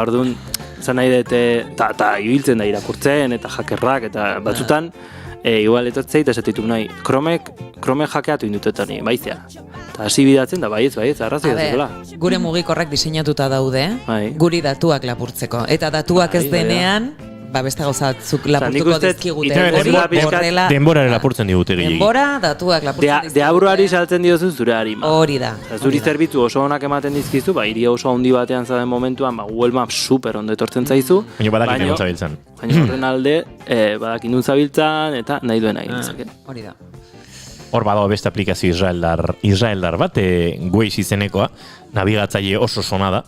Orduan, zan nahi dut, eta ibiltzen da irakurtzen, eta hackerrak, eta batzutan, igual etortzei, eta esatitu nahi, Chrome hackeatu indutetan baizea. Eta hasi bidatzen da, baietz, arrazoi da zela. Gure mugikorrak diseinatuta daude, guri datuak lapurtzeko. Eta datuak ez denean, beste gauzatzuk lapurtuko dizkigute. Denborare lapurtzen digute gehiagik. Denbora, datuak lapurtzen dizkigute. Deabruari saltzen diozu zure harima. Hori da. Zuri zerbitzu oso onak ematen dizkizu, iria oso handi batean zaden momentuan, Google Maps super ondo etortzen zaizu. Baina badakin nun zabiltzan. Baina horren alde, badakin nun zabiltzan, eta nahi duen nahi. Hori da. Hor badago beste aplikazio Israeldar bat, Waze izenekoa, nabigatzaile oso sona da,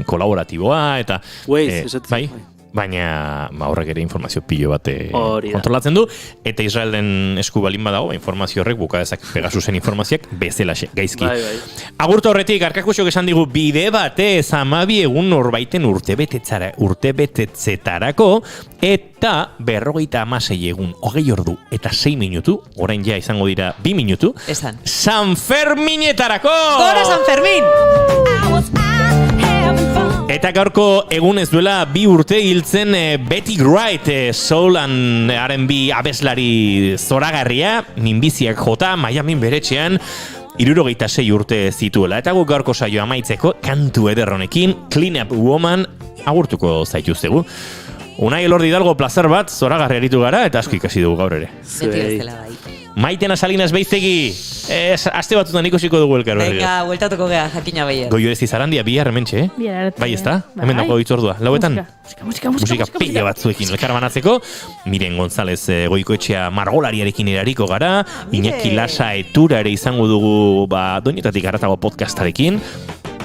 kolaboratiboa, eta... Waze, esatzen. Baina horrek ere informazio pilo bat kontrolatzen du, eta Israelen esku balin badago, informazio horrek bukadezak Pegasusen informazioak bezelaxe, gaizki. Agurto horretik, Arkakusiok esan digu, bide batez 12 egun norbaiten urtebetetzetarako, eta 56 egun 20 ordu eta 6 minutu, orain ja izango dira 2 minutu, San Ferminetarako! Gora San Fermin! Eta gaurko egun ez duela 2 urte hiltzen Betty Wright, soul and R&B abeslari zoragarria, minbiziak jota, Miami beretxean, 76 urte zituela. Eta guk gaurko saioa amaitzeko, kantu ederronekin, Clean Up Woman, agurtuko zaituztegu. Unai Elordi Hidalgo plazer bat, zoragarri aritu gara, eta asko ikasi dugu gaur ere. Beti bezala bai. Maitena Salinas Beizegi, aste batutan ikusiko dugu elkar berriro. Venga, bueltatuko gea, jakina baiet. Goio ez izarandia, bihar hementxe, Bai, ez da? Hemen dago itzordua. Lauetan? Musika pila batzuekin elkar banatzeko. Miren González Goikoetxea margolariarekin erariko gara. Iñaki Lasa Etura ere izango dugu Doinetatik Haratago podcastarekin.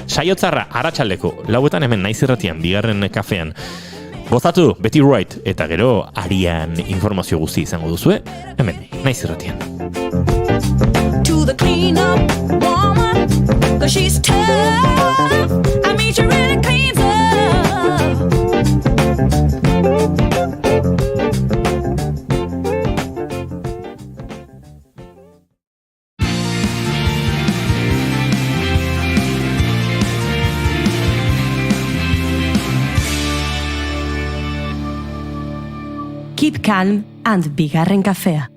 Saiotzarra, arratsaldeko, lauetan hemen naiz irratian, bigarren kafean. Gozatu, Betty Wright, eta gero arian informazio guzti izango duzue, hemen, naiz irratian. To the clean-up woman, 'cause she's tough. I mean, she really cleans up. Keep calm and bigarren kafea.